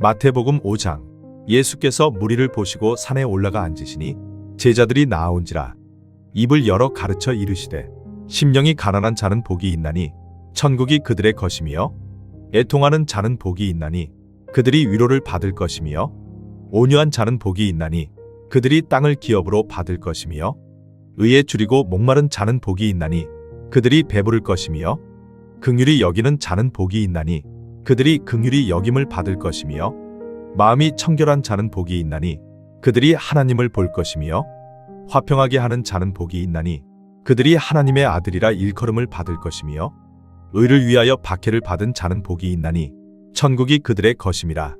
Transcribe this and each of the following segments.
마태복음 5장. 예수께서 무리를 보시고 산에 올라가 앉으시니 제자들이 나아온지라. 입을 열어 가르쳐 이르시되 심령이 가난한 자는 복이 있나니 천국이 그들의 것이며 애통하는 자는 복이 있나니 그들이 위로를 받을 것이며 온유한 자는 복이 있나니 그들이 땅을 기업으로 받을 것이며 의에 줄이고 목마른 자는 복이 있나니 그들이 배부를 것이며 긍휼히 여기는 자는 복이 있나니 그들이 긍휼히 여김을 받을 것이며 마음이 청결한 자는 복이 있나니 그들이 하나님을 볼 것이며 화평하게 하는 자는 복이 있나니 그들이 하나님의 아들이라 일컬음을 받을 것이며 의를 위하여 박해를 받은 자는 복이 있나니 천국이 그들의 것임이라.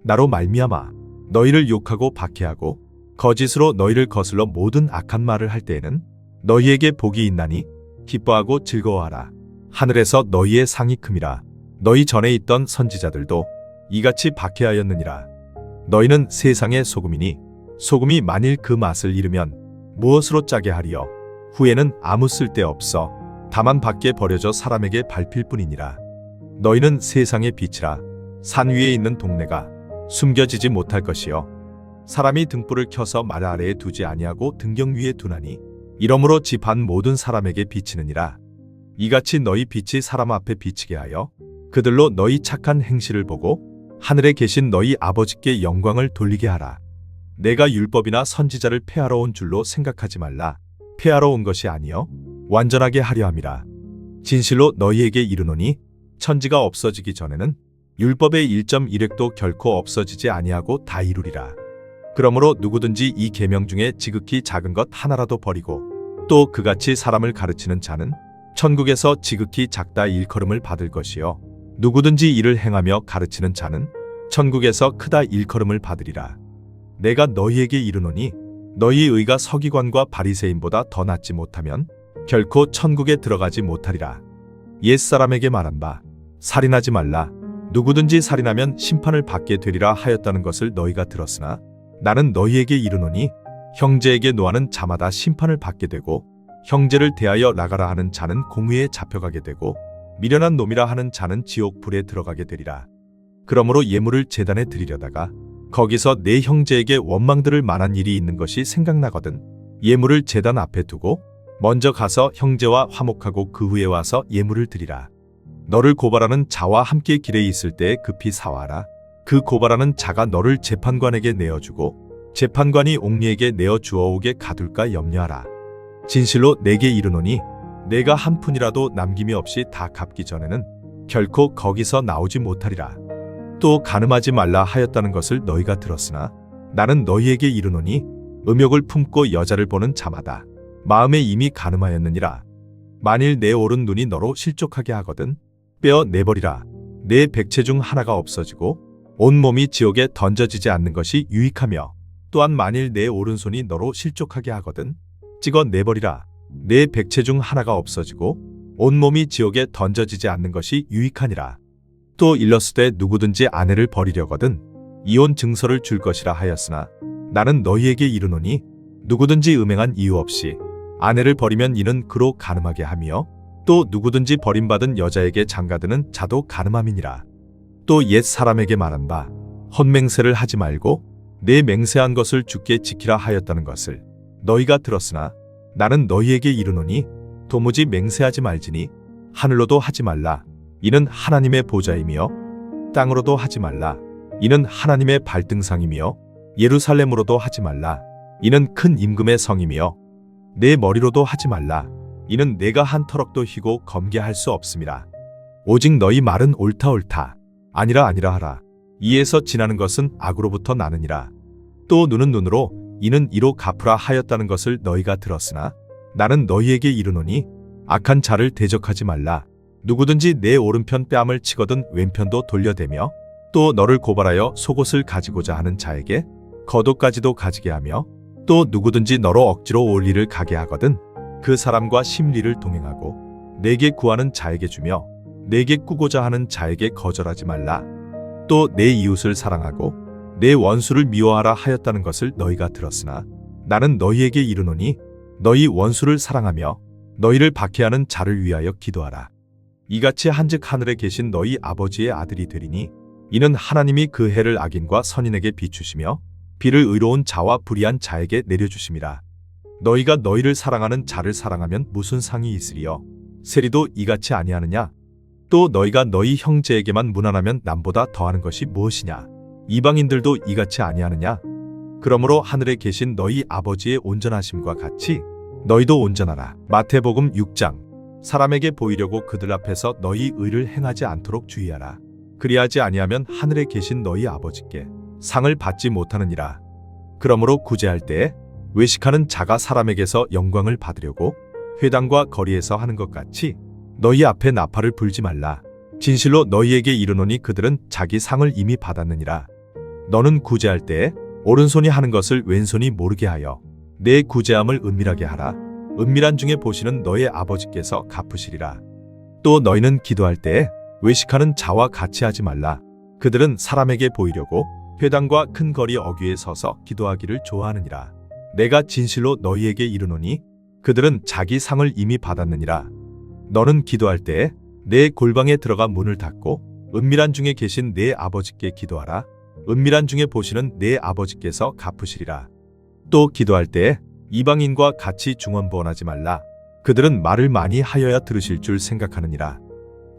나로 말미암아 너희를 욕하고 박해하고 거짓으로 너희를 거슬러 모든 악한 말을 할 때에는 너희에게 복이 있나니 기뻐하고 즐거워하라. 하늘에서 너희의 상이 큼이라. 너희 전에 있던 선지자들도 이같이 박해하였느니라. 너희는 세상의 소금이니 소금이 만일 그 맛을 잃으면 무엇으로 짜게 하리요. 후에는 아무 쓸데 없어 다만 밖에 버려져 사람에게 밟힐 뿐이니라. 너희는 세상의 빛이라. 산 위에 있는 동네가 숨겨지지 못할 것이요 사람이 등불을 켜서 말 아래에 두지 아니하고 등경 위에 두나니 이러므로 집 안 모든 사람에게 비치느니라. 이같이 너희 빛이 사람 앞에 비치게 하여 그들로 너희 착한 행실을 보고 하늘에 계신 너희 아버지께 영광을 돌리게 하라. 내가 율법이나 선지자를 폐하러 온 줄로 생각하지 말라. 폐하러 온 것이 아니요 완전하게 하려 함이라. 진실로 너희에게 이르노니 천지가 없어지기 전에는 율법의 1.1획도 결코 없어지지 아니하고 다 이루리라. 그러므로 누구든지 이 계명 중에 지극히 작은 것 하나라도 버리고 또 그같이 사람을 가르치는 자는 천국에서 지극히 작다 일컬음을 받을 것이요 누구든지 이를 행하며 가르치는 자는 천국에서 크다 일컬음을 받으리라. 내가 너희에게 이르노니 너희 의가 서기관과 바리새인보다 더 낫지 못하면 결코 천국에 들어가지 못하리라. 옛사람에게 말한 바 살인하지 말라. 누구든지 살인하면 심판을 받게 되리라 하였다는 것을 너희가 들었으나 나는 너희에게 이르노니 형제에게 노하는 자마다 심판을 받게 되고 형제를 대하여 나가라 하는 자는 공의에 잡혀가게 되고 미련한 놈이라 하는 자는 지옥 불에 들어가게 되리라. 그러므로 예물을 제단에 드리려다가 거기서 내 형제에게 원망들을 만한 일이 있는 것이 생각나거든 예물을 제단 앞에 두고 먼저 가서 형제와 화목하고 그 후에 와서 예물을 드리라. 너를 고발하는 자와 함께 길에 있을 때에 급히 사와라. 그 고발하는 자가 너를 재판관에게 내어주고 재판관이 옥리에게 내어 주어오게 가둘까 염려하라. 진실로 내게 이르노니 내가 한 푼이라도 남김이 없이 다 갚기 전에는 결코 거기서 나오지 못하리라. 또 간음하지 말라 하였다는 것을 너희가 들었으나 나는 너희에게 이르노니 음욕을 품고 여자를 보는 자마다 마음에 이미 간음하였느니라. 만일 내 오른 눈이 너로 실족하게 하거든 빼어 내버리라. 내 백체 중 하나가 없어지고 온몸이 지옥에 던져지지 않는 것이 유익하며 또한 만일 내 오른손이 너로 실족하게 하거든 찍어 내버리라. 내 백체 중 하나가 없어지고 온몸이 지옥에 던져지지 않는 것이 유익하니라. 또 일렀으되 누구든지 아내를 버리려거든 이혼 증서를 줄 것이라 하였으나 나는 너희에게 이르노니 누구든지 음행한 이유 없이 아내를 버리면 이는 그로 간음하게 하며 또 누구든지 버림받은 여자에게 장가드는 자도 간음함이니라. 또 옛 사람에게 말한 바 헛맹세를 하지 말고 내 맹세한 것을 주께 지키라 하였다는 것을 너희가 들었으나 나는 너희에게 이르노니 도무지 맹세하지 말지니 하늘로도 하지 말라. 이는 하나님의 보좌이며 땅으로도 하지 말라. 이는 하나님의 발등상이며 예루살렘으로도 하지 말라. 이는 큰 임금의 성이며 내 머리로도 하지 말라. 이는 내가 한 터럭도 휘고 검게할 수 없음이라. 오직 너희 말은 옳다 옳다 아니라 아니라 하라. 이에서 지나는 것은 악으로부터 나느니라. 또 눈은 눈으로 이는 이로 갚으라 하였다는 것을 너희가 들었으나 나는 너희에게 이르노니 악한 자를 대적하지 말라. 누구든지 내 오른편 뺨을 치거든 왼편도 돌려대며 또 너를 고발하여 속옷을 가지고자 하는 자에게 겉옷까지도 가지게 하며 또 누구든지 너로 억지로 올 일을 가게 하거든 그 사람과 심리를 동행하고 내게 구하는 자에게 주며 내게 꾸고자 하는 자에게 거절하지 말라. 또 내 이웃을 사랑하고 내 원수를 미워하라 하였다는 것을 너희가 들었으나 나는 너희에게 이르노니 너희 원수를 사랑하며 너희를 박해하는 자를 위하여 기도하라. 이같이 한즉 하늘에 계신 너희 아버지의 아들이 되리니 이는 하나님이 그 해를 악인과 선인에게 비추시며 비를 의로운 자와 불의한 자에게 내려주심이라. 너희가 너희를 사랑하는 자를 사랑하면 무슨 상이 있으리요? 세리도 이같이 아니하느냐? 또 너희가 너희 형제에게만 무난하면 남보다 더하는 것이 무엇이냐? 이방인들도 이같이 아니하느냐? 그러므로 하늘에 계신 너희 아버지의 온전하심과 같이 너희도 온전하라. 마태복음 6장. 사람에게 보이려고 그들 앞에서 너희 의를 행하지 않도록 주의하라. 그리하지 아니하면 하늘에 계신 너희 아버지께 상을 받지 못하느니라. 그러므로 구제할 때에 외식하는 자가 사람에게서 영광을 받으려고 회당과 거리에서 하는 것 같이 너희 앞에 나팔을 불지 말라. 진실로 너희에게 이르노니 그들은 자기 상을 이미 받았느니라. 너는 구제할 때에 오른손이 하는 것을 왼손이 모르게 하여 내 구제함을 은밀하게 하라. 은밀한 중에 보시는 너의 아버지께서 갚으시리라. 또 너희는 기도할 때에 외식하는 자와 같이 하지 말라. 그들은 사람에게 보이려고 회당과 큰 거리 어귀에 서서 기도하기를 좋아하느니라. 내가 진실로 너희에게 이르노니 그들은 자기 상을 이미 받았느니라. 너는 기도할 때에 내 골방에 들어가 문을 닫고 은밀한 중에 계신 내 아버지께 기도하라. 은밀한 중에 보시는 내 아버지께서 갚으시리라. 또 기도할 때에 이방인과 같이 중언부언하지 말라. 그들은 말을 많이 하여야 들으실 줄 생각하느니라.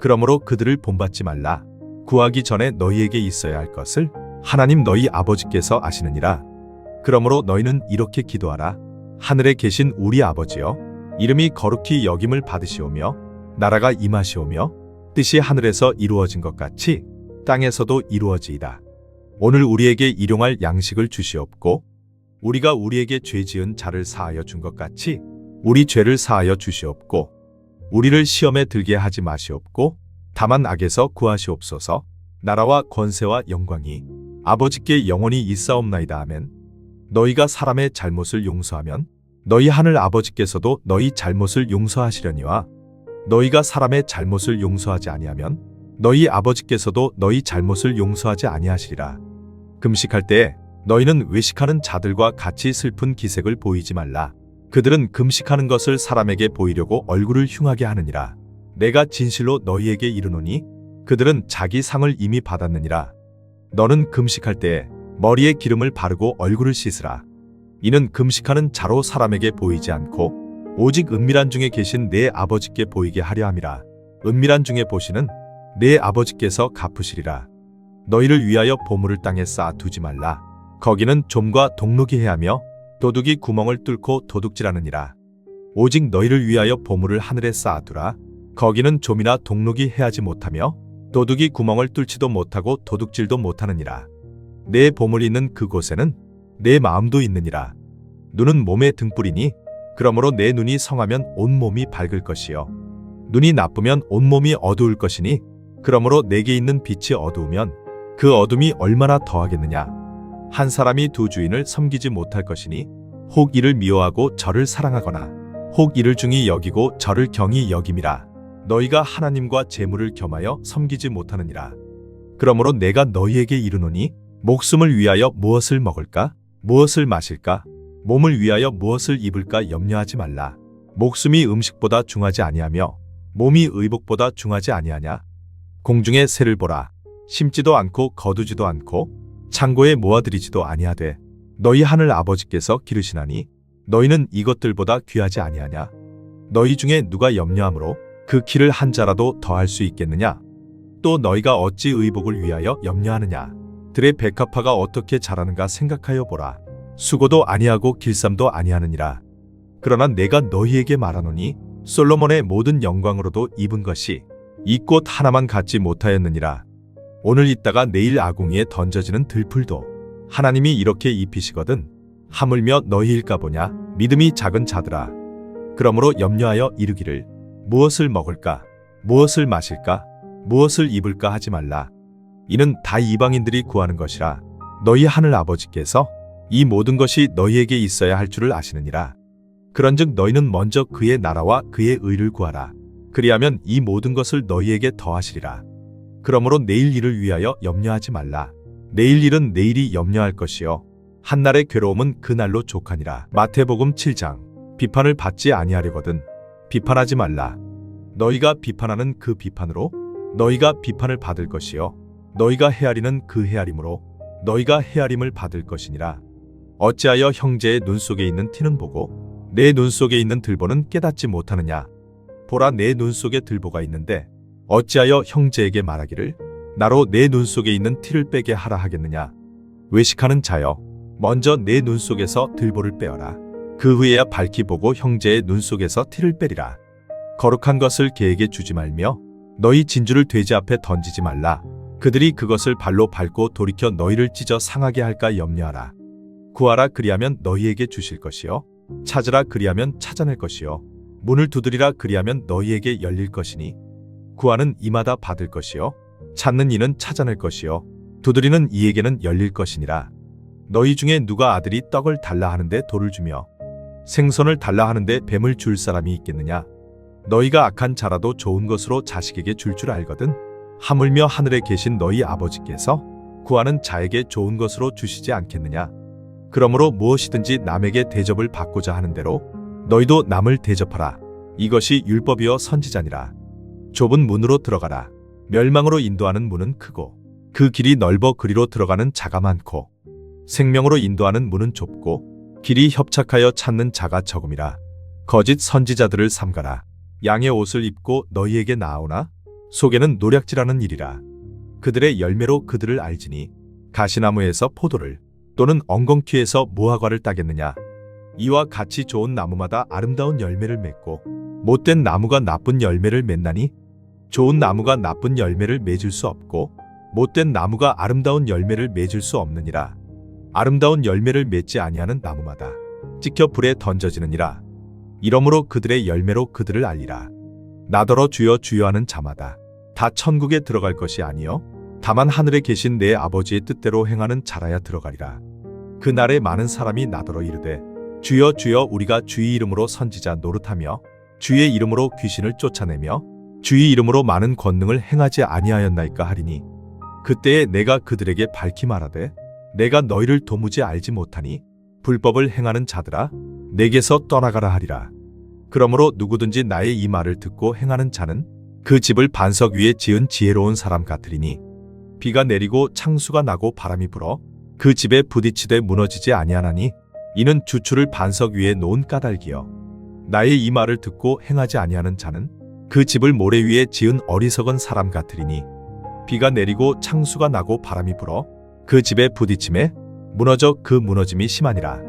그러므로 그들을 본받지 말라. 구하기 전에 너희에게 있어야 할 것을 하나님 너희 아버지께서 아시느니라. 그러므로 너희는 이렇게 기도하라. 하늘에 계신 우리 아버지여, 이름이 거룩히 여김을 받으시오며 나라가 임하시오며 뜻이 하늘에서 이루어진 것 같이 땅에서도 이루어지이다. 오늘 우리에게 일용할 양식을 주시옵고 우리가 우리에게 죄 지은 자를 사하여 준 것 같이 우리 죄를 사하여 주시옵고 우리를 시험에 들게 하지 마시옵고 다만 악에서 구하시옵소서. 나라와 권세와 영광이 아버지께 영원히 있사옵나이다. 아멘. 너희가 사람의 잘못을 용서하면 너희 하늘 아버지께서도 너희 잘못을 용서하시려니와 너희가 사람의 잘못을 용서하지 아니하면 너희 아버지께서도 너희 잘못을 용서하지 아니하시리라. 금식할 때에 너희는 외식하는 자들과 같이 슬픈 기색을 보이지 말라. 그들은 금식하는 것을 사람에게 보이려고 얼굴을 흉하게 하느니라. 내가 진실로 너희에게 이르노니 그들은 자기 상을 이미 받았느니라. 너는 금식할 때에 머리에 기름을 바르고 얼굴을 씻으라. 이는 금식하는 자로 사람에게 보이지 않고 오직 은밀한 중에 계신 내 아버지께 보이게 하려 함이라. 은밀한 중에 보시는 내 아버지께서 갚으시리라. 너희를 위하여 보물을 땅에 쌓아 두지 말라. 거기는 좀과 동록이 해하며 도둑이 구멍을 뚫고 도둑질하느니라. 오직 너희를 위하여 보물을 하늘에 쌓아두라. 거기는 좀이나 동록이 해하지 못하며 도둑이 구멍을 뚫지도 못하고 도둑질도 못하느니라. 내 보물이 있는 그곳에는 내 마음도 있느니라. 눈은 몸의 등불이니 그러므로 내 눈이 성하면 온몸이 밝을 것이요 눈이 나쁘면 온몸이 어두울 것이니 그러므로 내게 있는 빛이 어두우면 그 어둠이 얼마나 더하겠느냐. 한 사람이 두 주인을 섬기지 못할 것이니 혹 이를 미워하고 저를 사랑하거나 혹 이를 중히 여기고 저를 경히 여김이라. 너희가 하나님과 재물을 겸하여 섬기지 못하느니라. 그러므로 내가 너희에게 이르노니 목숨을 위하여 무엇을 먹을까? 무엇을 마실까? 몸을 위하여 무엇을 입을까 염려하지 말라. 목숨이 음식보다 중하지 아니하며 몸이 의복보다 중하지 아니하냐? 공중의 새를 보라. 심지도 않고 거두지도 않고 창고에 모아들이지도 아니하되 너희 하늘 아버지께서 기르시나니 너희는 이것들보다 귀하지 아니하냐? 너희 중에 누가 염려함으로 그 키를 한 자라도 더할 수 있겠느냐? 또 너희가 어찌 의복을 위하여 염려하느냐? 들의 백합화가 어떻게 자라는가 생각하여 보라. 수고도 아니하고 길쌈도 아니하느니라. 그러나 내가 너희에게 말하노니 솔로몬의 모든 영광으로도 입은 것이 이 꽃 하나만 갖지 못하였느니라. 오늘 있다가 내일 아궁이에 던져지는 들풀도 하나님이 이렇게 입히시거든. 하물며 너희일까 보냐? 믿음이 작은 자들아. 그러므로 염려하여 이르기를 무엇을 먹을까? 무엇을 마실까? 무엇을 입을까 하지 말라. 이는 다 이방인들이 구하는 것이라. 너희 하늘 아버지께서 이 모든 것이 너희에게 있어야 할 줄을 아시느니라. 그런즉 너희는 먼저 그의 나라와 그의 의를 구하라. 그리하면 이 모든 것을 너희에게 더하시리라. 그러므로 내일 일을 위하여 염려하지 말라. 내일 일은 내일이 염려할 것이요 한날의 괴로움은 그날로 족하니라. 마태복음 7장. 비판을 받지 아니하려거든 비판하지 말라. 너희가 비판하는 그 비판으로 너희가 비판을 받을 것이요 너희가 헤아리는 그 헤아림으로 너희가 헤아림을 받을 것이니라. 어찌하여 형제의 눈 속에 있는 티는 보고 내 눈 속에 있는 들보는 깨닫지 못하느냐? 보라, 내 눈 속에 들보가 있는데 어찌하여 형제에게 말하기를 나로 내 눈 속에 있는 티를 빼게 하라 하겠느냐? 외식하는 자여, 먼저 내 눈 속에서 들보를 빼어라. 그 후에야 밝히 보고 형제의 눈 속에서 티를 빼리라. 거룩한 것을 개에게 주지 말며 너희 진주를 돼지 앞에 던지지 말라. 그들이 그것을 발로 밟고 돌이켜 너희를 찢어 상하게 할까 염려하라. 구하라, 그리하면 너희에게 주실 것이요. 찾으라, 그리하면 찾아낼 것이요. 문을 두드리라, 그리하면 너희에게 열릴 것이니. 구하는 이마다 받을 것이요. 찾는 이는 찾아낼 것이요. 두드리는 이에게는 열릴 것이니라. 너희 중에 누가 아들이 떡을 달라 하는데 돌을 주며 생선을 달라 하는데 뱀을 줄 사람이 있겠느냐? 너희가 악한 자라도 좋은 것으로 자식에게 줄 줄 알거든. 하물며 하늘에 계신 너희 아버지께서 구하는 자에게 좋은 것으로 주시지 않겠느냐? 그러므로 무엇이든지 남에게 대접을 받고자 하는 대로 너희도 남을 대접하라. 이것이 율법이요 선지자니라. 좁은 문으로 들어가라. 멸망으로 인도하는 문은 크고 그 길이 넓어 그리로 들어가는 자가 많고 생명으로 인도하는 문은 좁고 길이 협착하여 찾는 자가 적음이라. 거짓 선지자들을 삼가라. 양의 옷을 입고 너희에게 나아오나 속에는 노략질하는 일이라. 그들의 열매로 그들을 알지니 가시나무에서 포도를 또는 엉겅퀴에서 무화과를 따겠느냐? 이와 같이 좋은 나무마다 아름다운 열매를 맺고 못된 나무가 나쁜 열매를 맺나니 좋은 나무가 나쁜 열매를 맺을 수 없고 못된 나무가 아름다운 열매를 맺을 수 없느니라. 아름다운 열매를 맺지 아니하는 나무마다 찍혀 불에 던져지느니라. 이러므로 그들의 열매로 그들을 알리라. 나더러 주여 주여 하는 자마다 다 천국에 들어갈 것이 아니요 다만 하늘에 계신 내 아버지의 뜻대로 행하는 자라야 들어가리라. 그날에 많은 사람이 나더러 이르되 주여 주여 우리가 주의 이름으로 선지자 노릇하며 주의 이름으로 귀신을 쫓아내며 주의 이름으로 많은 권능을 행하지 아니하였나이까 하리니 그때에 내가 그들에게 밝히 말하되 내가 너희를 도무지 알지 못하니 불법을 행하는 자들아 내게서 떠나가라 하리라. 그러므로 누구든지 나의 이 말을 듣고 행하는 자는 그 집을 반석 위에 지은 지혜로운 사람 같으리니 비가 내리고 창수가 나고 바람이 불어 그 집에 부딪히되 무너지지 아니하나니 이는 주추를 반석 위에 놓은 까닭이요. 나의 이 말을 듣고 행하지 아니하는 자는 그 집을 모래 위에 지은 어리석은 사람 같으리니 비가 내리고 창수가 나고 바람이 불어 그 집에 부딪힘에 무너져 그 무너짐이 심하니라.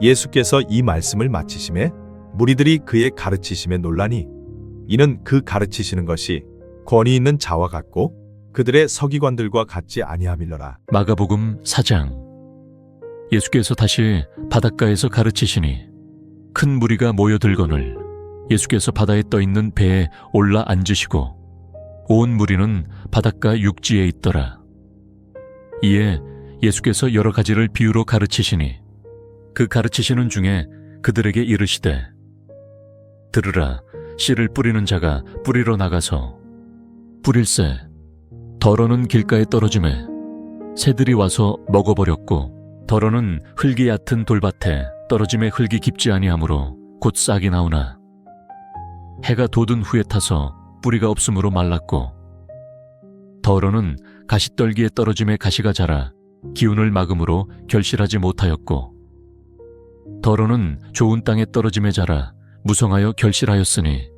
예수께서 이 말씀을 마치심에 무리들이 그의 가르치심에 놀라니 이는 그 가르치시는 것이 권위 있는 자와 같고 그들의 서기관들과 같지 아니함일러라. 마가복음 4장. 예수께서 다시 바닷가에서 가르치시니 큰 무리가 모여들거늘 예수께서 바다에 떠있는 배에 올라 앉으시고 온 무리는 바닷가 육지에 있더라. 이에 예수께서 여러 가지를 비유로 가르치시니 그 가르치시는 중에 그들에게 이르시되 들으라. 씨를 뿌리는 자가 뿌리러 나가서 뿌릴새 덜어는 길가에 떨어지매 새들이 와서 먹어버렸고 덜어는 흙이 얕은 돌밭에 떨어짐에 흙이 깊지 아니하므로 곧 싹이 나오나 해가 돋은 후에 타서 뿌리가 없으므로 말랐고 덜어는 가시떨기에 떨어짐에 가시가 자라 기운을 막음으로 결실하지 못하였고 덜어는 좋은 땅에 떨어짐에 자라 무성하여 결실하였으니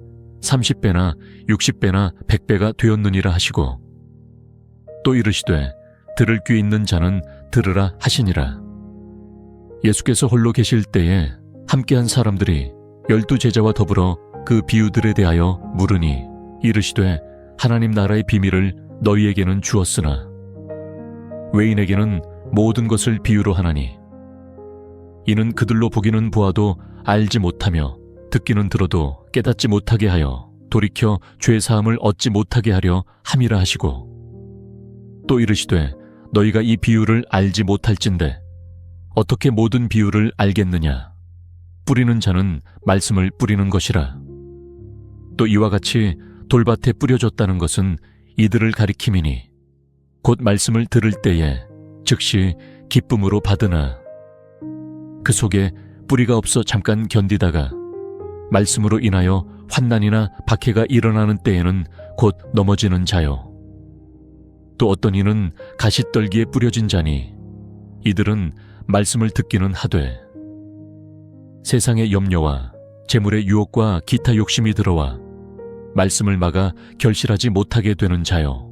30배나 60배나 100배가 되었느니라 하시고 또 이르시되 들을 귀 있는 자는 들으라 하시니라. 예수께서 홀로 계실 때에 함께한 사람들이 12 제자와 더불어 그 비유들에 대하여 물으니 이르시되 하나님 나라의 비밀을 너희에게는 주었으나 외인에게는 모든 것을 비유로 하나니 이는 그들로 보기는 보아도 알지 못하며 듣기는 들어도 깨닫지 못하게 하여 돌이켜 죄사함을 얻지 못하게 하려 함이라 하시고 또 이르시되 너희가 이 비유를 알지 못할진대 어떻게 모든 비유를 알겠느냐. 뿌리는 자는 말씀을 뿌리는 것이라. 또 이와 같이 돌밭에 뿌려졌다는 것은 이들을 가리킴이니 곧 말씀을 들을 때에 즉시 기쁨으로 받으나 그 속에 뿌리가 없어 잠깐 견디다가 말씀으로 인하여 환난이나 박해가 일어나는 때에는 곧 넘어지는 자요. 또 어떤 이는 가시떨기에 뿌려진 자니 이들은 말씀을 듣기는 하되 세상의 염려와 재물의 유혹과 기타 욕심이 들어와 말씀을 막아 결실하지 못하게 되는 자요.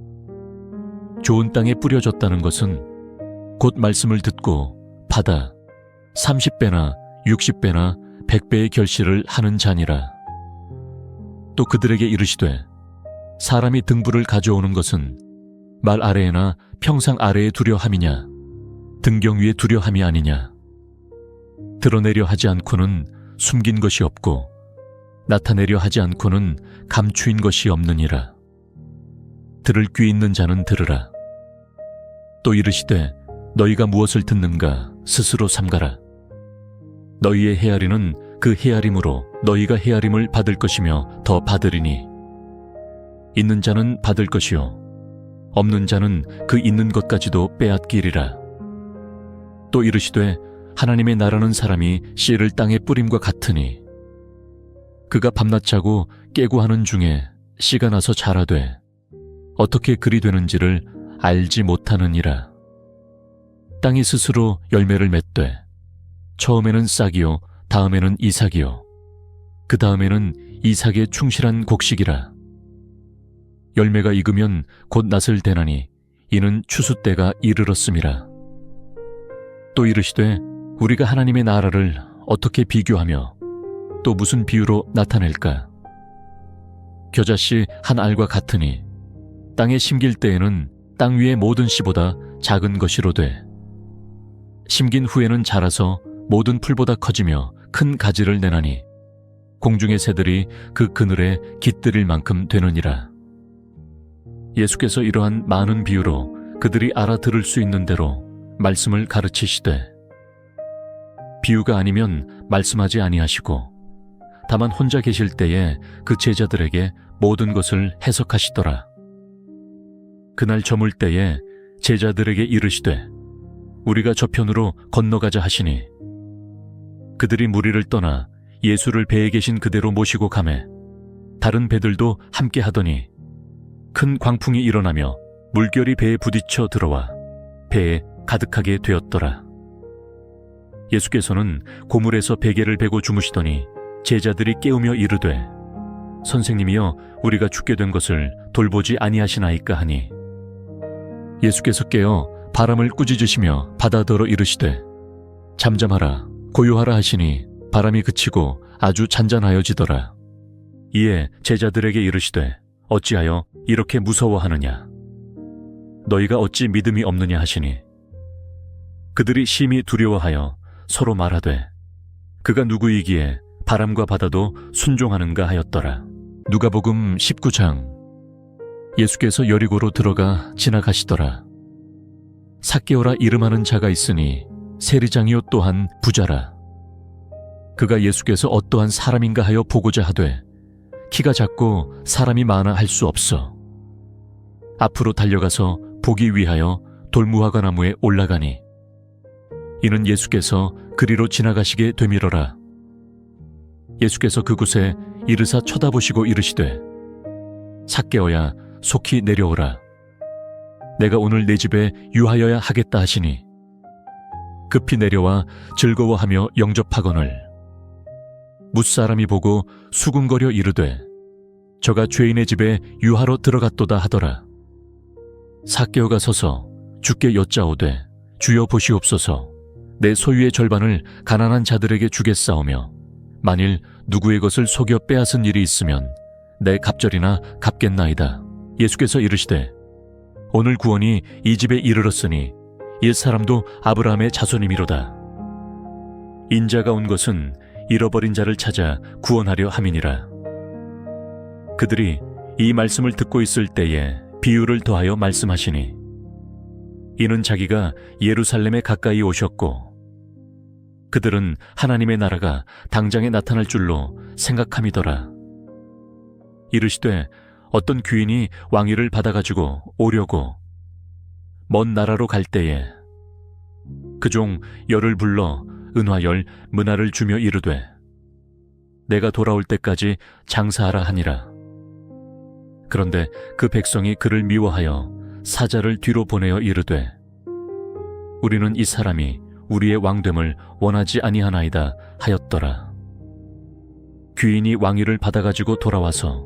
좋은 땅에 뿌려졌다는 것은 곧 말씀을 듣고 받아 30배나 60배나 100배의 결실을 하는 자니라. 또 그들에게 이르시되 사람이 등불을 가져오는 것은 말 아래에나 평상 아래에 두려 함이냐 등경 위에 두려 함이 아니냐. 드러내려 하지 않고는 숨긴 것이 없고 나타내려 하지 않고는 감추인 것이 없느니라. 들을 귀 있는 자는 들으라. 또 이르시되 너희가 무엇을 듣는가 스스로 삼가라. 너희의 헤아리는 그 헤아림으로 너희가 헤아림을 받을 것이며 더 받으리니 있는 자는 받을 것이요 없는 자는 그 있는 것까지도 빼앗기리라. 또 이르시되 하나님의 나라는 사람이 씨를 땅에 뿌림과 같으니 그가 밤낮 자고 깨고 하는 중에 씨가 나서 자라되 어떻게 그리 되는지를 알지 못하느니라. 땅이 스스로 열매를 맺되 처음에는 싹이요 다음에는 이삭이요 그 다음에는 이삭의 충실한 곡식이라. 열매가 익으면 곧 낫을 대나니 이는 추수 때가 이르렀음이라. 또 이르시되 우리가 하나님의 나라를 어떻게 비교하며 또 무슨 비유로 나타낼까? 겨자씨 한 알과 같으니 땅에 심길 때에는 땅 위의 모든 씨보다 작은 것이로되 심긴 후에는 자라서 모든 풀보다 커지며 큰 가지를 내나니 공중의 새들이 그 그늘에 깃들일 만큼 되느니라. 예수께서 이러한 많은 비유로 그들이 알아들을 수 있는 대로 말씀을 가르치시되 비유가 아니면 말씀하지 아니하시고 다만 혼자 계실 때에 그 제자들에게 모든 것을 해석하시더라. 그날 저물 때에 제자들에게 이르시되 우리가 저편으로 건너가자 하시니 그들이 무리를 떠나 예수를 배에 계신 그대로 모시고 가매 다른 배들도 함께 하더니 큰 광풍이 일어나며 물결이 배에 부딪혀 들어와 배에 가득하게 되었더라. 예수께서는 고물에서 베개를 베고 주무시더니 제자들이 깨우며 이르되 선생님이여 우리가 죽게 된 것을 돌보지 아니하시나이까 하니 예수께서 깨어 바람을 꾸짖으시며 바다더러 이르시되 잠잠하라 고요하라 하시니 바람이 그치고 아주 잔잔하여지더라. 이에 제자들에게 이르시되 어찌하여 이렇게 무서워하느냐 너희가 어찌 믿음이 없느냐 하시니 그들이 심히 두려워하여 서로 말하되 그가 누구이기에 바람과 바다도 순종하는가 하였더라. 누가복음 19장. 예수께서 여리고로 들어가 지나가시더라. 삭개오라 이름하는 자가 있으니 세리장이요 또한 부자라. 그가 예수께서 어떠한 사람인가 하여 보고자 하되 키가 작고 사람이 많아 할 수 없어 앞으로 달려가서 보기 위하여 돌무화과 나무에 올라가니 이는 예수께서 그리로 지나가시게 되밀어라. 예수께서 그곳에 이르사 쳐다보시고 이르시되 삭개오야 속히 내려오라. 내가 오늘 내 집에 유하여야 하겠다 하시니 급히 내려와 즐거워하며 영접하거늘 뭇사람이 보고 수군거려 이르되 저가 죄인의 집에 유하러 들어갔도다 하더라. 삭개오가 서서 주께 여짜오되 주여 보시옵소서 내 소유의 절반을 가난한 자들에게 주겠사오며 만일 누구의 것을 속여 빼앗은 일이 있으면 내 갑절이나 갚겠나이다. 예수께서 이르시되 오늘 구원이 이 집에 이르렀으니 이 사람도 아브라함의 자손이미로다. 인자가 온 것은 잃어버린 자를 찾아 구원하려 함이니라. 그들이 이 말씀을 듣고 있을 때에 비유를 더하여 말씀하시니 이는 자기가 예루살렘에 가까이 오셨고 그들은 하나님의 나라가 당장에 나타날 줄로 생각함이더라. 이르시되 어떤 귀인이 왕위를 받아가지고 오려고 먼 나라로 갈 때에 그 종 열을 불러 은화열 문화를 주며 이르되 내가 돌아올 때까지 장사하라 하니라. 그런데 그 백성이 그를 미워하여 사자를 뒤로 보내어 이르되 우리는 이 사람이 우리의 왕됨을 원하지 아니하나이다 하였더라. 귀인이 왕위를 받아가지고 돌아와서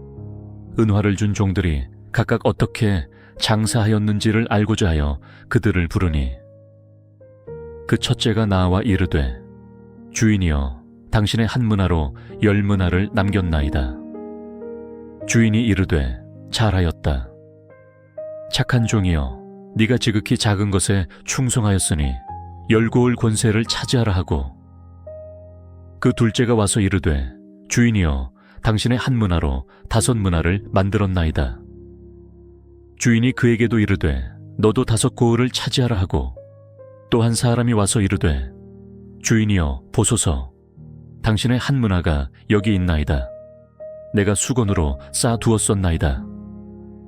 은화를 준 종들이 각각 어떻게 장사하였는지를 알고자 하여 그들을 부르니 그 첫째가 나와 이르되 주인이여 당신의 한 문화로 10문화를 남겼나이다. 주인이 이르되 잘하였다. 착한 종이여 네가 지극히 작은 것에 충성하였으니 열고올 권세를 차지하라 하고 그 둘째가 와서 이르되 주인이여 당신의 한 문화로 5문화를 만들었나이다. 주인이 그에게도 이르되 너도 5고을을 차지하라 하고 또 한 사람이 와서 이르되 주인이여 보소서 당신의 한 문화가 여기 있나이다. 내가 수건으로 쌓아두었었나이다.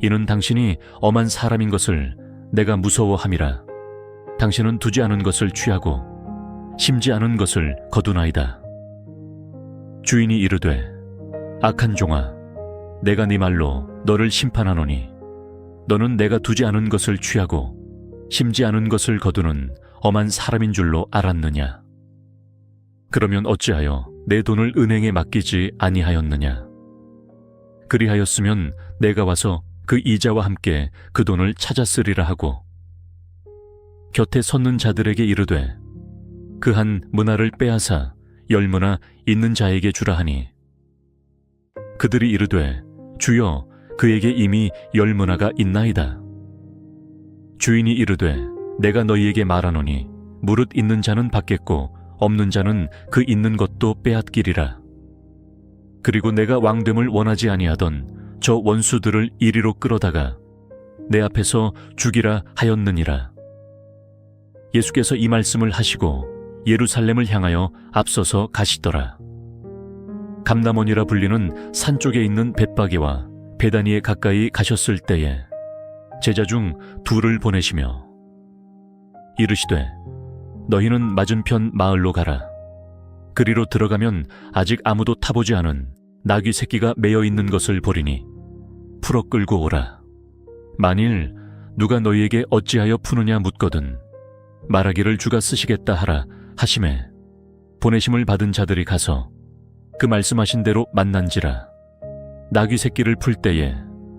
이는 당신이 엄한 사람인 것을 내가 무서워함이라. 당신은 두지 않은 것을 취하고 심지 않은 것을 거두나이다. 주인이 이르되 악한 종아 내가 네 말로 너를 심판하노니 너는 내가 두지 않은 것을 취하고 심지 않은 것을 거두는 엄한 사람인 줄로 알았느냐? 그러면 어찌하여 내 돈을 은행에 맡기지 아니하였느냐? 그리하였으면 내가 와서 그 이자와 함께 그 돈을 찾았으리라 하고 곁에 섰는 자들에게 이르되 그 한 문화를 빼앗아 10문화 있는 자에게 주라 하니 그들이 이르되 주여 그에게 이미 10문화가 있나이다. 주인이 이르되 내가 너희에게 말하노니 무릇 있는 자는 받겠고 없는 자는 그 있는 것도 빼앗기리라. 그리고 내가 왕됨을 원하지 아니하던 저 원수들을 이리로 끌어다가 내 앞에서 죽이라 하였느니라. 예수께서 이 말씀을 하시고 예루살렘을 향하여 앞서서 가시더라. 감람원이라 불리는 산 쪽에 있는 벳바게와 베다니에 가까이 가셨을 때에 제자 중 2를 보내시며 이르시되 너희는 맞은편 마을로 가라. 그리로 들어가면 아직 아무도 타보지 않은 나귀 새끼가 매어 있는 것을 보리니 풀어 끌고 오라. 만일 누가 너희에게 어찌하여 푸느냐 묻거든 말하기를 주가 쓰시겠다 하라 하시매 보내심을 받은 자들이 가서 그 말씀하신 대로 만난지라. 나귀 새끼를 풀 때에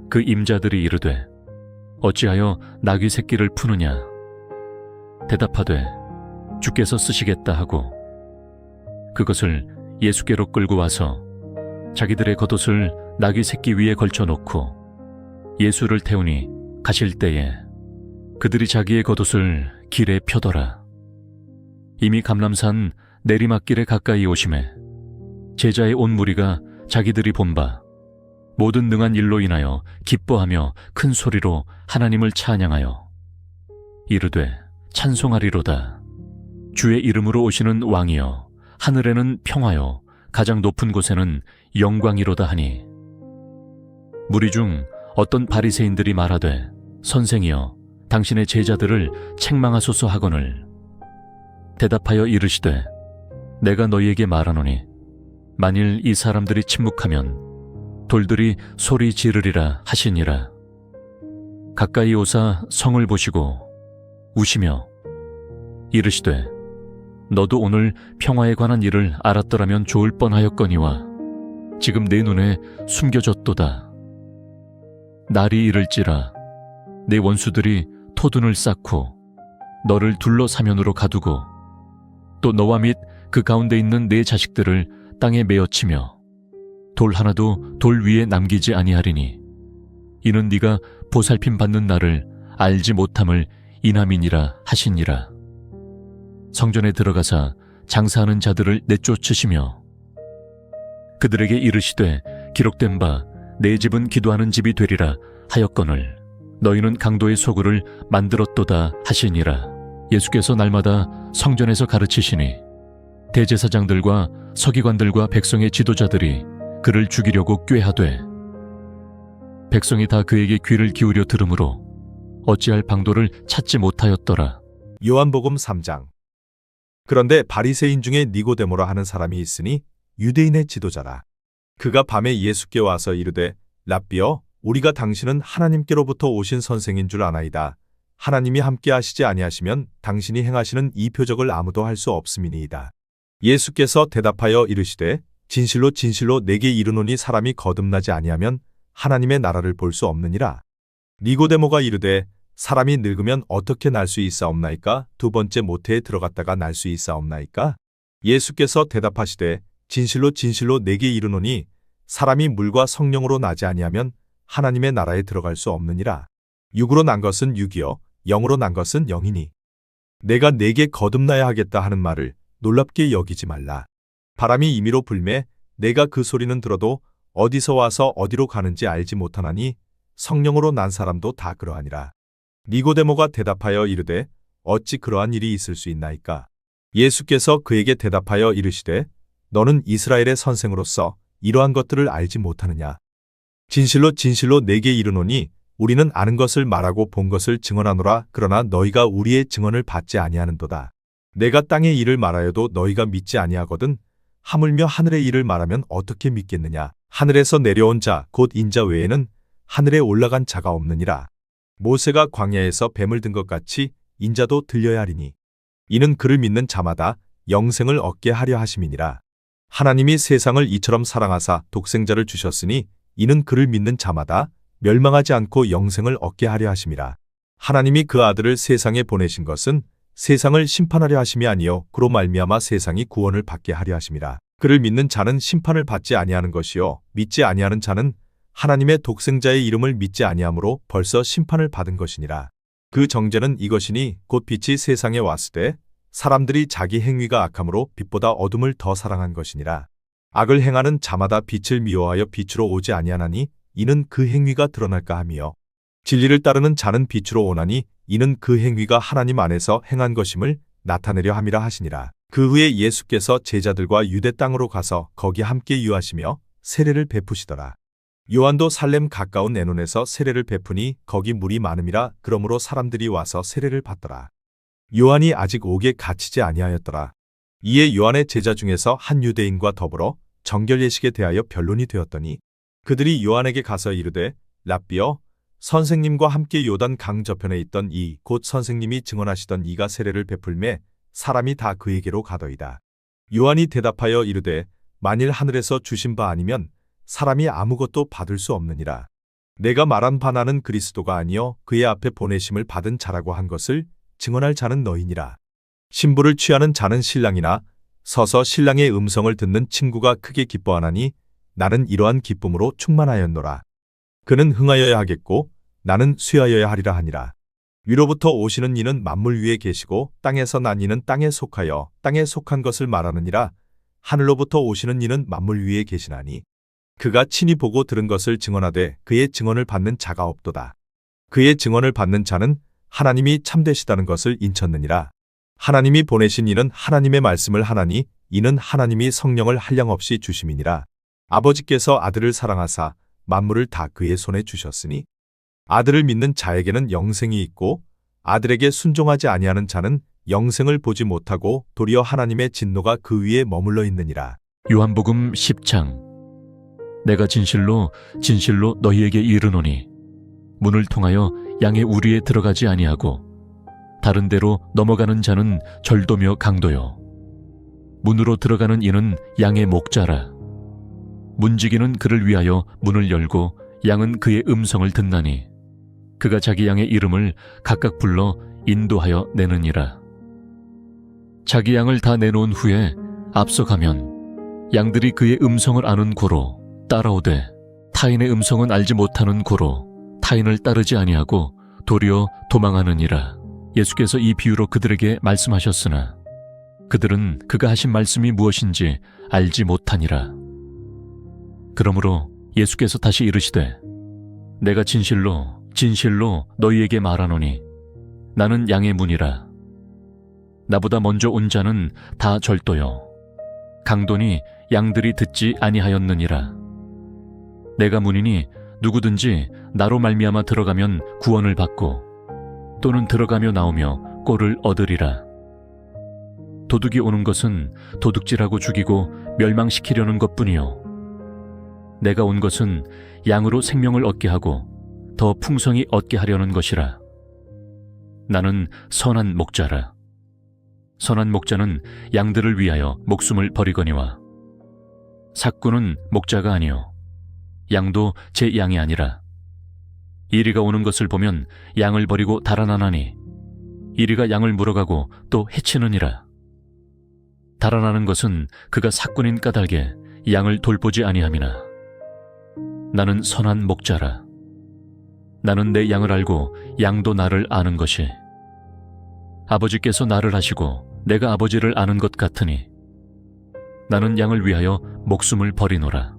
그 임자들이 이르되 어찌하여 나귀 새끼를 푸느냐? 대답하되 주께서 쓰시겠다 하고 그것을 예수께로 끌고 와서 자기들의 겉옷을 나귀 새끼 위에 걸쳐놓고 예수를 태우니 가실 때에 그들이 자기의 겉옷을 길에 펴더라. 이미 감람산 내리막길에 가까이 오심에 제자의 온 무리가 자기들이 본 바 모든 능한 일로 인하여 기뻐하며 큰 소리로 하나님을 찬양하여 이르되 찬송하리로다. 주의 이름으로 오시는 왕이여 하늘에는 평화여 가장 높은 곳에는 영광이로다 하니 무리 중 어떤 바리새인들이 말하되 선생이여 당신의 제자들을 책망하소서 하거늘 대답하여 이르시되 내가 너희에게 말하노니 만일 이 사람들이 침묵하면 돌들이 소리 지르리라 하시니라. 가까이 오사 성을 보시고 우시며 이르시되 너도 오늘 평화에 관한 일을 알았더라면 좋을 뻔하였거니와 지금 내 눈에 숨겨졌도다. 날이 이를지라 내 원수들이 토둔을 쌓고 너를 둘러사면으로 가두고 또 너와 및 그 가운데 있는 내 자식들을 땅에 메어치며 돌 하나도 돌 위에 남기지 아니하리니 이는 네가 보살핌 받는 날을 알지 못함을 인함이니라 하시니라. 성전에 들어가사 장사하는 자들을 내쫓으시며 그들에게 이르시되 기록된 바 내 집은 기도하는 집이 되리라 하였거늘 너희는 강도의 소굴을 만들었도다 하시니라. 예수께서 날마다 성전에서 가르치시니 대제사장들과 서기관들과 백성의 지도자들이 그를 죽이려고 꾀하되 백성이 다 그에게 귀를 기울여 들으므로 어찌할 방도를 찾지 못하였더라. 요한복음 3장. 그런데 바리새인 중에 니고데모라 하는 사람이 있으니 유대인의 지도자라. 그가 밤에 예수께 와서 이르되 랍비여 우리가 당신은 하나님께로부터 오신 선생인 줄 아나이다. 하나님이 함께 하시지 아니하시면 당신이 행하시는 이 표적을 아무도 할 수 없음이니이다. 예수께서 대답하여 이르시되 진실로 진실로 내게 이르노니 사람이 거듭나지 아니하면 하나님의 나라를 볼 수 없느니라. 니고데모가 이르되 사람이 늙으면 어떻게 날 수 있사옵나이까? 두 번째 모태에 들어갔다가 날 수 있사옵나이까? 예수께서 대답하시되 진실로 진실로 내게 이르노니 사람이 물과 성령으로 나지 아니하면 하나님의 나라에 들어갈 수 없느니라. 육으로 난 것은 육이요 영으로 난 것은 영이니 내가 내게 거듭나야 하겠다 하는 말을 놀랍게 여기지 말라. 바람이 임의로 불매 내가 그 소리는 들어도 어디서 와서 어디로 가는지 알지 못하나니 성령으로 난 사람도 다 그러하니라. 니고데모가 대답하여 이르되 어찌 그러한 일이 있을 수 있나이까? 예수께서 그에게 대답하여 이르시되 너는 이스라엘의 선생으로서 이러한 것들을 알지 못하느냐? 진실로 진실로 내게 이르노니 우리는 아는 것을 말하고 본 것을 증언하노라. 그러나 너희가 우리의 증언을 받지 아니하는도다. 내가 땅의 일을 말하여도 너희가 믿지 아니하거든 하물며 하늘의 일을 말하면 어떻게 믿겠느냐? 하늘에서 내려온 자 곧 인자 외에는 하늘에 올라간 자가 없느니라. 모세가 광야에서 뱀을 든 것 같이 인자도 들려야 하리니 이는 그를 믿는 자마다 영생을 얻게 하려 하심이니라. 하나님이 세상을 이처럼 사랑하사 독생자를 주셨으니 이는 그를 믿는 자마다 멸망하지 않고 영생을 얻게 하려 하심이라. 하나님이 그 아들을 세상에 보내신 것은 세상을 심판하려 하심이 아니요 그로 말미암아 세상이 구원을 받게 하려 하심이라. 그를 믿는 자는 심판을 받지 아니하는 것이요 믿지 아니하는 자는 하나님의 독생자의 이름을 믿지 아니하므로 벌써 심판을 받은 것이니라. 그 정죄는 이것이니 곧 빛이 세상에 왔으되 사람들이 자기 행위가 악함으로 빛보다 어둠을 더 사랑한 것이니라. 악을 행하는 자마다 빛을 미워하여 빛으로 오지 아니하나니 이는 그 행위가 드러날까 함이요 진리를 따르는 자는 빛으로 오나니 이는 그 행위가 하나님 안에서 행한 것임을 나타내려 함이라 하시니라. 그 후에 예수께서 제자들과 유대 땅으로 가서 거기 함께 유하시며 세례를 베푸시더라. 요한도 살렘 가까운 에논에서 세례를 베푸니 거기 물이 많음이라. 그러므로 사람들이 와서 세례를 받더라. 요한이 아직 옥에 갇히지 아니하였더라. 이에 요한의 제자 중에서 한 유대인과 더불어 정결 예식에 대하여 변론이 되었더니 그들이 요한에게 가서 이르되 랍비여 선생님과 함께 요단 강 저편에 있던 이 곧 선생님이 증언하시던 이가 세례를 베풀매 사람이 다 그에게로 가더이다. 요한이 대답하여 이르되 만일 하늘에서 주신 바 아니면 사람이 아무것도 받을 수 없느니라. 내가 말한 바 나는 그리스도가 아니요 그의 앞에 보내심을 받은 자라고 한 것을 증언할 자는 너희니라. 신부를 취하는 자는 신랑이나 서서 신랑의 음성을 듣는 친구가 크게 기뻐하나니 나는 이러한 기쁨으로 충만하였노라. 그는 흥하여야 하겠고 나는 쇠하여야 하리라 하니라. 위로부터 오시는 이는 만물 위에 계시고 땅에서 난 이는 땅에 속하여 땅에 속한 것을 말하느니라. 하늘로부터 오시는 이는 만물 위에 계시나니 그가 친히 보고 들은 것을 증언하되 그의 증언을 받는 자가 없도다. 그의 증언을 받는 자는 하나님이 참되시다는 것을 인쳤느니라. 하나님이 보내신 이는 하나님의 말씀을 하나니 이는 하나님이 성령을 한량없이 주심이니라. 아버지께서 아들을 사랑하사 만물을 다 그의 손에 주셨으니 아들을 믿는 자에게는 영생이 있고 아들에게 순종하지 아니하는 자는 영생을 보지 못하고 도리어 하나님의 진노가 그 위에 머물러 있느니라. 요한복음 10장. 내가 진실로 진실로 너희에게 이르노니 문을 통하여 양의 우리에 들어가지 아니하고 다른 데로 넘어가는 자는 절도며 강도요 문으로 들어가는 이는 양의 목자라. 문지기는 그를 위하여 문을 열고 양은 그의 음성을 듣나니 그가 자기 양의 이름을 각각 불러 인도하여 내느니라. 자기 양을 다 내놓은 후에 앞서가면 양들이 그의 음성을 아는 고로 따라오되 타인의 음성은 알지 못하는 고로 타인을 따르지 아니하고 도리어 도망하느니라. 예수께서 이 비유로 그들에게 말씀하셨으나 그들은 그가 하신 말씀이 무엇인지 알지 못하니라. 그러므로 예수께서 다시 이르시되 내가 진실로 진실로 너희에게 말하노니 나는 양의 문이라. 나보다 먼저 온 자는 다 절도요 강도니 양들이 듣지 아니하였느니라. 내가 문이니 누구든지 나로 말미암아 들어가면 구원을 받고 또는 들어가며 나오며 꼴을 얻으리라. 도둑이 오는 것은 도둑질하고 죽이고 멸망시키려는 것뿐이요 내가 온 것은 양으로 생명을 얻게 하고 더 풍성히 얻게 하려는 것이라. 나는 선한 목자라. 선한 목자는 양들을 위하여 목숨을 버리거니와 삭구는 목자가 아니요 양도 제 양이 아니라. 이리가 오는 것을 보면 양을 버리고 달아나나니 이리가 양을 물어가고 또 해치느니라. 달아나는 것은 그가 삭군인 까닭에 양을 돌보지 아니함이나. 나는 선한 목자라. 나는 내 양을 알고 양도 나를 아는 것이. 아버지께서 나를 아시고 내가 아버지를 아는 것 같으니 나는 양을 위하여 목숨을 버리노라.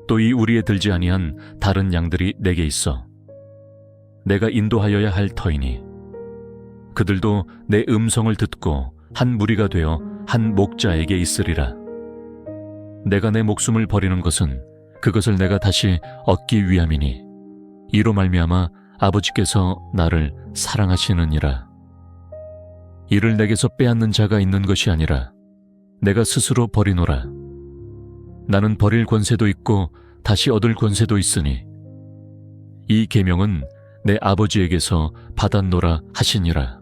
또 이 우리에 들지 아니한 다른 양들이 내게 있어. 내가 인도하여야 할 터이니 그들도 내 음성을 듣고 한 무리가 되어 한 목자에게 있으리라. 내가 내 목숨을 버리는 것은 그것을 내가 다시 얻기 위함이니 이로 말미암아 아버지께서 나를 사랑하시느니라. 이를 내게서 빼앗는 자가 있는 것이 아니라 내가 스스로 버리노라. 나는 버릴 권세도 있고 다시 얻을 권세도 있으니 이 계명은 내 아버지에게서 받았노라 하시니라.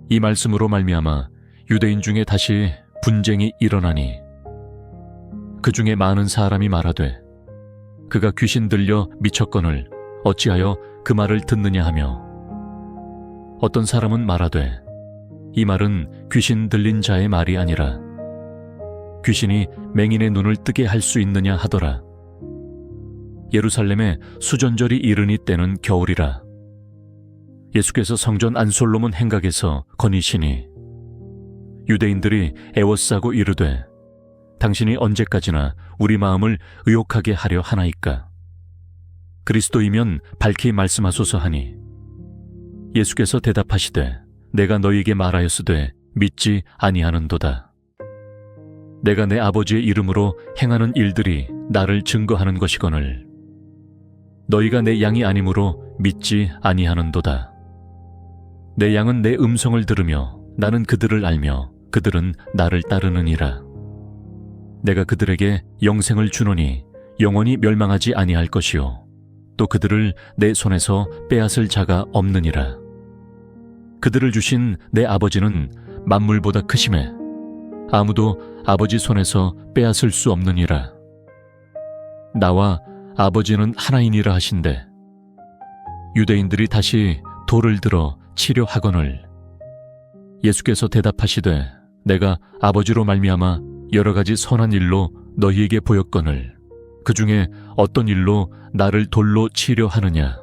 이 말씀으로 말미암아 유대인 중에 다시 분쟁이 일어나니 그 중에 많은 사람이 말하되 그가 귀신 들려 미쳤거늘 어찌하여 그 말을 듣느냐 하며 어떤 사람은 말하되 이 말은 귀신 들린 자의 말이 아니라 귀신이 맹인의 눈을 뜨게 할 수 있느냐 하더라. 예루살렘에 수전절이 이르니 때는 겨울이라. 예수께서 성전 안솔로몬 행각에서 거니시니 유대인들이 애워싸고 이르되 당신이 언제까지나 우리 마음을 의혹하게 하려 하나이까. 그리스도이면 밝히 말씀하소서 하니 예수께서 대답하시되 내가 너희에게 말하였으되 믿지 아니하는도다. 내가 내 아버지의 이름으로 행하는 일들이 나를 증거하는 것이거늘 너희가 내 양이 아니므로 믿지 아니하는도다. 내 양은 내 음성을 들으며 나는 그들을 알며 그들은 나를 따르느니라. 내가 그들에게 영생을 주노니 영원히 멸망하지 아니할 것이요 또 그들을 내 손에서 빼앗을 자가 없느니라. 그들을 주신 내 아버지는 만물보다 크심에 아무도 아버지 손에서 빼앗을 수 없느니라. 나와 아버지는 하나이니라 하신대 유대인들이 다시 돌을 들어 치려 하거늘 예수께서 대답하시되 내가 아버지로 말미암아 여러 가지 선한 일로 너희에게 보였거늘 그 중에 어떤 일로 나를 돌로 치려 하느냐.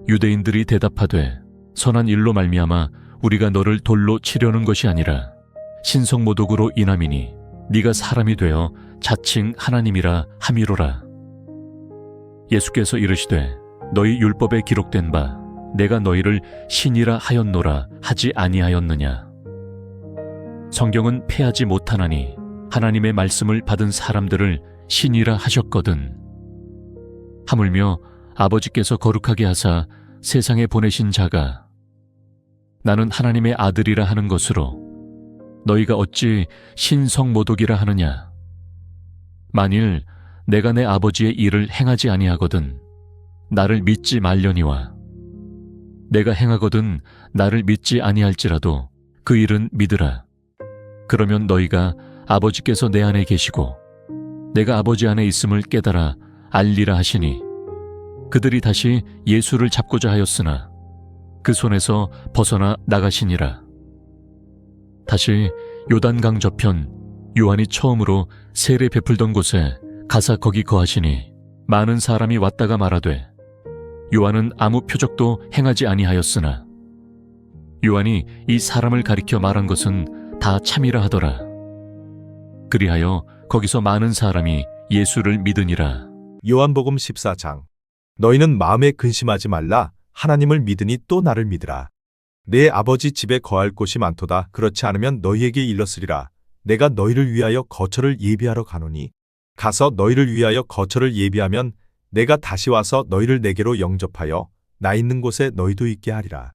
유대인들이 대답하되 선한 일로 말미암아 우리가 너를 돌로 치려는 것이 아니라 신성모독으로 인함이니 네가 사람이 되어 자칭 하나님이라 함이로라. 예수께서 이르시되 너희 율법에 기록된 바 내가 너희를 신이라 하였노라 하지 아니하였느냐. 성경은 패하지 못하나니 하나님의 말씀을 받은 사람들을 신이라 하셨거든. 하물며 아버지께서 거룩하게 하사 세상에 보내신 자가 나는 하나님의 아들이라 하는 것으로 너희가 어찌 신성모독이라 하느냐. 만일 내가 내 아버지의 일을 행하지 아니하거든 나를 믿지 말려니와 내가 행하거든 나를 믿지 아니할지라도 그 일은 믿으라. 그러면 너희가 아버지께서 내 안에 계시고 내가 아버지 안에 있음을 깨달아 알리라 하시니 그들이 다시 예수를 잡고자 하였으나 그 손에서 벗어나 나가시니라. 다시 요단강 저편 요한이 처음으로 세례 베풀던 곳에 가사 거기 거하시니 많은 사람이 왔다가 말하되 요한은 아무 표적도 행하지 아니하였으나 요한이 이 사람을 가리켜 말한 것은 다 참이라 하더라. 그리하여 거기서 많은 사람이 예수를 믿으니라. 요한복음 14장. 너희는 마음에 근심하지 말라. 하나님을 믿으니 또 나를 믿으라. 내 아버지 집에 거할 곳이 많도다. 그렇지 않으면 너희에게 일렀으리라. 내가 너희를 위하여 거처를 예비하러 가노니 가서 너희를 위하여 거처를 예비하면 내가 다시 와서 너희를 내게로 영접하여 나 있는 곳에 너희도 있게 하리라.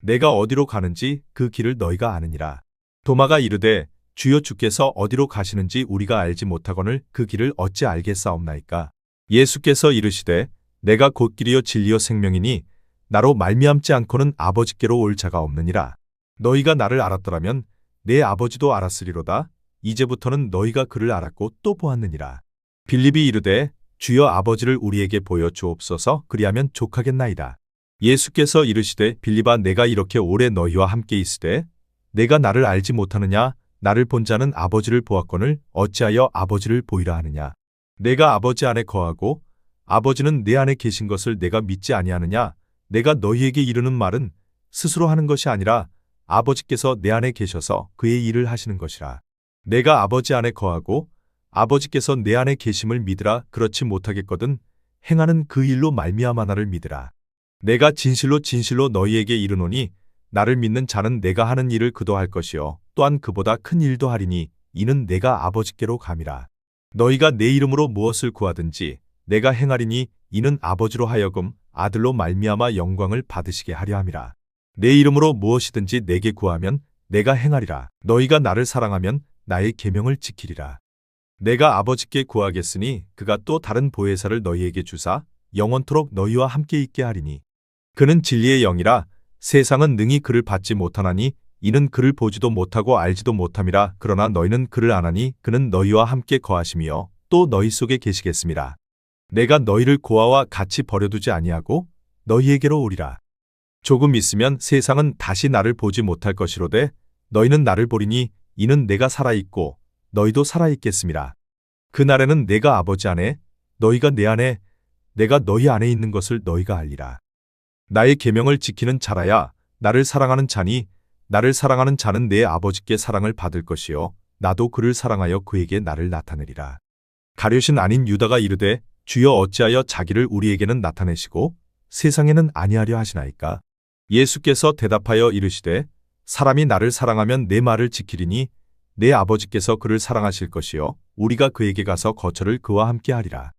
내가 어디로 가는지 그 길을 너희가 아느니라. 도마가 이르되 주여 주께서 어디로 가시는지 우리가 알지 못하거늘 그 길을 어찌 알겠사옵나이까. 예수께서 이르시되 내가 곧 길이요 진리요 생명이니 나로 말미암지 않고는 아버지께로 올 자가 없느니라. 너희가 나를 알았더라면 내 아버지도 알았으리로다. 이제부터는 너희가 그를 알았고 또 보았느니라. 빌립이 이르되 주여 아버지를 우리에게 보여 주옵소서. 그리하면 족하겠나이다. 예수께서 이르시되 빌립아 내가 이렇게 오래 너희와 함께 있으되 내가 나를 알지 못하느냐. 나를 본 자는 아버지를 보았거늘 어찌하여 아버지를 보이라 하느냐. 내가 아버지 안에 거하고 아버지는 내 안에 계신 것을 내가 믿지 아니하느냐. 내가 너희에게 이르는 말은 스스로 하는 것이 아니라 아버지께서 내 안에 계셔서 그의 일을 하시는 것이라. 내가 아버지 안에 거하고 아버지께서 내 안에 계심을 믿으라. 그렇지 못하겠거든 행하는 그 일로 말미암아 나를 믿으라. 내가 진실로 진실로 너희에게 이르노니 나를 믿는 자는 내가 하는 일을 그도 할 것이요 또한 그보다 큰 일도 하리니 이는 내가 아버지께로 감이라. 너희가 내 이름으로 무엇을 구하든지 내가 행하리니 이는 아버지로 하여금 아들로 말미암아 영광을 받으시게 하려 함이라. 내 이름으로 무엇이든지 내게 구하면 내가 행하리라. 너희가 나를 사랑하면 나의 계명을 지키리라. 내가 아버지께 구하겠으니 그가 또 다른 보혜사를 너희에게 주사 영원토록 너희와 함께 있게 하리니 그는 진리의 영이라. 세상은 능히 그를 받지 못하나니 이는 그를 보지도 못하고 알지도 못함이라. 그러나 너희는 그를 아나니 그는 너희와 함께 거하심이요 또 너희 속에 계시겠음이라. 내가 너희를 고아와 같이 버려두지 아니하고 너희에게로 오리라. 조금 있으면 세상은 다시 나를 보지 못할 것이로되 너희는 나를 보리니 이는 내가 살아있고 너희도 살아있겠음이라. 그날에는 내가 아버지 안에 너희가 내 안에 내가 너희 안에 있는 것을 너희가 알리라. 나의 계명을 지키는 자라야 나를 사랑하는 자니 나를 사랑하는 자는 내 아버지께 사랑을 받을 것이요 나도 그를 사랑하여 그에게 나를 나타내리라. 가룟인 아닌 유다가 이르되 주여 어찌하여 자기를 우리에게는 나타내시고 세상에는 아니하려 하시나이까. 예수께서 대답하여 이르시되 사람이 나를 사랑하면 내 말을 지키리니 내 아버지께서 그를 사랑하실 것이요 우리가 그에게 가서 거처를 그와 함께 하리라.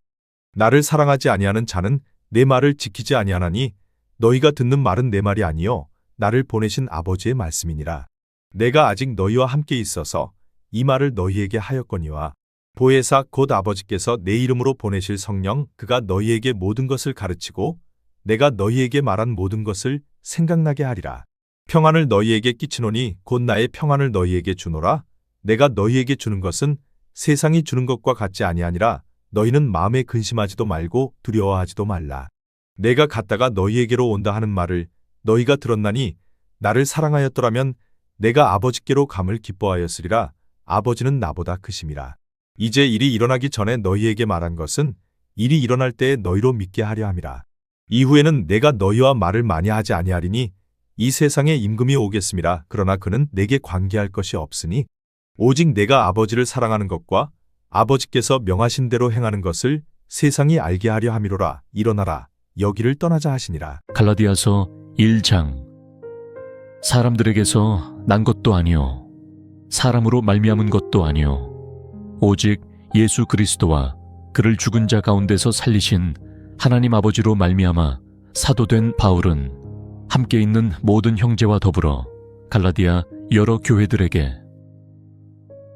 나를 사랑하지 아니하는 자는 내 말을 지키지 아니하나니 너희가 듣는 말은 내 말이 아니요 나를 보내신 아버지의 말씀이니라. 내가 아직 너희와 함께 있어서 이 말을 너희에게 하였거니와 보혜사 곧 아버지께서 내 이름으로 보내실 성령 그가 너희에게 모든 것을 가르치고 내가 너희에게 말한 모든 것을 생각나게 하리라. 평안을 너희에게 끼치노니 곧 나의 평안을 너희에게 주노라. 내가 너희에게 주는 것은 세상이 주는 것과 같지 아니하니라. 너희는 마음에 근심하지도 말고 두려워하지도 말라. 내가 갔다가 너희에게로 온다 하는 말을 너희가 들었나니 나를 사랑하였더라면 내가 아버지께로 감을 기뻐하였으리라. 아버지는 나보다 크심이라. 이제 일이 일어나기 전에 너희에게 말한 것은 일이 일어날 때에 너희로 믿게 하려 함이라. 이후에는 내가 너희와 말을 많이 하지 아니하리니 이 세상에 임금이 오겠음이라. 그러나 그는 내게 관계할 것이 없으니 오직 내가 아버지를 사랑하는 것과 아버지께서 명하신 대로 행하는 것을 세상이 알게 하려 함이로라. 일어나라. 여기를 떠나자 하시니라. 갈라디아서 1장. 사람들에게서 난 것도 아니요 사람으로 말미암은 것도 아니요 오직 예수 그리스도와 그를 죽은 자 가운데서 살리신 하나님 아버지로 말미암아 사도된 바울은 함께 있는 모든 형제와 더불어 갈라디아 여러 교회들에게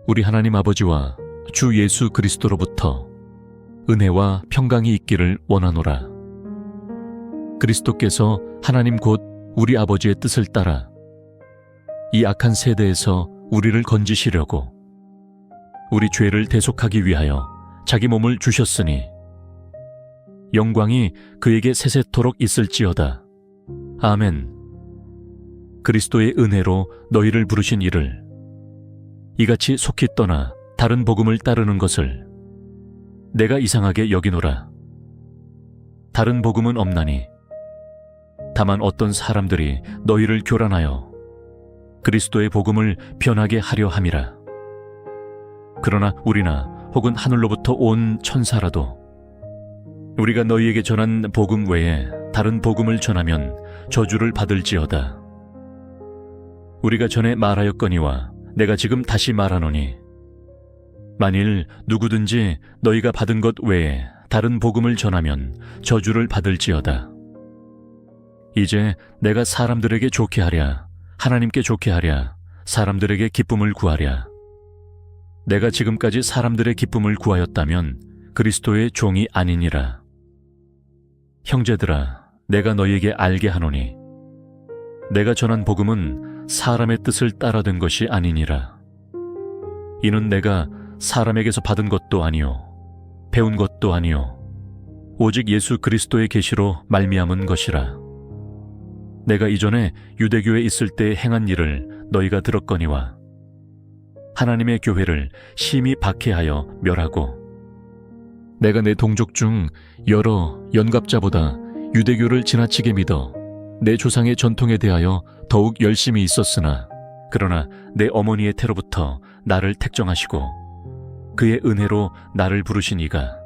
우리 하나님 아버지와 주 예수 그리스도로부터 은혜와 평강이 있기를 원하노라. 그리스도께서 하나님 곧 우리 아버지의 뜻을 따라 이 악한 세대에서 우리를 건지시려고 우리 죄를 대속하기 위하여 자기 몸을 주셨으니 영광이 그에게 세세토록 있을지어다. 아멘. 그리스도의 은혜로 너희를 부르신 이를 이같이 속히 떠나 다른 복음을 따르는 것을 내가 이상하게 여기노라. 다른 복음은 없나니 다만 어떤 사람들이 너희를 교란하여 그리스도의 복음을 변하게 하려 함이라. 그러나 우리나 혹은 하늘로부터 온 천사라도 우리가 너희에게 전한 복음 외에 다른 복음을 전하면 저주를 받을지어다. 우리가 전에 말하였거니와 내가 지금 다시 말하노니 만일 누구든지 너희가 받은 것 외에 다른 복음을 전하면 저주를 받을지어다. 이제 내가 사람들에게 좋게 하랴, 하나님께 좋게 하랴, 사람들에게 기쁨을 구하랴. 내가 지금까지 사람들의 기쁨을 구하였다면 그리스도의 종이 아니니라. 형제들아, 내가 너희에게 알게 하노니 내가 전한 복음은 사람의 뜻을 따라된 것이 아니니라. 이는 내가 사람에게서 받은 것도 아니요 배운 것도 아니요 오직 예수 그리스도의 계시로 말미암은 것이라. 내가 이전에 유대교에 있을 때 행한 일을 너희가 들었거니와 하나님의 교회를 심히 박해하여 멸하고 내가 내 동족 중 여러 연갑자보다 유대교를 지나치게 믿어 내 조상의 전통에 대하여 더욱 열심히 있었으나 그러나 내 어머니의 태로부터 나를 택정하시고 그의 은혜로 나를 부르신 이가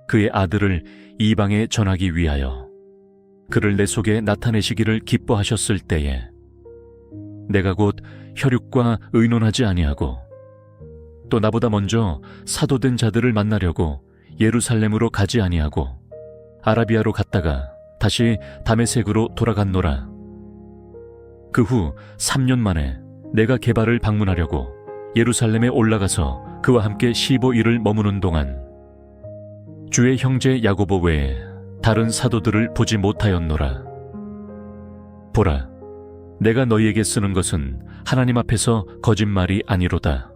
그의 아들을 이방에 전하기 위하여 그를 내 속에 나타내시기를 기뻐하셨을 때에 내가 곧 혈육과 의논하지 아니하고 또 나보다 먼저 사도된 자들을 만나려고 예루살렘으로 가지 아니하고 아라비아로 갔다가 다시 다메섹으로 돌아갔노라. 그 후 3년 만에 내가 게바를 방문하려고 예루살렘에 올라가서 그와 함께 15일을 머무는 동안 주의 형제 야고보 외에 다른 사도들을 보지 못하였노라. 보라, 내가 너희에게 쓰는 것은 하나님 앞에서 거짓말이 아니로다.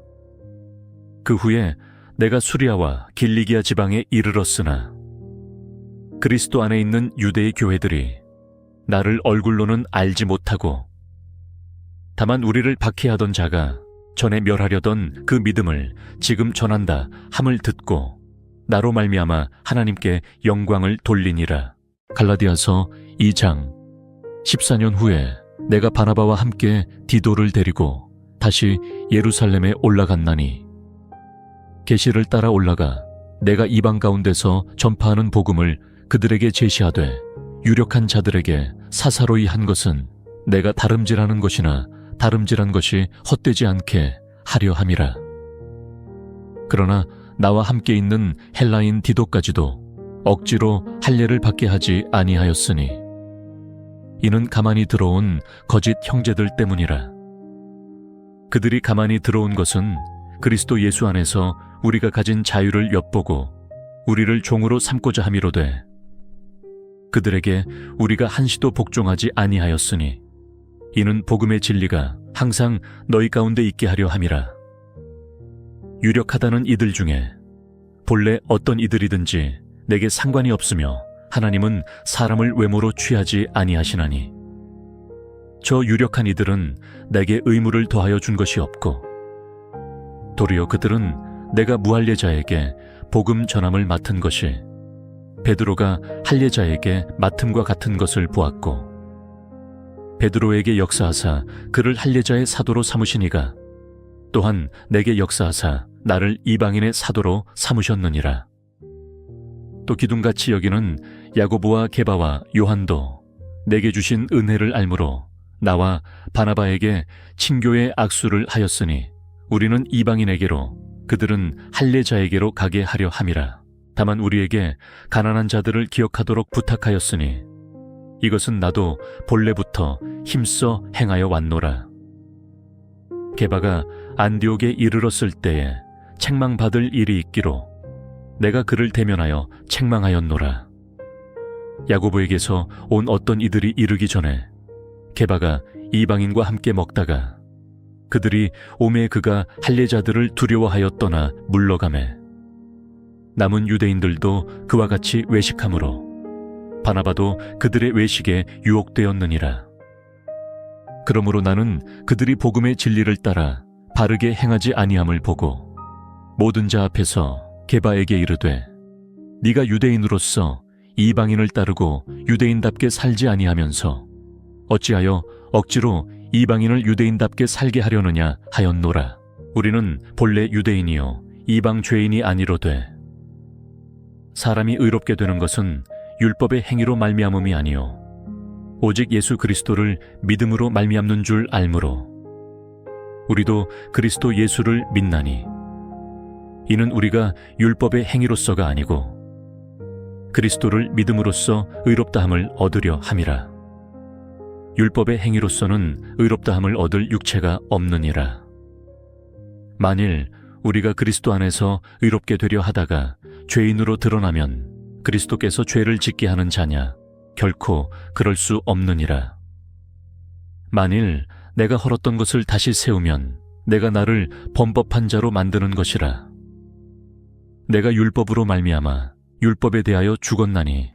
그 후에 내가 수리아와 길리기아 지방에 이르렀으나 그리스도 안에 있는 유대의 교회들이 나를 얼굴로는 알지 못하고 다만 우리를 박해하던 자가 전에 멸하려던 그 믿음을 지금 전한다 함을 듣고 나로 말미암아 하나님께 영광을 돌리니라. 갈라디아서 2장. 14년 후에 내가 바나바와 함께 디도를 데리고 다시 예루살렘에 올라갔나니 계시를 따라 올라가 내가 이방 가운데서 전파하는 복음을 그들에게 제시하되 유력한 자들에게 사사로이 한 것은 내가 다름질하는 것이나 다름질한 것이 헛되지 않게 하려 함이라. 그러나 나와 함께 있는 헬라인 디도까지도 억지로 할례를 받게 하지 아니하였으니 이는 가만히 들어온 거짓 형제들 때문이라. 그들이 가만히 들어온 것은 그리스도 예수 안에서 우리가 가진 자유를 엿보고 우리를 종으로 삼고자 함이로되 그들에게 우리가 한시도 복종하지 아니하였으니 이는 복음의 진리가 항상 너희 가운데 있게 하려 함이라. 유력하다는 이들 중에 본래 어떤 이들이든지 내게 상관이 없으며 하나님은 사람을 외모로 취하지 아니하시나니 저 유력한 이들은 내게 의무를 더하여 준 것이 없고 도리어 그들은 내가 무할례자에게 복음 전함을 맡은 것이 베드로가 할례자에게 맡음과 같은 것을 보았고 베드로에게 역사하사 그를 할례자의 사도로 삼으시니가 또한 내게 역사하사 나를 이방인의 사도로 삼으셨느니라. 또 기둥같이 여기는 야고보와 게바와 요한도 내게 주신 은혜를 알므로 나와 바나바에게 친교의 악수를 하였으니 우리는 이방인에게로 그들은 할례자에게로 가게 하려 함이라. 다만 우리에게 가난한 자들을 기억하도록 부탁하였으니 이것은 나도 본래부터 힘써 행하여 왔노라. 게바가 안디옥에 이르렀을 때에 책망받을 일이 있기로 내가 그를 대면하여 책망하였노라. 야고보에게서 온 어떤 이들이 이르기 전에 게바가 이방인과 함께 먹다가 그들이 오매 그가 할례자들을 두려워하여 떠나 물러가매 남은 유대인들도 그와 같이 외식하므로 바나바도 그들의 외식에 유혹되었느니라. 그러므로 나는 그들이 복음의 진리를 따라 바르게 행하지 아니함을 보고 모든 자 앞에서 게바에게 이르되 네가 유대인으로서 이방인을 따르고 유대인답게 살지 아니하면서 어찌하여 억지로 이방인을 유대인답게 살게 하려느냐 하였노라. 우리는 본래 유대인이요 이방 죄인이 아니로되 사람이 의롭게 되는 것은 율법의 행위로 말미암음이 아니요 오직 예수 그리스도를 믿음으로 말미암는 줄 알므로 우리도 그리스도 예수를 믿나니 이는 우리가 율법의 행위로서가 아니고 그리스도를 믿음으로써 의롭다함을 얻으려 함이라. 율법의 행위로서는 의롭다함을 얻을 육체가 없느니라. 만일 우리가 그리스도 안에서 의롭게 되려 하다가 죄인으로 드러나면 그리스도께서 죄를 짓게 하는 자냐? 결코 그럴 수 없느니라. 만일 내가 헐었던 것을 다시 세우면 내가 나를 범법한 자로 만드는 것이라. 내가 율법으로 말미암아 율법에 대하여 죽었나니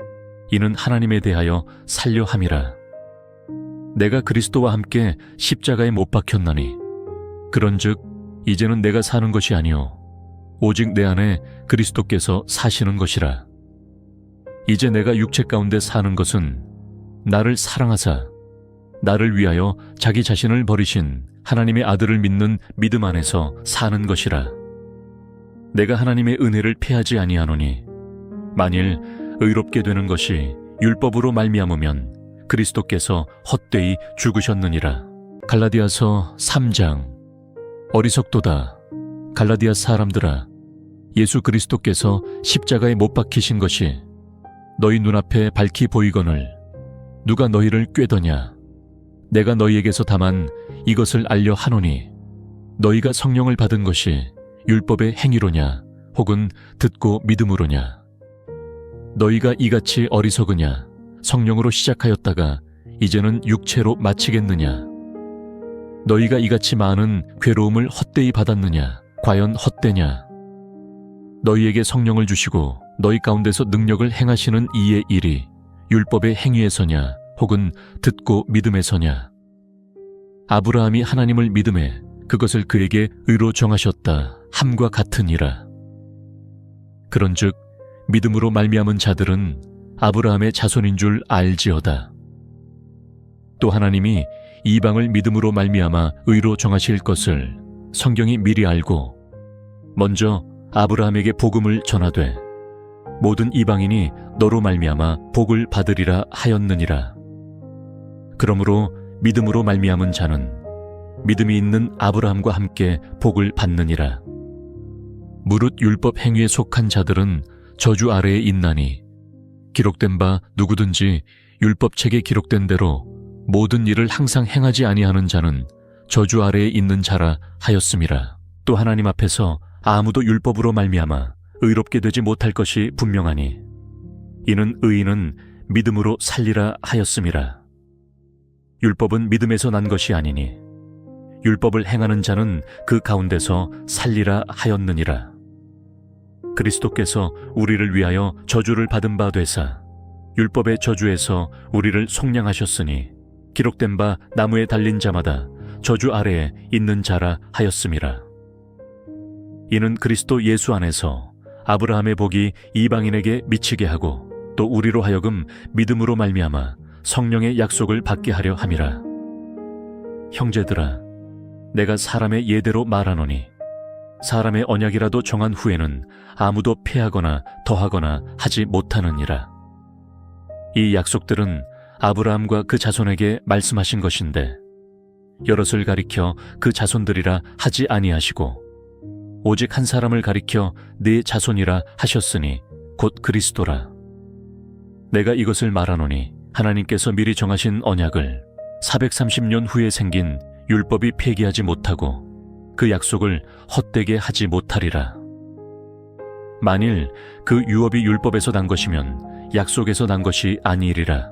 이는 하나님에 대하여 살려 함이라. 내가 그리스도와 함께 십자가에 못 박혔나니 그런즉 이제는 내가 사는 것이 아니요 오직 내 안에 그리스도께서 사시는 것이라. 이제 내가 육체 가운데 사는 것은 나를 사랑하사 나를 위하여 자기 자신을 버리신 하나님의 아들을 믿는 믿음 안에서 사는 것이라. 내가 하나님의 은혜를 패하지 아니하노니 만일 의롭게 되는 것이 율법으로 말미암으면 그리스도께서 헛되이 죽으셨느니라. 갈라디아서 3장. 어리석도다. 갈라디아 사람들아, 예수 그리스도께서 십자가에 못 박히신 것이 너희 눈앞에 밝히 보이거늘 누가 너희를 꾀더냐? 내가 너희에게서 다만 이것을 알려 하노니 너희가 성령을 받은 것이 율법의 행위로냐 혹은 듣고 믿음으로냐? 너희가 이같이 어리석으냐? 성령으로 시작하였다가 이제는 육체로 마치겠느냐? 너희가 이같이 많은 괴로움을 헛되이 받았느냐? 과연 헛되냐? 너희에게 성령을 주시고 너희 가운데서 능력을 행하시는 이의 일이 율법의 행위에서냐 혹은 듣고 믿음에서냐? 아브라함이 하나님을 믿음에 그것을 그에게 의로 정하셨다 함과 같으니라. 그런즉 믿음으로 말미암은 자들은 아브라함의 자손인 줄 알지어다. 또 하나님이 이방을 믿음으로 말미암아 의로 정하실 것을 성경이 미리 알고 먼저 아브라함에게 복음을 전하되 모든 이방인이 너로 말미암아 복을 받으리라 하였느니라. 그러므로 믿음으로 말미암은 자는 믿음이 있는 아브라함과 함께 복을 받느니라. 무릇 율법 행위에 속한 자들은 저주 아래에 있나니 기록된 바 누구든지 율법책에 기록된 대로 모든 일을 항상 행하지 아니하는 자는 저주 아래에 있는 자라 하였음이라. 또 하나님 앞에서 아무도 율법으로 말미암아 의롭게 되지 못할 것이 분명하니 이는 의인은 믿음으로 살리라 하였음이라. 율법은 믿음에서 난 것이 아니니 율법을 행하는 자는 그 가운데서 살리라 하였느니라. 그리스도께서 우리를 위하여 저주를 받은 바 되사 율법의 저주에서 우리를 속량하셨으니 기록된 바 나무에 달린 자마다 저주 아래에 있는 자라 하였음이라. 이는 그리스도 예수 안에서 아브라함의 복이 이방인에게 미치게 하고 또 우리로 하여금 믿음으로 말미암아 성령의 약속을 받게 하려 함이라. 형제들아, 내가 사람의 예대로 말하노니 사람의 언약이라도 정한 후에는 아무도 폐하거나 더하거나 하지 못하느니라. 이 약속들은 아브라함과 그 자손에게 말씀하신 것인데 여럿을 가리켜 그 자손들이라 하지 아니하시고 오직 한 사람을 가리켜 네 자손이라 하셨으니 곧 그리스도라. 내가 이것을 말하노니 하나님께서 미리 정하신 언약을 430년 후에 생긴 율법이 폐기하지 못하고 그 약속을 헛되게 하지 못하리라. 만일 그 유업이 율법에서 난 것이면 약속에서 난 것이 아니리라.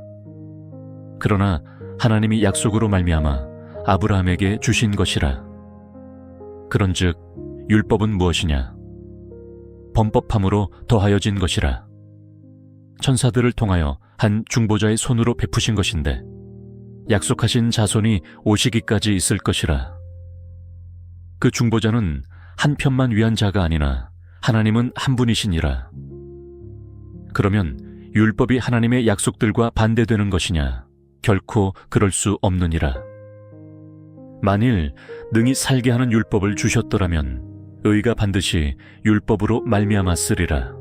그러나 하나님이 약속으로 말미암아 아브라함에게 주신 것이라. 그런즉 율법은 무엇이냐? 범법함으로 더하여진 것이라. 천사들을 통하여 한 중보자의 손으로 베푸신 것인데 약속하신 자손이 오시기까지 있을 것이라. 그 중보자는 한 편만 위한 자가 아니나 하나님은 한 분이시니라. 그러면 율법이 하나님의 약속들과 반대되는 것이냐? 결코 그럴 수 없느니라. 만일 능히 살게 하는 율법을 주셨더라면 의가 반드시 율법으로 말미암았으리라.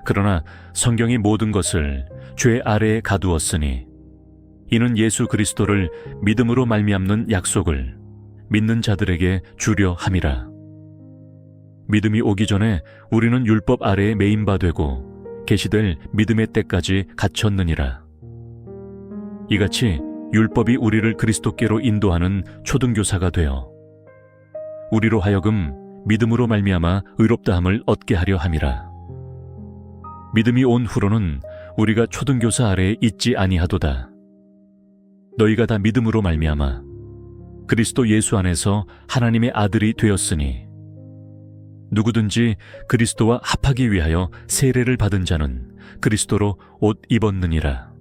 그러나 성경이 모든 것을 죄 아래에 가두었으니 이는 예수 그리스도를 믿음으로 말미암는 약속을 믿는 자들에게 주려 함이라. 믿음이 오기 전에 우리는 율법 아래에 매인 바 되고 계시될 믿음의 때까지 갇혔느니라. 이같이 율법이 우리를 그리스도께로 인도하는 초등교사가 되어 우리로 하여금 믿음으로 말미암아 의롭다함을 얻게 하려 함이라. 믿음이 온 후로는 우리가 초등교사 아래에 있지 아니하도다. 너희가 다 믿음으로 말미암아 그리스도 예수 안에서 하나님의 아들이 되었으니 누구든지 그리스도와 합하기 위하여 세례를 받은 자는 그리스도로 옷 입었느니라.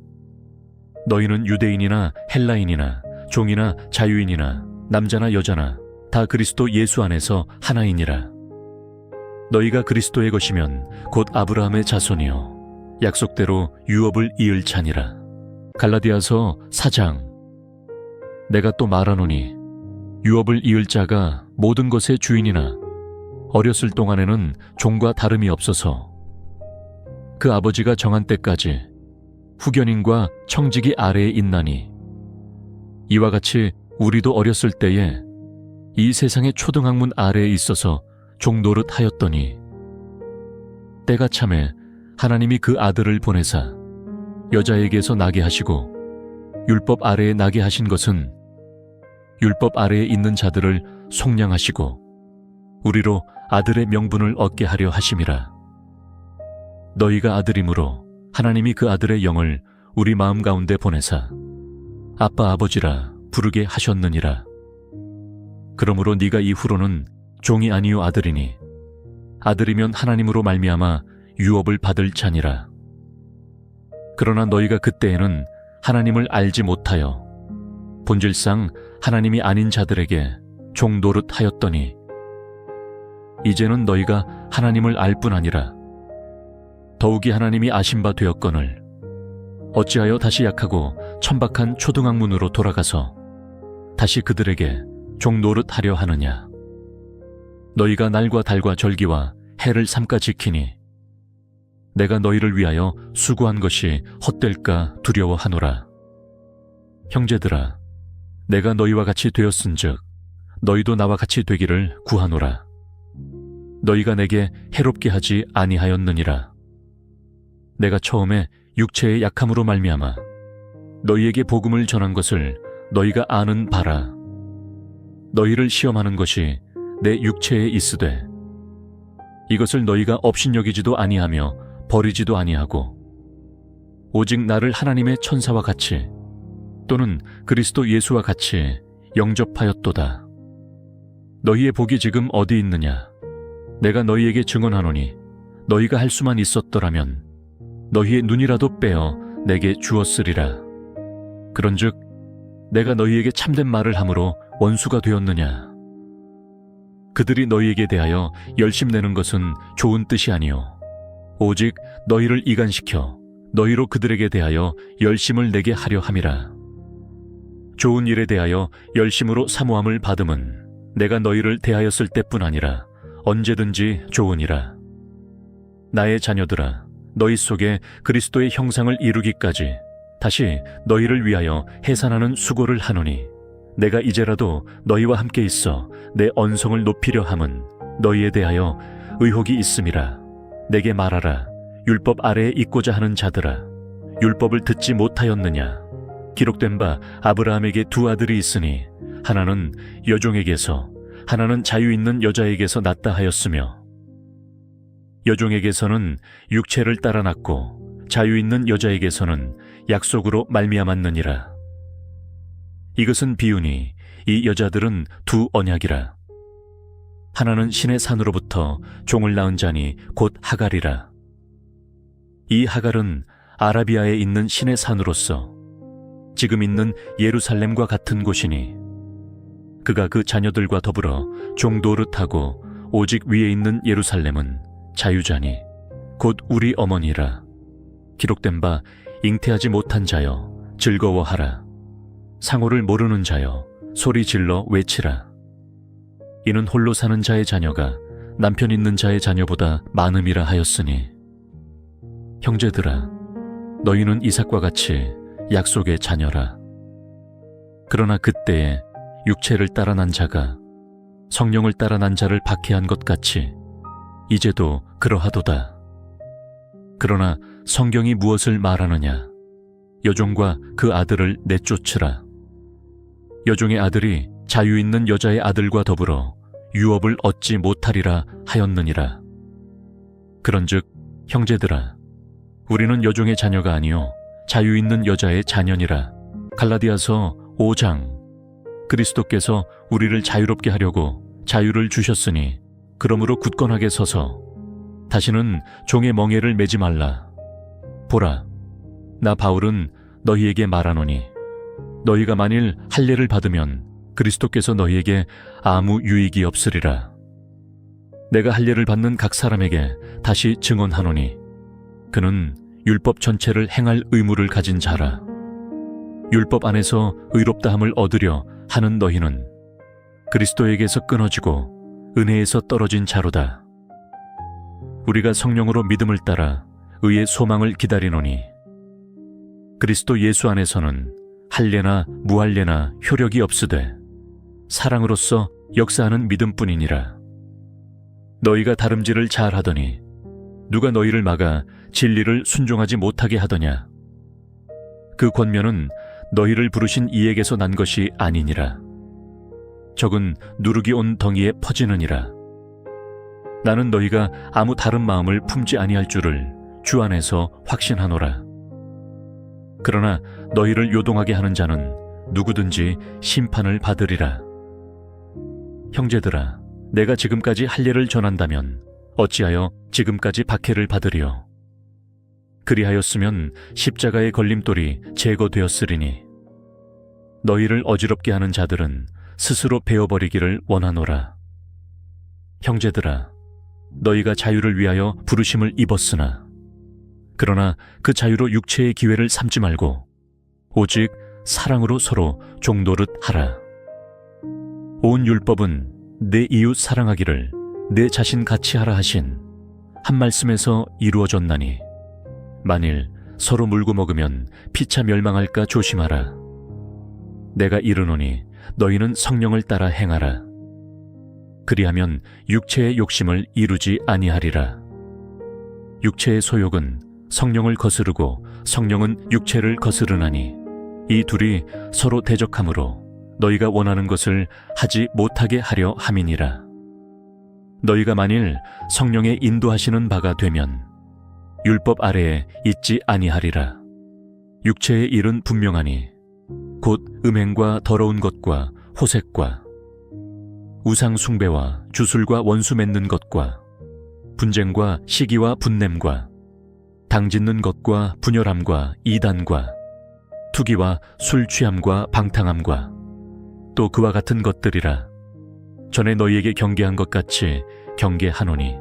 너희는 유대인이나 헬라인이나 종이나 자유인이나 남자나 여자나 다 그리스도 예수 안에서 하나이니라. 너희가 그리스도의 것이면 곧 아브라함의 자손이요 약속대로 유업을 이을 자니라. 갈라디아서 4장. 내가 또 말하노니 유업을 이을 자가 모든 것의 주인이나 어렸을 동안에는 종과 다름이 없어서 그 아버지가 정한 때까지 후견인과 청지기 아래에 있나니 이와 같이 우리도 어렸을 때에 이 세상의 초등학문 아래에 있어서 종 노릇하였더니 때가 참에 하나님이 그 아들을 보내사 여자에게서 나게 하시고 율법 아래에 나게 하신 것은 율법 아래에 있는 자들을 속량하시고 우리로 아들의 명분을 얻게 하려 하심이라. 너희가 아들이므로 하나님이 그 아들의 영을 우리 마음 가운데 보내사 아빠 아버지라 부르게 하셨느니라. 그러므로 네가 이후로는 종이 아니요 아들이니 아들이면 하나님으로 말미암아 유업을 받을 자니라. 그러나 너희가 그때에는 하나님을 알지 못하여 본질상 하나님이 아닌 자들에게 종 노릇하였더니 이제는 너희가 하나님을 알 뿐 아니라 더욱이 하나님이 아신 바 되었거늘 어찌하여 다시 약하고 천박한 초등학문으로 돌아가서 다시 그들에게 종 노릇하려 하느냐. 너희가 날과 달과 절기와 해를 삼가 지키니 내가 너희를 위하여 수고한 것이 헛될까 두려워하노라. 형제들아, 내가 너희와 같이 되었은즉 너희도 나와 같이 되기를 구하노라. 너희가 내게 해롭게 하지 아니하였느니라. 내가 처음에 육체의 약함으로 말미암아 너희에게 복음을 전한 것을 너희가 아는 바라. 너희를 시험하는 것이 내 육체에 있으되 이것을 너희가 업신여기지도 아니하며 버리지도 아니하고 오직 나를 하나님의 천사와 같이 또는 그리스도 예수와 같이 영접하였도다. 너희의 복이 지금 어디 있느냐? 내가 너희에게 증언하노니 너희가 할 수만 있었더라면 너희의 눈이라도 빼어 내게 주었으리라. 그런즉 내가 너희에게 참된 말을 함으로 원수가 되었느냐? 그들이 너희에게 대하여 열심내는 것은 좋은 뜻이 아니요 오직 너희를 이간시켜 너희로 그들에게 대하여 열심을 내게 하려 함이라. 좋은 일에 대하여 열심으로 사모함을 받음은 내가 너희를 대하였을 때뿐 아니라 언제든지 좋으니라. 나의 자녀들아, 너희 속에 그리스도의 형상을 이루기까지 다시 너희를 위하여 해산하는 수고를 하노니 내가 이제라도 너희와 함께 있어 내 언성을 높이려 함은 너희에 대하여 의혹이 있음이라. 내게 말하라. 율법 아래에 있고자 하는 자들아, 율법을 듣지 못하였느냐? 기록된 바 아브라함에게 두 아들이 있으니 하나는 여종에게서 하나는 자유 있는 여자에게서 났다 하였으며 여종에게서는 육체를 따라 났고 자유 있는 여자에게서는 약속으로 말미암았느니라. 이것은 비유니 이 여자들은 두 언약이라. 하나는 신의 산으로부터 종을 낳은 자니 곧 하갈이라. 이 하갈은 아라비아에 있는 신의 산으로서 지금 있는 예루살렘과 같은 곳이니 그가 그 자녀들과 더불어 종 노릇하고 오직 위에 있는 예루살렘은 자유자니 곧 우리 어머니라. 기록된 바 잉태하지 못한 자여 즐거워하라. 상호를 모르는 자여 소리 질러 외치라. 이는 홀로 사는 자의 자녀가 남편 있는 자의 자녀보다 많음이라 하였으니 형제들아, 너희는 이삭과 같이 약속의 자녀라. 그러나 그때에 육체를 따라 난 자가 성령을 따라 난 자를 박해한 것 같이 이제도 그러하도다. 그러나 성경이 무엇을 말하느냐? 여종과 그 아들을 내쫓으라. 여종의 아들이 자유 있는 여자의 아들과 더불어 유업을 얻지 못하리라 하였느니라. 그런즉 형제들아, 우리는 여종의 자녀가 아니요 자유 있는 여자의 자녀니라. 갈라디아서 5장. 그리스도께서 우리를 자유롭게 하려고 자유를 주셨으니 그러므로 굳건하게 서서 다시는 종의 멍에를 매지 말라. 보라, 나 바울은 너희에게 말하노니 너희가 만일 할례를 받으면 그리스도께서 너희에게 아무 유익이 없으리라. 내가 할례를 받는 각 사람에게 다시 증언하노니 그는 율법 전체를 행할 의무를 가진 자라. 율법 안에서 의롭다함을 얻으려 하는 너희는 그리스도에게서 끊어지고 은혜에서 떨어진 자로다. 우리가 성령으로 믿음을 따라 의의 소망을 기다리노니 그리스도 예수 안에서는 할례나 무할례나 효력이 없으되 사랑으로서 역사하는 믿음뿐이니라. 너희가 다름질을 잘하더니 누가 너희를 막아 진리를 순종하지 못하게 하더냐? 그 권면은 너희를 부르신 이에게서 난 것이 아니니라. 적은 누룩이 온 덩이에 퍼지느니라. 나는 너희가 아무 다른 마음을 품지 아니할 줄을 주 안에서 확신하노라. 그러나 너희를 요동하게 하는 자는 누구든지 심판을 받으리라. 형제들아, 내가 지금까지 할례를 전한다면 어찌하여 지금까지 박해를 받으리요? 그리하였으면 십자가의 걸림돌이 제거되었으리니 너희를 어지럽게 하는 자들은 스스로 베어버리기를 원하노라. 형제들아, 너희가 자유를 위하여 부르심을 입었으나 그러나 그 자유로 육체의 기회를 삼지 말고 오직 사랑으로 서로 종노릇 하라. 온 율법은 내 이웃 사랑하기를 내 자신 같이 하라 하신 한 말씀에서 이루어졌나니 만일 서로 물고 먹으면 피차 멸망할까 조심하라. 내가 이르노니 너희는 성령을 따라 행하라. 그리하면 육체의 욕심을 이루지 아니하리라. 육체의 소욕은 성령을 거스르고 성령은 육체를 거스르나니 이 둘이 서로 대적하므로 너희가 원하는 것을 하지 못하게 하려 함이니라. 너희가 만일 성령의 인도하시는 바가 되면 율법 아래에 있지 아니하리라. 육체의 일은 분명하니 곧 음행과 더러운 것과 호색과 우상 숭배와 주술과 원수 맺는 것과 분쟁과 시기와 분냄과 당짓는 것과 분열함과 이단과 투기와 술 취함과 방탕함과 또 그와 같은 것들이라. 전에 너희에게 경계한 것 같이 경계하노니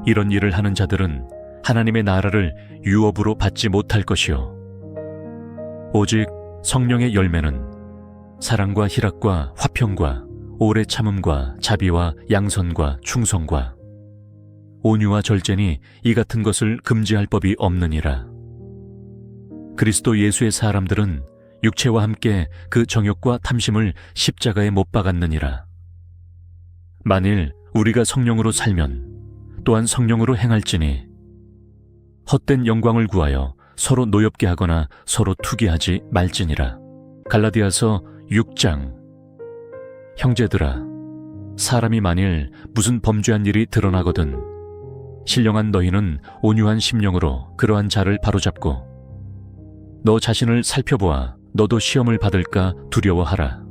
이런 일을 하는 자들은 하나님의 나라를 유업으로 받지 못할 것이요 오직 성령의 열매는 사랑과 희락과 화평과 오래 참음과 자비와 양선과 충성과 온유와 절제니 이 같은 것을 금지할 법이 없느니라. 그리스도 예수의 사람들은 육체와 함께 그 정욕과 탐심을 십자가에 못 박았느니라. 만일 우리가 성령으로 살면 또한 성령으로 행할지니 헛된 영광을 구하여 서로 노엽게 하거나 서로 투기하지 말지니라. 갈라디아서 6장. 형제들아, 사람이 만일 무슨 범죄한 일이 드러나거든 신령한 너희는 온유한 심령으로 그러한 자를 바로잡고 너 자신을 살펴보아 너도 시험을 받을까 두려워하라.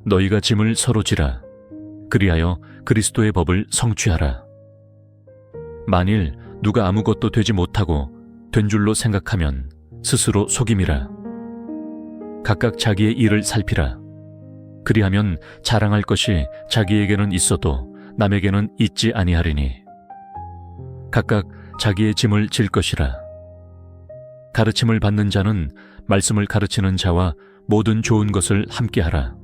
너희가 짐을 서로 지라. 그리하여 그리스도의 법을 성취하라. 만일 누가 아무것도 되지 못하고 된 줄로 생각하면 스스로 속임이라. 각각 자기의 일을 살피라. 그리하면 자랑할 것이 자기에게는 있어도 남에게는 있지 아니하리니 각각 자기의 짐을 질 것이라. 가르침을 받는 자는 말씀을 가르치는 자와 모든 좋은 것을 함께하라.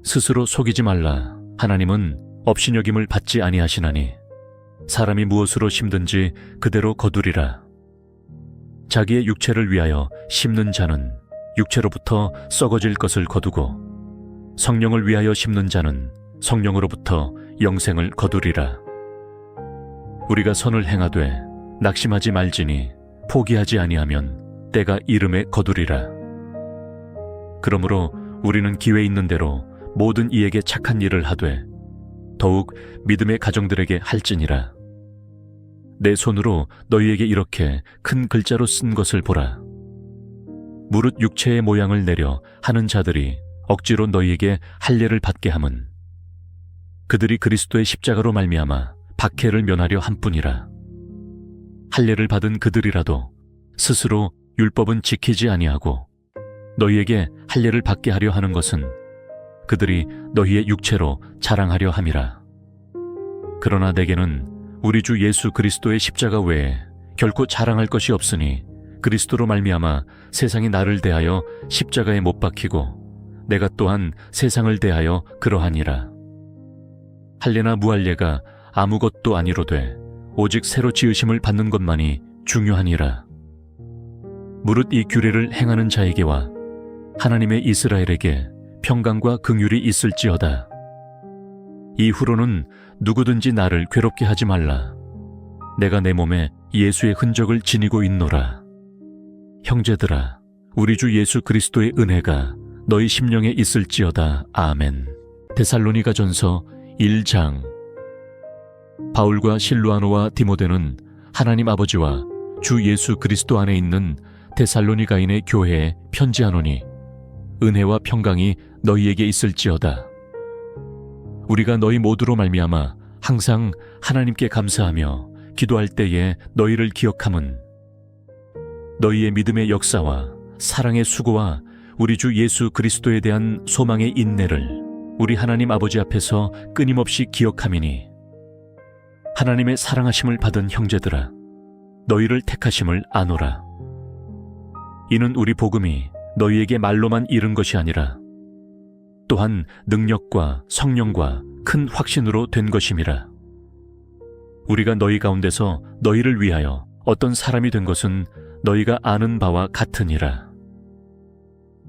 스스로 속이지 말라. 하나님은 업신여김을 받지 아니하시나니 사람이 무엇으로 심든지 그대로 거두리라. 자기의 육체를 위하여 심는 자는 육체로부터 썩어질 것을 거두고 성령을 위하여 심는 자는 성령으로부터 영생을 거두리라. 우리가 선을 행하되 낙심하지 말지니 포기하지 아니하면 때가 이름에 거두리라. 그러므로 우리는 기회 있는 대로 모든 이에게 착한 일을 하되 더욱 믿음의 가정들에게 할지니라. 내 손으로 너희에게 이렇게 큰 글자로 쓴 것을 보라. 무릇 육체의 모양을 내려 하는 자들이 억지로 너희에게 할례를 받게 함은 그들이 그리스도의 십자가로 말미암아 박해를 면하려 함뿐이라. 할례를 받은 그들이라도 스스로 율법은 지키지 아니하고 너희에게 할례를 받게 하려 하는 것은 그들이 너희의 육체로 자랑하려 함이라. 그러나 내게는 우리 주 예수 그리스도의 십자가 외에 결코 자랑할 것이 없으니 그리스도로 말미암아 세상이 나를 대하여 십자가에 못 박히고 내가 또한 세상을 대하여 그러하니라. 할례나 무할례가 아무것도 아니로되 오직 새로 지으심을 받는 것만이 중요하니라. 무릇 이 규례를 행하는 자에게와 하나님의 이스라엘에게 평강과 긍휼이 있을지어다. 이후로는 누구든지 나를 괴롭게 하지 말라. 내가 내 몸에 예수의 흔적을 지니고 있노라. 형제들아, 우리 주 예수 그리스도의 은혜가 너희 심령에 있을지어다. 아멘. 데살로니가전서 1장. 바울과 실루아노와 디모데는 하나님 아버지와 주 예수 그리스도 안에 있는 데살로니가인의 교회에 편지하노니 은혜와 평강이 너희에게 있을지어다. 우리가 너희 모두로 말미암아 항상 하나님께 감사하며 기도할 때에 너희를 기억함은 너희의 믿음의 역사와 사랑의 수고와 우리 주 예수 그리스도에 대한 소망의 인내를 우리 하나님 아버지 앞에서 끊임없이 기억함이니 하나님의 사랑하심을 받은 형제들아, 너희를 택하심을 아노라. 이는 우리 복음이 너희에게 말로만 이른 것이 아니라 또한 능력과 성령과 큰 확신으로 된 것임이라. 우리가 너희 가운데서 너희를 위하여 어떤 사람이 된 것은 너희가 아는 바와 같으니라.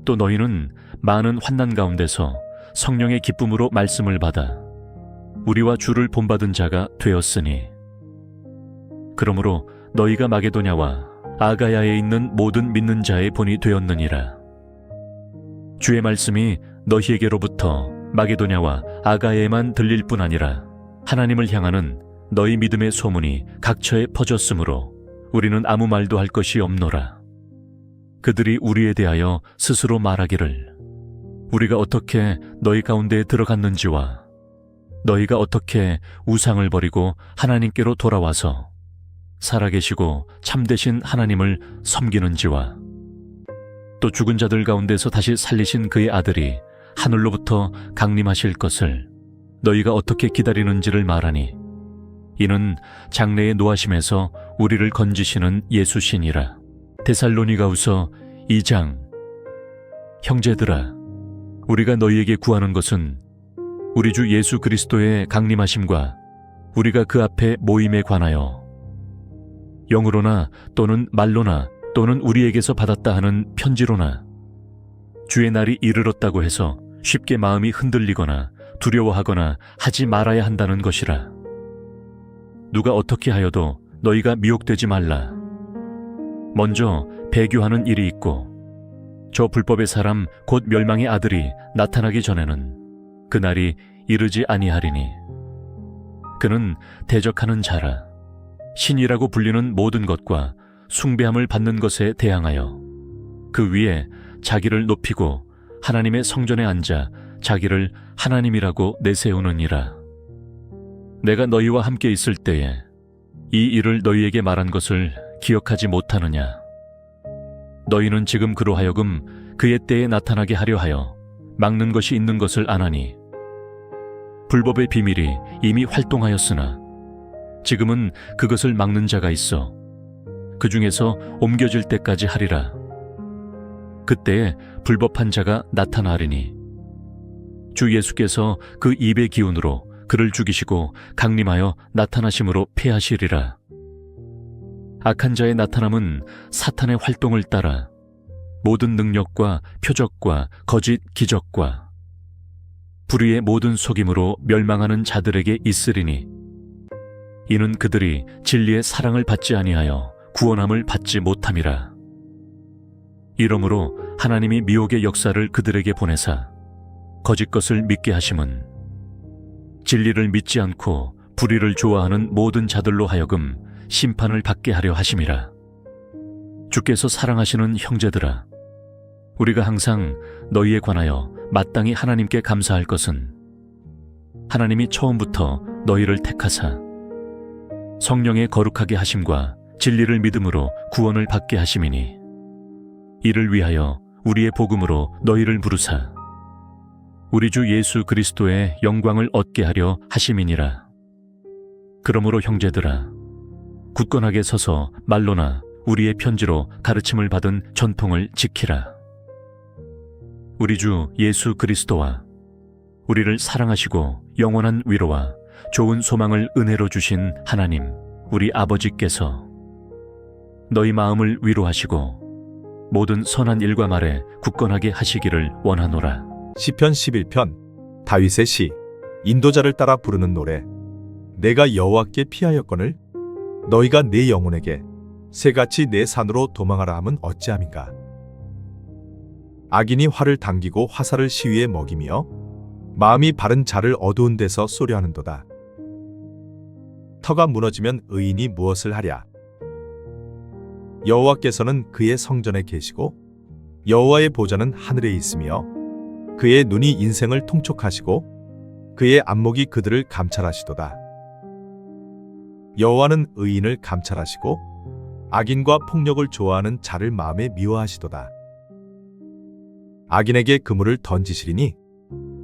또 너희는 많은 환난 가운데서 성령의 기쁨으로 말씀을 받아 우리와 주를 본받은 자가 되었으니 그러므로 너희가 마게도냐와 아가야에 있는 모든 믿는 자의 본이 되었느니라. 주의 말씀이 너희에게로부터 마게도냐와 아가야에만 들릴 뿐 아니라 하나님을 향하는 너희 믿음의 소문이 각처에 퍼졌으므로 우리는 아무 말도 할 것이 없노라. 그들이 우리에 대하여 스스로 말하기를 우리가 어떻게 너희 가운데에 들어갔는지와 너희가 어떻게 우상을 버리고 하나님께로 돌아와서 살아계시고 참되신 하나님을 섬기는지와 또 죽은 자들 가운데서 다시 살리신 그의 아들이 하늘로부터 강림하실 것을 너희가 어떻게 기다리는지를 말하니 이는 장래의 노하심에서 우리를 건지시는 예수시니라. 데살로니가후서 2장. 형제들아, 우리가 너희에게 구하는 것은 우리 주 예수 그리스도의 강림하심과 우리가 그 앞에 모임에 관하여 영으로나 또는 말로나 또는 우리에게서 받았다 하는 편지로나 주의 날이 이르렀다고 해서 쉽게 마음이 흔들리거나 두려워하거나 하지 말아야 한다는 것이라. 누가 어떻게 하여도 너희가 미혹되지 말라. 먼저 배교하는 일이 있고 저 불법의 사람 곧 멸망의 아들이 나타나기 전에는 그날이 이르지 아니하리니 그는 대적하는 자라. 신이라고 불리는 모든 것과 숭배함을 받는 것에 대항하여 그 위에 자기를 높이고 하나님의 성전에 앉아 자기를 하나님이라고 내세우느니라. 내가 너희와 함께 있을 때에 이 일을 너희에게 말한 것을 기억하지 못하느냐. 너희는 지금 그로 하여금 그의 때에 나타나게 하려 하여 막는 것이 있는 것을 아나니 불법의 비밀이 이미 활동하였으나 지금은 그것을 막는 자가 있어 그 중에서 옮겨질 때까지 하리라. 그때에 불법한 자가 나타나리니 주 예수께서 그 입의 기운으로 그를 죽이시고 강림하여 나타나심으로 패하시리라. 악한 자의 나타남은 사탄의 활동을 따라 모든 능력과 표적과 거짓 기적과 불의의 모든 속임으로 멸망하는 자들에게 있으리니 이는 그들이 진리의 사랑을 받지 아니하여 구원함을 받지 못함이라. 이러므로 하나님이 미혹의 역사를 그들에게 보내사 거짓 것을 믿게 하심은 진리를 믿지 않고 불의를 좋아하는 모든 자들로 하여금 심판을 받게 하려 하심이라. 주께서 사랑하시는 형제들아, 우리가 항상 너희에 관하여 마땅히 하나님께 감사할 것은 하나님이 처음부터 너희를 택하사 성령의 거룩하게 하심과 진리를 믿음으로 구원을 받게 하심이니, 이를 위하여 우리의 복음으로 너희를 부르사 우리 주 예수 그리스도의 영광을 얻게 하려 하심이니라. 그러므로 형제들아, 굳건하게 서서 말로나 우리의 편지로 가르침을 받은 전통을 지키라. 우리 주 예수 그리스도와 우리를 사랑하시고 영원한 위로와 좋은 소망을 은혜로 주신 하나님 우리 아버지께서 너희 마음을 위로하시고 모든 선한 일과 말에 굳건하게 하시기를 원하노라. 시편 11편 다윗의 시. 인도자를 따라 부르는 노래. 내가 여호와께 피하였거늘 너희가 내 영혼에게 새같이 내 산으로 도망하라 함은 어찌함인가. 악인이 활을 당기고 화살을 시위에 먹이며 마음이 바른 자를 어두운 데서 쏘려 하는도다. 터가 무너지면 의인이 무엇을 하랴. 여호와께서는 그의 성전에 계시고 여호와의 보좌는 하늘에 있으며 그의 눈이 인생을 통촉하시고 그의 안목이 그들을 감찰하시도다. 여호와는 의인을 감찰하시고 악인과 폭력을 좋아하는 자를 마음에 미워하시도다. 악인에게 그물을 던지시리니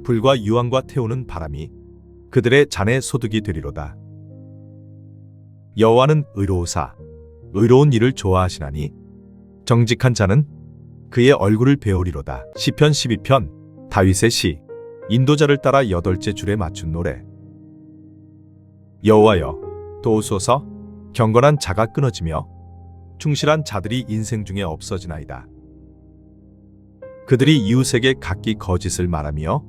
불과 유황과 태우는 바람이 그들의 잔의 소득이 되리로다. 여호와는 의로우사 의로운 일을 좋아하시나니 정직한 자는 그의 얼굴을 배우리로다. 시편 12편 다윗의 시. 인도자를 따라 8째 줄에 맞춘 노래. 여호와여, 도우소서. 경건한 자가 끊어지며 충실한 자들이 인생 중에 없어지나이다. 그들이 이웃에게 각기 거짓을 말하며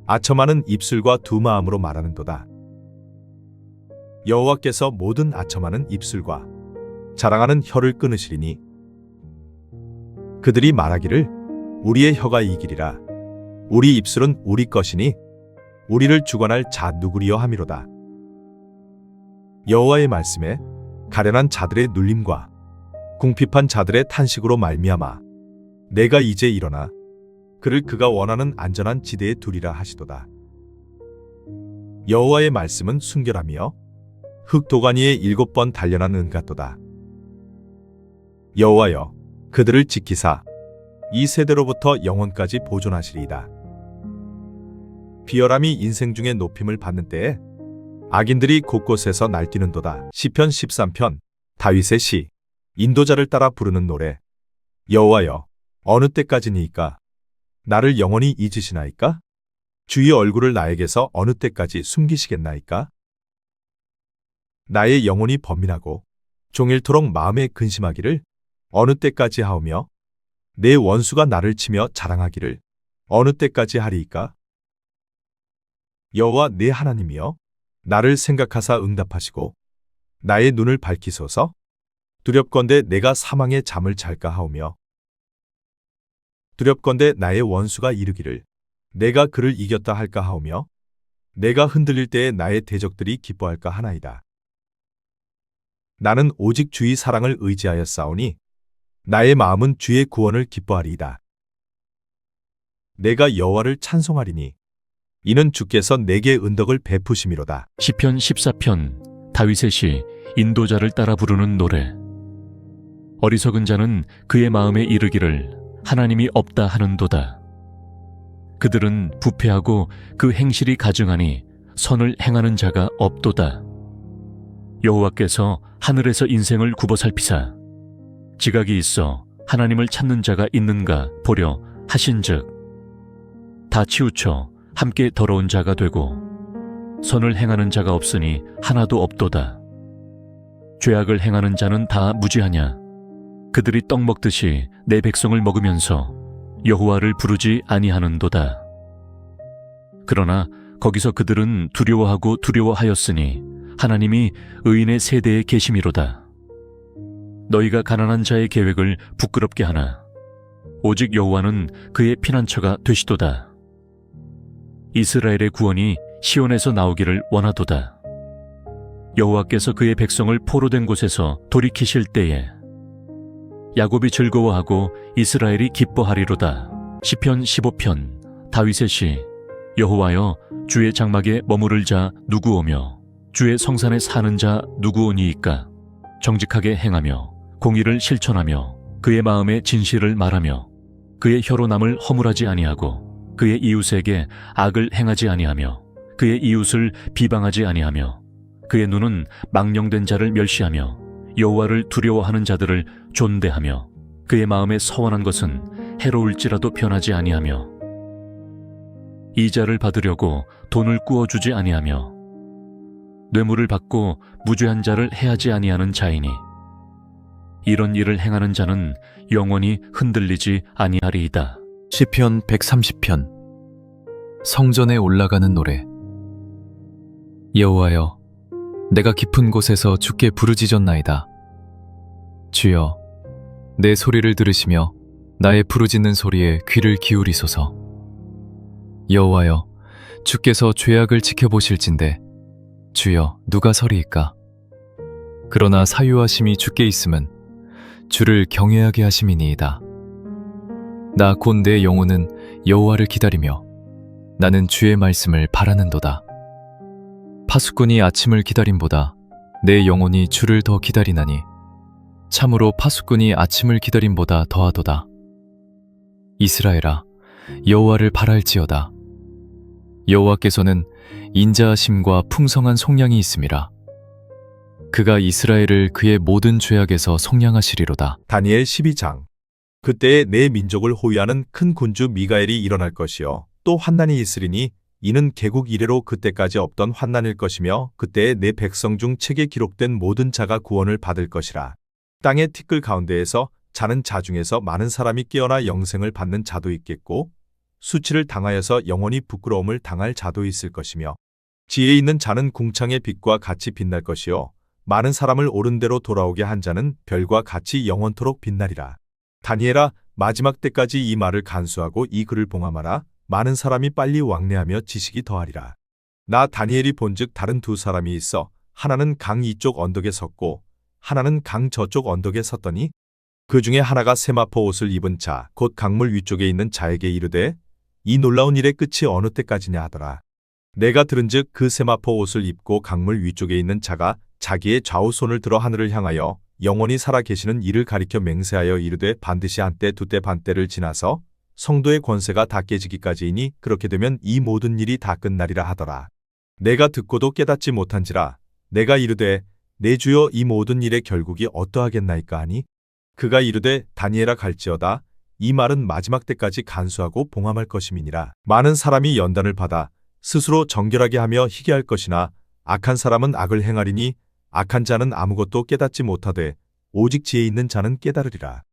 아첨하는 입술과 두 마음으로 말하는도다. 여호와께서 모든 아첨하는 입술과 자랑하는 혀를 끊으시리니 그들이 말하기를 우리의 혀가 이기리라. 우리 입술은 우리 것이니 우리를 주관할 자 누구리여 함이로다. 여호와의 말씀에 가련한 자들의 눌림과 궁핍한 자들의 탄식으로 말미암아 내가 이제 일어나 그를 그가 원하는 안전한 지대에 두리라 하시도다. 여호와의 말씀은 순결하며 흙도가니에 7번 단련한 은 같도다. 여호와여, 그들을 지키사 이 세대로부터 영원까지 보존하시리이다. 비열함이 인생 중에 높임을 받는 때에 악인들이 곳곳에서 날뛰는도다. 시편 13편 다윗의 시. 인도자를 따라 부르는 노래. 여호와여, 어느 때까지니이까? 나를 영원히 잊으시나이까? 주의 얼굴을 나에게서 어느 때까지 숨기시겠나이까? 나의 영혼이 번민하고 종일토록 마음에 근심하기를 어느 때까지 하오며 내 원수가 나를 치며 자랑하기를 어느 때까지 하리이까? 여호와 내 하나님이여, 나를 생각하사 응답하시고 나의 눈을 밝히소서. 두렵건대 내가 사망의 잠을 잘까 하오며 두렵건대 나의 원수가 이르기를 내가 그를 이겼다 할까 하오며 내가 흔들릴 때에 나의 대적들이 기뻐할까 하나이다. 나는 오직 주의 사랑을 의지하여 싸우니 나의 마음은 주의 구원을 기뻐하리이다. 내가 여호와를 찬송하리니 이는 주께서 내게 은덕을 베푸심이로다. 시편 14편 다윗의 시. 인도자를 따라 부르는 노래. 어리석은 자는 그의 마음에 이르기를 하나님이 없다 하는도다. 그들은 부패하고 그 행실이 가증하니 선을 행하는 자가 없도다. 여호와께서 하늘에서 인생을 굽어 살피사 지각이 있어 하나님을 찾는 자가 있는가 보려 하신즉 다 치우쳐 함께 더러운 자가 되고 선을 행하는 자가 없으니 하나도 없도다. 죄악을 행하는 자는 다 무지하냐? 그들이 떡 먹듯이 내 백성을 먹으면서 여호와를 부르지 아니하는도다. 그러나 거기서 그들은 두려워하고 두려워하였으니 하나님이 의인의 세대에 계심이로다. 너희가 가난한 자의 계획을 부끄럽게 하나 오직 여호와는 그의 피난처가 되시도다. 이스라엘의 구원이 시온에서 나오기를 원하도다. 여호와께서 그의 백성을 포로된 곳에서 돌이키실 때에 야곱이 즐거워하고 이스라엘이 기뻐하리로다. 시편 15편. 다윗의 시. 여호와여, 주의 장막에 머무를 자 누구오며 주의 성산에 사는 자 누구오니이까. 정직하게 행하며 공의를 실천하며 그의 마음에 진실을 말하며 그의 혀로 남을 허물하지 아니하고 그의 이웃에게 악을 행하지 아니하며 그의 이웃을 비방하지 아니하며 그의 눈은 망령된 자를 멸시하며 여호와를 두려워하는 자들을 존대하며 그의 마음에 서원한 것은 해로울지라도 변하지 아니하며 이자를 받으려고 돈을 꾸어주지 아니하며 뇌물을 받고 무죄한 자를 해하지 아니하는 자이니 이런 일을 행하는 자는 영원히 흔들리지 아니하리이다. 시편 130편. 성전에 올라가는 노래. 여호와여, 내가 깊은 곳에서 주께 부르짖었나이다. 주여, 내 소리를 들으시며 나의 부르짖는 소리에 귀를 기울이소서. 여호와여, 주께서 죄악을 지켜보실진대 주여, 누가 서리이까? 그러나 사유하심이 주께 있음은 주를 경외하게 하심이니이다. 나 곧 내 영혼은 여호와를 기다리며 나는 주의 말씀을 바라는도다. 파수꾼이 아침을 기다림보다 내 영혼이 주를 더 기다리나니 참으로 파수꾼이 아침을 기다림보다 더하도다. 이스라엘아, 여호와를 바랄지어다. 여호와께서는 인자하심과 풍성한 속량이 있음이라. 그가 이스라엘을 그의 모든 죄악에서 속량하시리로다. 다니엘 12장. 그때에 내 민족을 호위하는 큰 군주 미가엘이 일어날 것이요 또 환난이 있으리니 이는 개국 이래로 그때까지 없던 환난일 것이며 그때에 내 백성 중 책에 기록된 모든 자가 구원을 받을 것이라. 땅의 티끌 가운데에서 자는 자 중에서 많은 사람이 깨어나 영생을 받는 자도 있겠고 수치를 당하여서 영원히 부끄러움을 당할 자도 있을 것이며 지혜 있는 자는 궁창의 빛과 같이 빛날 것이요 많은 사람을 옳은 대로 돌아오게 한 자는 별과 같이 영원토록 빛나리라. 다니엘아, 마지막 때까지 이 말을 간수하고 이 글을 봉함하라. 많은 사람이 빨리 왕래하며 지식이 더하리라. 나 다니엘이 본즉 다른 두 사람이 있어 하나는 강 이쪽 언덕에 섰고 하나는 강 저쪽 언덕에 섰더니 그 중에 하나가 세마포 옷을 입은 자 곧 강물 위쪽에 있는 자에게 이르되 이 놀라운 일의 끝이 어느 때까지냐 하더라. 내가 들은즉 그 세마포 옷을 입고 강물 위쪽에 있는 자가 자기의 좌우 손을 들어 하늘을 향하여 영원히 살아 계시는 이를 가리켜 맹세하여 이르되 반드시 한때 두때 반때를 지나서 성도의 권세가 다 깨지기까지이니 그렇게 되면 이 모든 일이 다 끝나리라 하더라. 내가 듣고도 깨닫지 못한지라 내가 이르되 내 주여 이 모든 일의 결국이 어떠하겠나이까 하니 그가 이르되 다니엘아 갈지어다. 이 말은 마지막 때까지 간수하고 봉함할 것임이니라. 많은 사람이 연단을 받아 스스로 정결하게 하며 희게 할 것이나 악한 사람은 악을 행하리니 악한 자는 아무것도 깨닫지 못하되 오직 지혜 있는 자는 깨달으리라.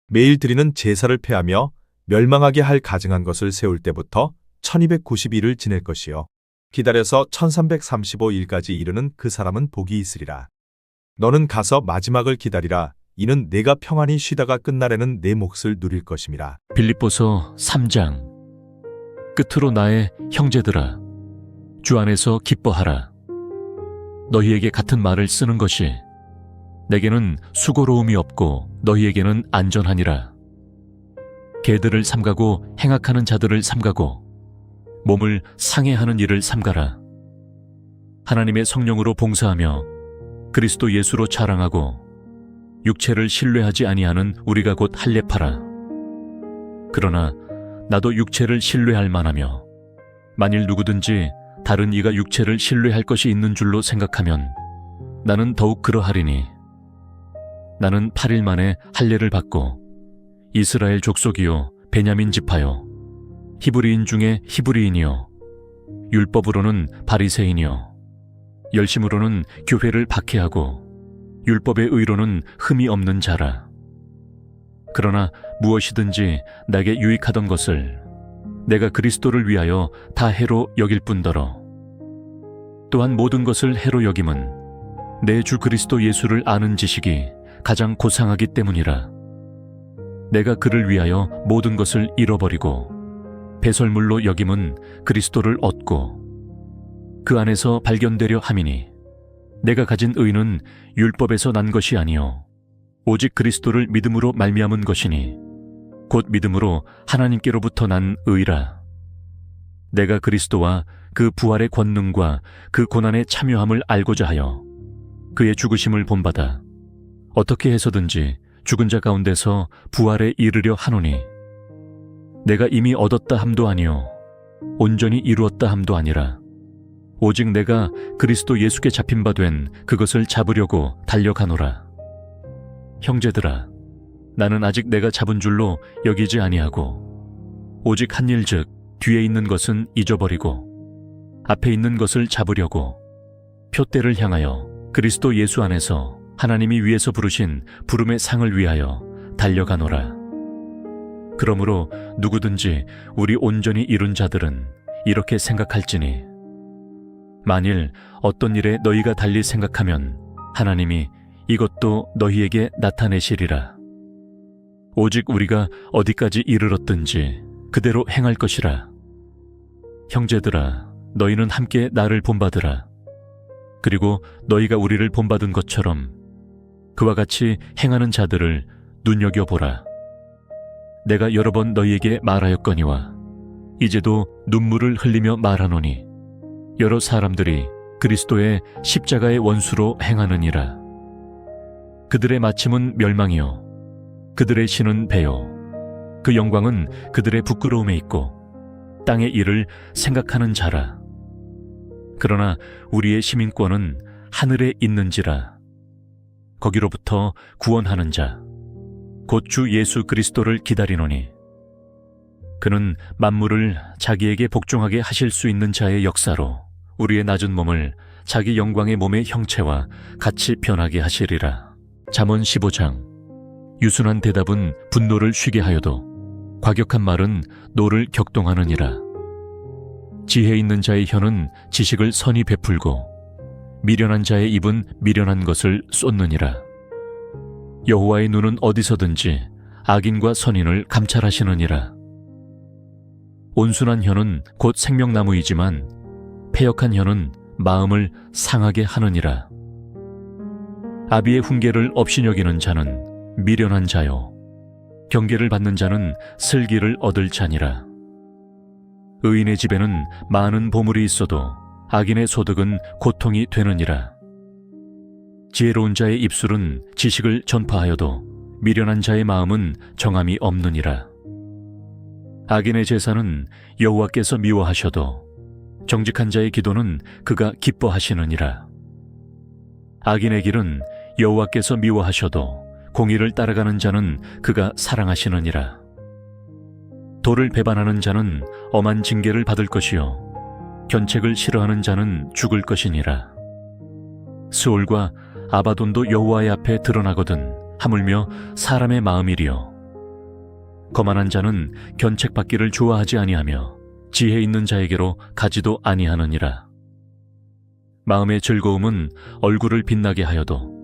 매일 드리는 제사를 폐하며 멸망하게 할 가증한 것을 세울 때부터 1290일을 지낼 것이요 기다려서 1335일까지 이르는 그 사람은 복이 있으리라. 너는 가서 마지막을 기다리라. 이는 내가 평안히 쉬다가 끝날에는 내 몫을 누릴 것임이라. 빌립보서 3장. 끝으로 나의 형제들아, 주 안에서 기뻐하라. 너희에게 같은 말을 쓰는 것이 내게는 수고로움이 없고 너희에게는 안전하니라. 개들을 삼가고 행악하는 자들을 삼가고 몸을 상해하는 일을 삼가라. 하나님의 성령으로 봉사하며 그리스도 예수로 자랑하고 육체를 신뢰하지 아니하는 우리가 곧 할례파라. 그러나 나도 육체를 신뢰할 만하며 만일 누구든지 다른 이가 육체를 신뢰할 것이 있는 줄로 생각하면 나는 더욱 그러하리니 나는 8일 만에 할례를 받고 이스라엘 족속이요 베냐민 지파요 히브리인 중에 히브리인이요 율법으로는 바리새인이요 열심으로는 교회를 박해하고 율법의 의로는 흠이 없는 자라. 그러나 무엇이든지 내게 유익하던 것을 내가 그리스도를 위하여 다 해로 여길 뿐더러 또한 모든 것을 해로 여김은 내 주 그리스도 예수를 아는 지식이 가장 고상하기 때문이라. 내가 그를 위하여 모든 것을 잃어버리고 배설물로 여김은 그리스도를 얻고 그 안에서 발견되려 함이니 내가 가진 의는 율법에서 난 것이 아니요 오직 그리스도를 믿음으로 말미암은 것이니 곧 믿음으로 하나님께로부터 난 의라. 내가 그리스도와 그 부활의 권능과 그 고난의 참여함을 알고자 하여 그의 죽으심을 본받아 어떻게 해서든지 죽은 자 가운데서 부활에 이르려 하노니 내가 이미 얻었다 함도 아니요 온전히 이루었다 함도 아니라 오직 내가 그리스도 예수께 잡힌 바 된 그것을 잡으려고 달려가노라. 형제들아, 나는 아직 내가 잡은 줄로 여기지 아니하고 오직 한 일즉 뒤에 있는 것은 잊어버리고 앞에 있는 것을 잡으려고 표대를 향하여 그리스도 예수 안에서 하나님이 위에서 부르신 부름의 상을 위하여 달려가노라. 그러므로 누구든지 우리 온전히 이룬 자들은 이렇게 생각할지니 만일 어떤 일에 너희가 달리 생각하면 하나님이 이것도 너희에게 나타내시리라. 오직 우리가 어디까지 이르렀든지 그대로 행할 것이라. 형제들아, 너희는 함께 나를 본받으라. 그리고 너희가 우리를 본받은 것처럼 그와 같이 행하는 자들을 눈여겨보라. 내가 여러 번 너희에게 말하였거니와 이제도 눈물을 흘리며 말하노니 여러 사람들이 그리스도의 십자가의 원수로 행하느니라. 그들의 마침은 멸망이요 그들의 신은 배요 그 영광은 그들의 부끄러움에 있고 땅의 일을 생각하는 자라. 그러나 우리의 시민권은 하늘에 있는지라. 거기로부터 구원하는 자 곧 주 예수 그리스도를 기다리노니 그는 만물을 자기에게 복종하게 하실 수 있는 자의 역사로 우리의 낮은 몸을 자기 영광의 몸의 형체와 같이 변하게 하시리라. 잠언 15장. 유순한 대답은 분노를 쉬게 하여도 과격한 말은 노를 격동하느니라. 지혜 있는 자의 혀는 지식을 선히 베풀고 미련한 자의 입은 미련한 것을 쏟느니라. 여호와의 눈은 어디서든지 악인과 선인을 감찰하시느니라. 온순한 혀는 곧 생명나무이지만 패역한 혀는 마음을 상하게 하느니라. 아비의 훈계를 업신여기는 자는 미련한 자요 경계를 받는 자는 슬기를 얻을 자니라. 의인의 집에는 많은 보물이 있어도 악인의 소득은 고통이 되느니라. 지혜로운 자의 입술은 지식을 전파하여도 미련한 자의 마음은 정함이 없느니라. 악인의 제사는 여호와께서 미워하셔도 정직한 자의 기도는 그가 기뻐하시느니라. 악인의 길은 여호와께서 미워하셔도 공의를 따라가는 자는 그가 사랑하시느니라. 도를 배반하는 자는 엄한 징계를 받을 것이요 견책을 싫어하는 자는 죽을 것이니라. 스올과 아바돈도 여호와의 앞에 드러나거든 하물며 사람의 마음이리요 거만한 자는 견책받기를 좋아하지 아니하며 지혜 있는 자에게로 가지도 아니하느니라. 마음의 즐거움은 얼굴을 빛나게 하여도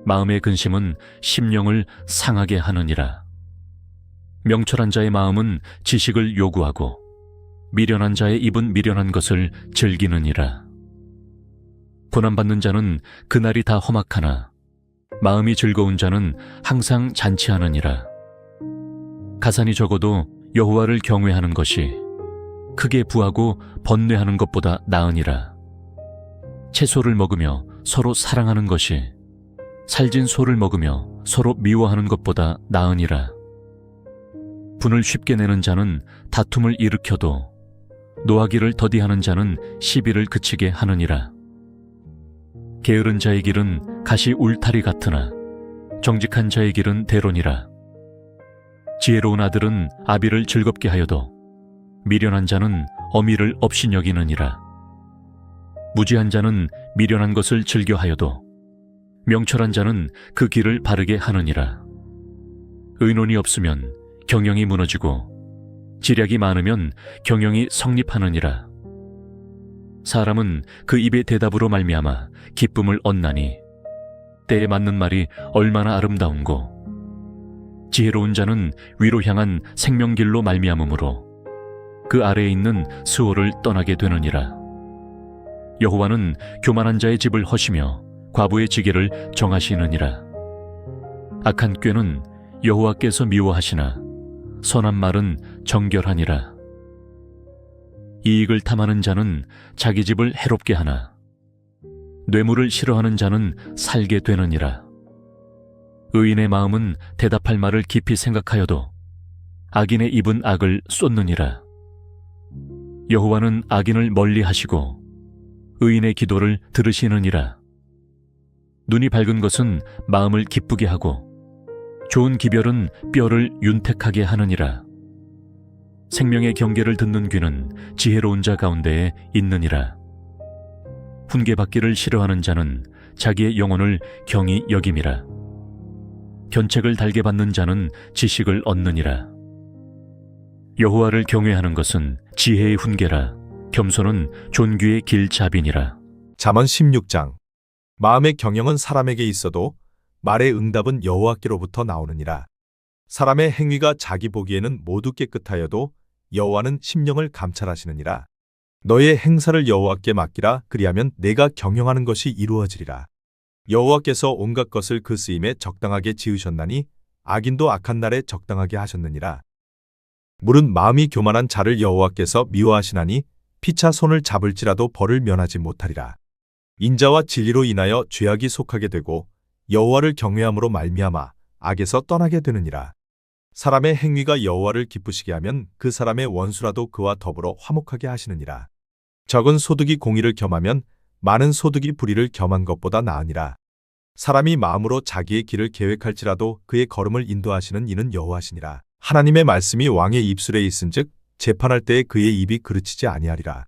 마음의 근심은 심령을 상하게 하느니라. 명철한 자의 마음은 지식을 요구하고 미련한 자의 입은 미련한 것을 즐기느니라. 고난받는 자는 그날이 다 험악하나 마음이 즐거운 자는 항상 잔치하느니라. 가산이 적어도 여호와를 경외하는 것이 크게 부하고 번뇌하는 것보다 나으니라. 채소를 먹으며 서로 사랑하는 것이 살진 소를 먹으며 서로 미워하는 것보다 나으니라. 분을 쉽게 내는 자는 다툼을 일으켜도 노하기를 더디하는 자는 시비를 그치게 하느니라. 게으른 자의 길은 가시 울타리 같으나 정직한 자의 길은 대론이라. 지혜로운 아들은 아비를 즐겁게 하여도 미련한 자는 어미를 업신여기느니라. 무지한 자는 미련한 것을 즐겨하여도 명철한 자는 그 길을 바르게 하느니라. 의논이 없으면 경영이 무너지고 지략이 많으면 경영이 성립하느니라. 사람은 그 입의 대답으로 말미암아 기쁨을 얻나니 때에 맞는 말이 얼마나 아름다운고 지혜로운 자는 위로 향한 생명길로 말미암으므로 그 아래에 있는 스올을 떠나게 되느니라. 여호와는 교만한 자의 집을 허시며 과부의 지게를 정하시느니라. 악한 꾀는 여호와께서 미워하시나 선한 말은 정결하니라. 이익을 탐하는 자는 자기 집을 해롭게 하나 뇌물을 싫어하는 자는 살게 되느니라. 의인의 마음은 대답할 말을 깊이 생각하여도 악인의 입은 악을 쏟느니라. 여호와는 악인을 멀리하시고 의인의 기도를 들으시느니라. 눈이 밝은 것은 마음을 기쁘게 하고 좋은 기별은 뼈를 윤택하게 하느니라. 생명의 경계를 듣는 귀는 지혜로운 자 가운데에 있느니라. 훈계받기를 싫어하는 자는 자기의 영혼을 경히 여김이라. 견책을 달게 받는 자는 지식을 얻느니라. 여호와를 경외하는 것은 지혜의 훈계라. 겸손은 존귀의 길잡이니라. 잠언 16장. 마음의 경영은 사람에게 있어도 말의 응답은 여호와께로부터 나오느니라. 사람의 행위가 자기 보기에는 모두 깨끗하여도 여호와는 심령을 감찰하시느니라. 너의 행사를 여호와께 맡기라. 그리하면 내가 경영하는 것이 이루어지리라. 여호와께서 온갖 것을 그 쓰임에 적당하게 지으셨나니 악인도 악한 날에 적당하게 하셨느니라. 물은 마음이 교만한 자를 여호와께서 미워하시나니 피차 손을 잡을지라도 벌을 면하지 못하리라. 인자와 진리로 인하여 죄악이 속하게 되고 여호와를 경외함으로 말미암아 악에서 떠나게 되느니라. 사람의 행위가 여호와를 기쁘시게 하면 그 사람의 원수라도 그와 더불어 화목하게 하시느니라. 적은 소득이 공의를 겸하면 많은 소득이 불의를 겸한 것보다 나으니라. 사람이 마음으로 자기의 길을 계획할지라도 그의 걸음을 인도하시는 이는 여호와시니라. 하나님의 말씀이 왕의 입술에 있은즉 재판할 때에 그의 입이 그르치지 아니하리라.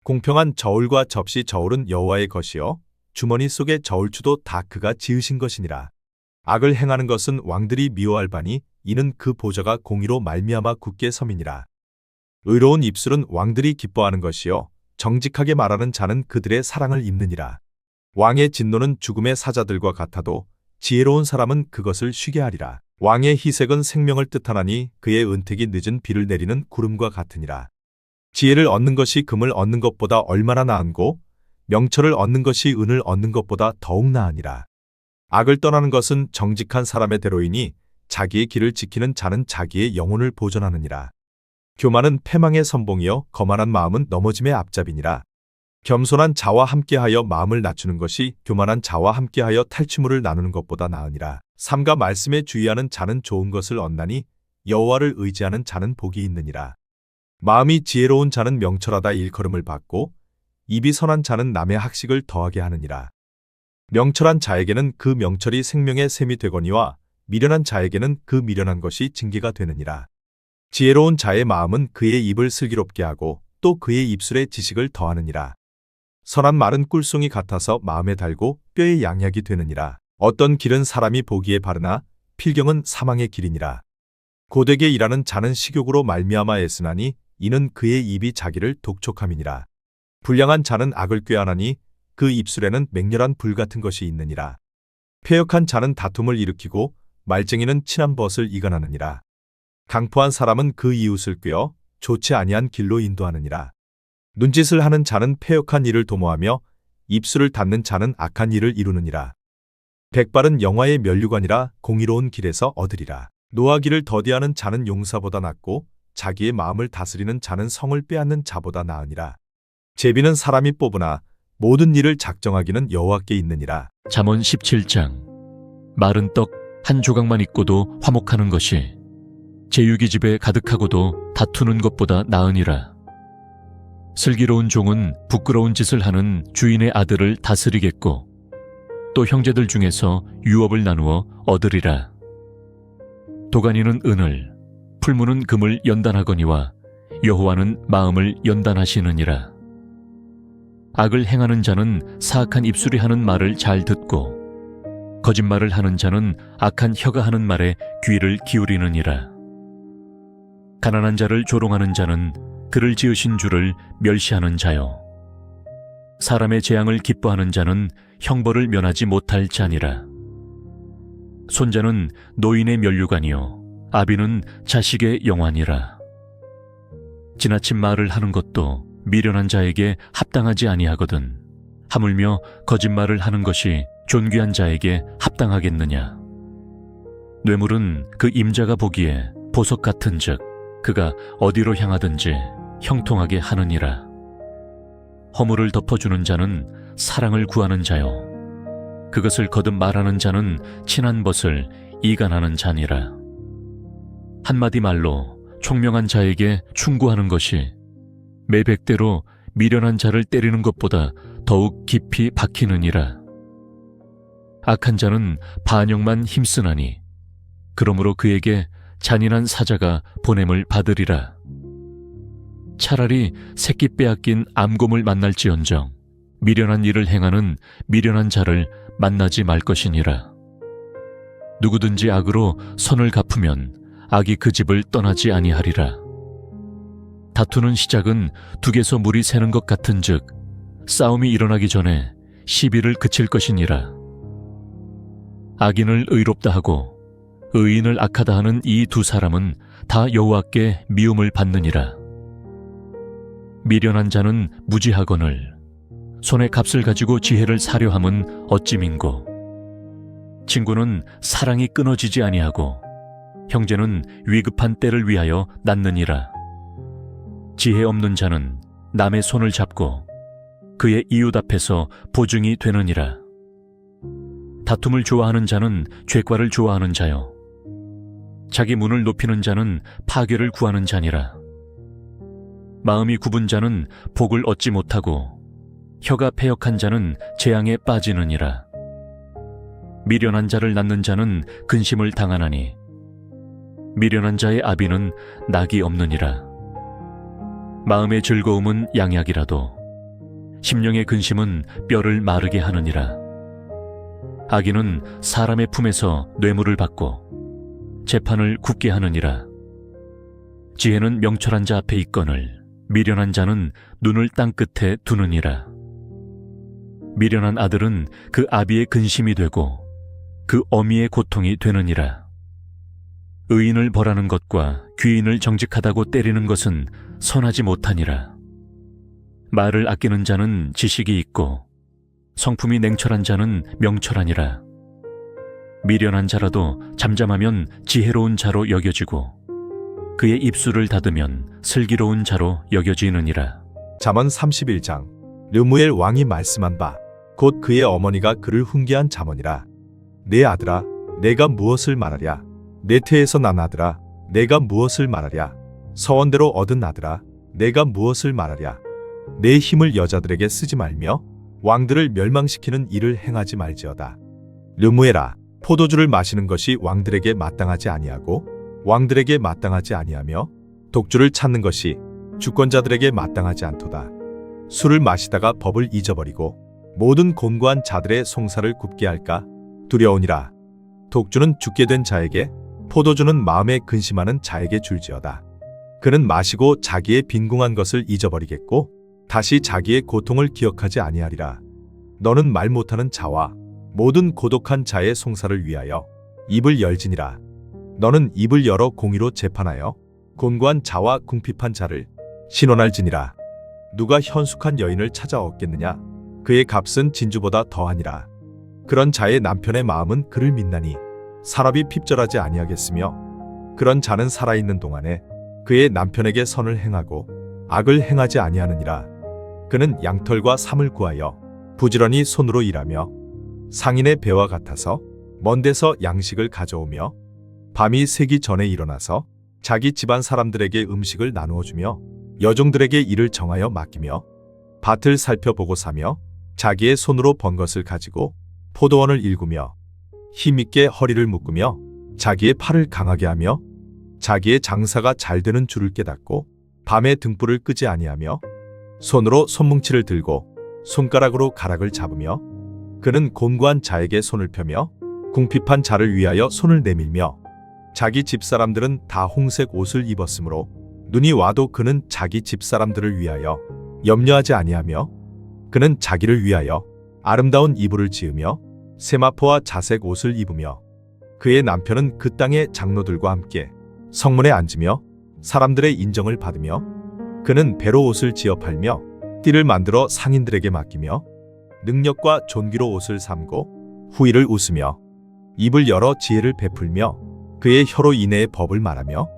공평한 저울과 접시 저울은 여호와의 것이요 주머니 속의 저울추도 다 그가 지으신 것이니라. 악을 행하는 것은 왕들이 미워할 바니 이는 그 보좌가 공의로 말미암아 굳게 섬이니라. 의로운 입술은 왕들이 기뻐하는 것이요 정직하게 말하는 자는 그들의 사랑을 입느니라. 왕의 진노는 죽음의 사자들과 같아도 지혜로운 사람은 그것을 쉬게 하리라. 왕의 희색은 생명을 뜻하나니 그의 은택이 늦은 비를 내리는 구름과 같으니라. 지혜를 얻는 것이 금을 얻는 것보다 얼마나 나은고 명철을 얻는 것이 은을 얻는 것보다 더욱 나으니라. 악을 떠나는 것은 정직한 사람의 대로이니 자기의 길을 지키는 자는 자기의 영혼을 보존하느니라. 교만은 패망의 선봉이요 거만한 마음은 넘어짐의 앞잡이니라. 겸손한 자와 함께하여 마음을 낮추는 것이 교만한 자와 함께하여 탈취물을 나누는 것보다 나으니라. 삼가 말씀에 주의하는 자는 좋은 것을 얻나니 여호와를 의지하는 자는 복이 있느니라. 마음이 지혜로운 자는 명철하다 일컬음을 받고 입이 선한 자는 남의 학식을 더하게 하느니라. 명철한 자에게는 그 명철이 생명의 샘이 되거니와 미련한 자에게는 그 미련한 것이 징계가 되느니라. 지혜로운 자의 마음은 그의 입을 슬기롭게 하고 또 그의 입술에 지식을 더하느니라. 선한 말은 꿀송이 같아서 마음에 달고 뼈에 양약이 되느니라. 어떤 길은 사람이 보기에 바르나 필경은 사망의 길이니라. 고되게 일하는 자는 식욕으로 말미암아 애쓰나니 이는 그의 입이 자기를 독촉함이니라. 불량한 자는 악을 꾀하나니 그 입술에는 맹렬한 불 같은 것이 있느니라. 패역한 자는 다툼을 일으키고 말쟁이는 친한 벗을 이간하느니라. 강포한 사람은 그 이웃을 꾀어 좋지 아니한 길로 인도하느니라. 눈짓을 하는 자는 패역한 일을 도모하며 입술을 닫는 자는 악한 일을 이루느니라. 백발은 영화의 면류관이라 공의로운 길에서 얻으리라. 노하기를 더디하는 자는 용사보다 낫고 자기의 마음을 다스리는 자는 성을 빼앗는 자보다 나으니라. 제비는 사람이 뽑으나 모든 일을 작정하기는 여호와께 있느니라. 잠언 17장. 마른 떡 한 조각만 있고도 화목하는 것이 제육이 집에 가득하고도 다투는 것보다 나으니라. 슬기로운 종은 부끄러운 짓을 하는 주인의 아들을 다스리겠고 또 형제들 중에서 유업을 나누어 얻으리라. 도가니는 은을, 풀무는 금을 연단하거니와 여호와는 마음을 연단하시느니라. 악을 행하는 자는 사악한 입술이 하는 말을 잘 듣고 거짓말을 하는 자는 악한 혀가 하는 말에 귀를 기울이느니라. 가난한 자를 조롱하는 자는 그를 지으신 주를 멸시하는 자요. 사람의 재앙을 기뻐하는 자는 형벌을 면하지 못할 자니라. 손자는 노인의 면류관이요 아비는 자식의 영환이라. 지나친 말을 하는 것도 미련한 자에게 합당하지 아니하거든. 하물며 거짓말을 하는 것이 존귀한 자에게 합당하겠느냐. 뇌물은 그 임자가 보기에 보석 같은즉 그가 어디로 향하든지 형통하게 하느니라. 허물을 덮어주는 자는 사랑을 구하는 자요, 그것을 거듭 말하는 자는 친한 벗을 이간하는 자니라. 한마디 말로 총명한 자에게 충고하는 것이 매백대로 미련한 자를 때리는 것보다 더욱 깊이 박히느니라. 악한 자는 반역만 힘쓰나니 그러므로 그에게 잔인한 사자가 보냄을 받으리라. 차라리 새끼 빼앗긴 암곰을 만날지언정 미련한 일을 행하는 미련한 자를 만나지 말 것이니라. 누구든지 악으로 선을 갚으면 악이 그 집을 떠나지 아니하리라. 다투는 시작은 둑에서 물이 새는 것 같은즉 싸움이 일어나기 전에 시비를 그칠 것이니라. 악인을 의롭다 하고 의인을 악하다 하는 이 두 사람은 다 여호와께 미움을 받느니라. 미련한 자는 무지하거늘 손에 값을 가지고 지혜를 사려 함은 어찌 민고. 친구는 사랑이 끊어지지 아니하고 형제는 위급한 때를 위하여 낳느니라. 지혜 없는 자는 남의 손을 잡고 그의 이웃 앞에서 보증이 되느니라. 다툼을 좋아하는 자는 죄과를 좋아하는 자요, 자기 문을 높이는 자는 파괴를 구하는 자니라. 마음이 굽은 자는 복을 얻지 못하고 혀가 패역한 자는 재앙에 빠지느니라. 미련한 자를 낳는 자는 근심을 당하나니 미련한 자의 아비는 낙이 없느니라. 마음의 즐거움은 양약이라도 심령의 근심은 뼈를 마르게 하느니라. 악인은 사람의 품에서 뇌물을 받고 재판을 굳게 하느니라. 지혜는 명철한 자 앞에 있거늘 미련한 자는 눈을 땅 끝에 두느니라. 미련한 아들은 그 아비의 근심이 되고 그 어미의 고통이 되느니라. 의인을 벌하는 것과 귀인을 정직하다고 때리는 것은 선하지 못하니라. 말을 아끼는 자는 지식이 있고 성품이 냉철한 자는 명철하니라. 미련한 자라도 잠잠하면 지혜로운 자로 여겨지고 그의 입술을 닫으면 슬기로운 자로 여겨지느니라. 잠언 31장. 르무엘 왕이 말씀한 바 곧 그의 어머니가 그를 훈계한 잠언이라. 내 아들아, 내가 무엇을 말하랴? 내 태에서 난 아들아, 내가 무엇을 말하랴? 서원대로 얻은 아들아, 내가 무엇을 말하랴? 내 힘을 여자들에게 쓰지 말며 왕들을 멸망시키는 일을 행하지 말지어다. 르무엘아, 포도주를 마시는 것이 왕들에게 마땅하지 아니하고 왕들에게 마땅하지 아니하며 독주를 찾는 것이 주권자들에게 마땅하지 않도다. 술을 마시다가 법을 잊어버리고 모든 곤고한 자들의 송사를 굽게 할까 두려우니라. 독주는 죽게 된 자에게, 포도주는 마음에 근심하는 자에게 줄지어다. 그는 마시고 자기의 빈궁한 것을 잊어버리겠고 다시 자기의 고통을 기억하지 아니하리라. 너는 말 못하는 자와 모든 고독한 자의 송사를 위하여 입을 열지니라. 너는 입을 열어 공의로 재판하여 곤고한 자와 궁핍한 자를 신원할지니라. 누가 현숙한 여인을 찾아 얻겠느냐? 그의 값은 진주보다 더하니라. 그런 자의 남편의 마음은 그를 믿나니 사람이 핍절하지 아니하겠으며 그런 자는 살아있는 동안에 그의 남편에게 선을 행하고 악을 행하지 아니하느니라. 그는 양털과 삼을 구하여 부지런히 손으로 일하며 상인의 배와 같아서 먼 데서 양식을 가져오며 밤이 새기 전에 일어나서 자기 집안 사람들에게 음식을 나누어 주며 여종들에게 일을 정하여 맡기며 밭을 살펴보고 사며 자기의 손으로 번 것을 가지고 포도원을 일구며 힘있게 허리를 묶으며 자기의 팔을 강하게 하며 자기의 장사가 잘 되는 줄을 깨닫고 밤에 등불을 끄지 아니하며 손으로 손뭉치를 들고 손가락으로 가락을 잡으며 그는 곤고한 자에게 손을 펴며 궁핍한 자를 위하여 손을 내밀며 자기 집사람들은 다 홍색 옷을 입었으므로 눈이 와도 그는 자기 집사람들을 위하여 염려하지 아니하며 그는 자기를 위하여 아름다운 이불을 지으며 세마포와 자색 옷을 입으며 그의 남편은 그 땅의 장로들과 함께 성문에 앉으며 사람들의 인정을 받으며 그는 배로 옷을 지어 팔며 띠를 만들어 상인들에게 맡기며 능력과 존귀로 옷을 삼고 후일을 웃으며 입을 열어 지혜를 베풀며 그의 혀로 인해의 법을 말하며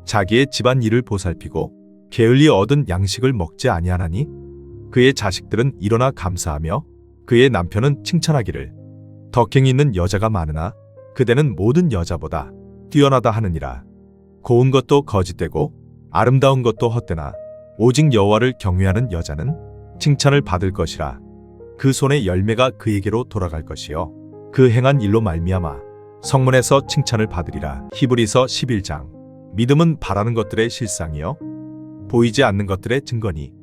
자기의 집안 일을 보살피고 게을리 얻은 양식을 먹지 아니하나니 그의 자식들은 일어나 감사하며 그의 남편은 칭찬하기를 덕행이 있는 여자가 많으나 그대는 모든 여자보다 뛰어나다 하느니라. 고운 것도 거짓되고 아름다운 것도 헛되나 오직 여호와를 경외하는 여자는 칭찬을 받을 것이라. 그 손의 열매가 그에게로 돌아갈 것이요 그 행한 일로 말미암아 성문에서 칭찬을 받으리라. 히브리서 11장. 믿음은 바라는 것들의 실상이요 보이지 않는 것들의 증거니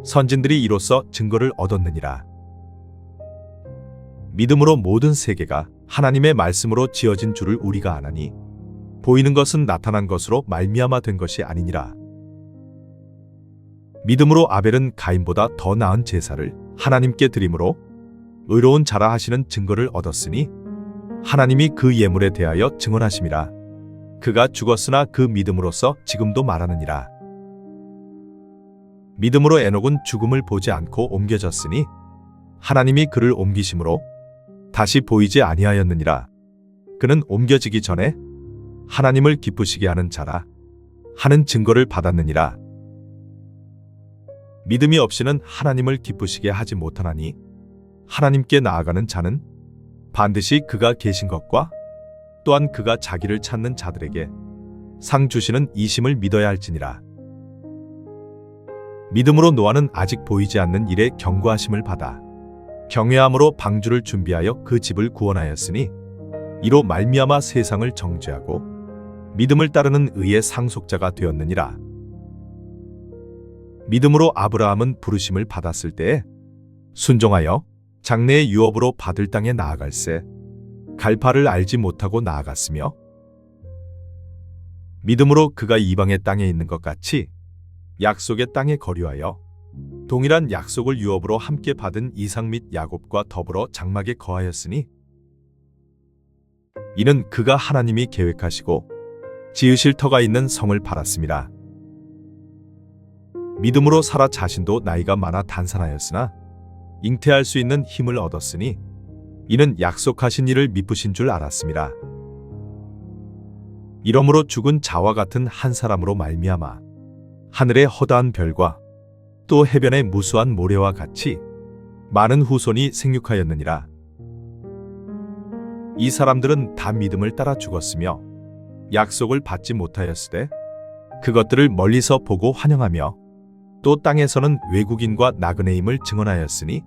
선진들이 이로써 증거를 얻었느니라. 믿음으로 모든 세계가 하나님의 말씀으로 지어진 줄을 우리가 아나니 보이는 것은 나타난 것으로 말미암아 된 것이 아니니라. 믿음으로 아벨은 가인보다 더 나은 제사를 하나님께 드림으로 의로운 자라 하시는 증거를 얻었으니 하나님이 그 예물에 대하여 증언하심이라. 그가 죽었으나 그 믿음으로써 지금도 말하느니라. 믿음으로 에녹은 죽음을 보지 않고 옮겨졌으니 하나님이 그를 옮기심으로 다시 보이지 아니하였느니라. 그는 옮겨지기 전에 하나님을 기쁘시게 하는 자라 하는 증거를 받았느니라. 믿음이 없이는 하나님을 기쁘시게 하지 못하나니 하나님께 나아가는 자는 반드시 그가 계신 것과 또한 그가 자기를 찾는 자들에게 상 주시는 이심을 믿어야 할지니라. 믿음으로 노아는 아직 보이지 않는 일에 경고하심을 받아 경외함으로 방주를 준비하여 그 집을 구원하였으니 이로 말미암아 세상을 정죄하고 믿음을 따르는 의의 상속자가 되었느니라. 믿음으로 아브라함은 부르심을 받았을 때에 순종하여 장래의 유업으로 받을 땅에 나아갈새 갈 바를 알지 못하고 나아갔으며 믿음으로 그가 이방의 땅에 있는 것 같이 약속의 땅에 거류하여 동일한 약속을 유업으로 함께 받은 이삭 및 야곱과 더불어 장막에 거하였으니 이는 그가 하나님이 계획하시고 지으실 터가 있는 성을 팔았음이라. 믿음으로 사라 자신도 나이가 많아 단산하였으나 잉태할 수 있는 힘을 얻었으니 이는 약속하신 이를 미쁘신 줄 알았음이라. 이러므로 죽은 자와 같은 한 사람으로 말미암아 하늘의 허다한 별과 또 해변의 무수한 모래와 같이 많은 후손이 생육하였느니라. 이 사람들은 다 믿음을 따라 죽었으며 약속을 받지 못하였으되 그것들을 멀리서 보고 환영하며 또 땅에서는 외국인과 나그네임을 증언하였으니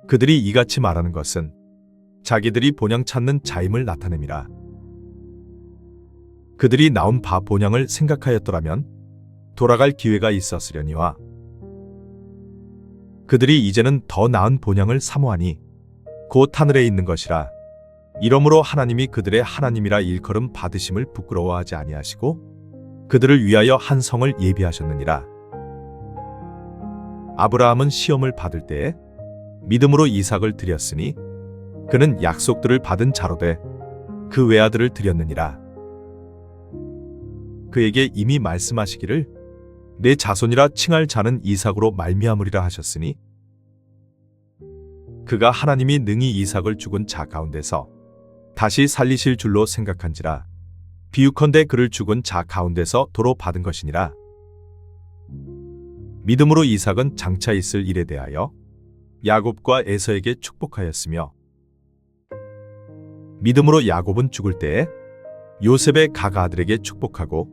그들이 이같이 말하는 것은 자기들이 본향 찾는 자임을 나타냄이라. 그들이 나온 바 본향을 생각하였더라면 돌아갈 기회가 있었으려니와 그들이 이제는 더 나은 본향을 사모하니 곧 하늘에 있는 것이라. 이러므로 하나님이 그들의 하나님이라 일컬음 받으심을 부끄러워하지 아니하시고 그들을 위하여 한 성을 예비하셨느니라. 아브라함은 시험을 받을 때에 믿음으로 이삭을 드렸으니 그는 약속들을 받은 자로 돼 그 외아들을 드렸느니라. 그에게 이미 말씀하시기를 내 자손이라 칭할 자는 이삭으로 말미암으리라 하셨으니 그가 하나님이 능히 이삭을 죽은 자 가운데서 다시 살리실 줄로 생각한지라. 비유컨대 그를 죽은 자 가운데서 도로 받은 것이니라. 믿음으로 이삭은 장차 있을 일에 대하여 야곱과 에서에게 축복하였으며 믿음으로 야곱은 죽을 때에 요셉의 각 아들에게 축복하고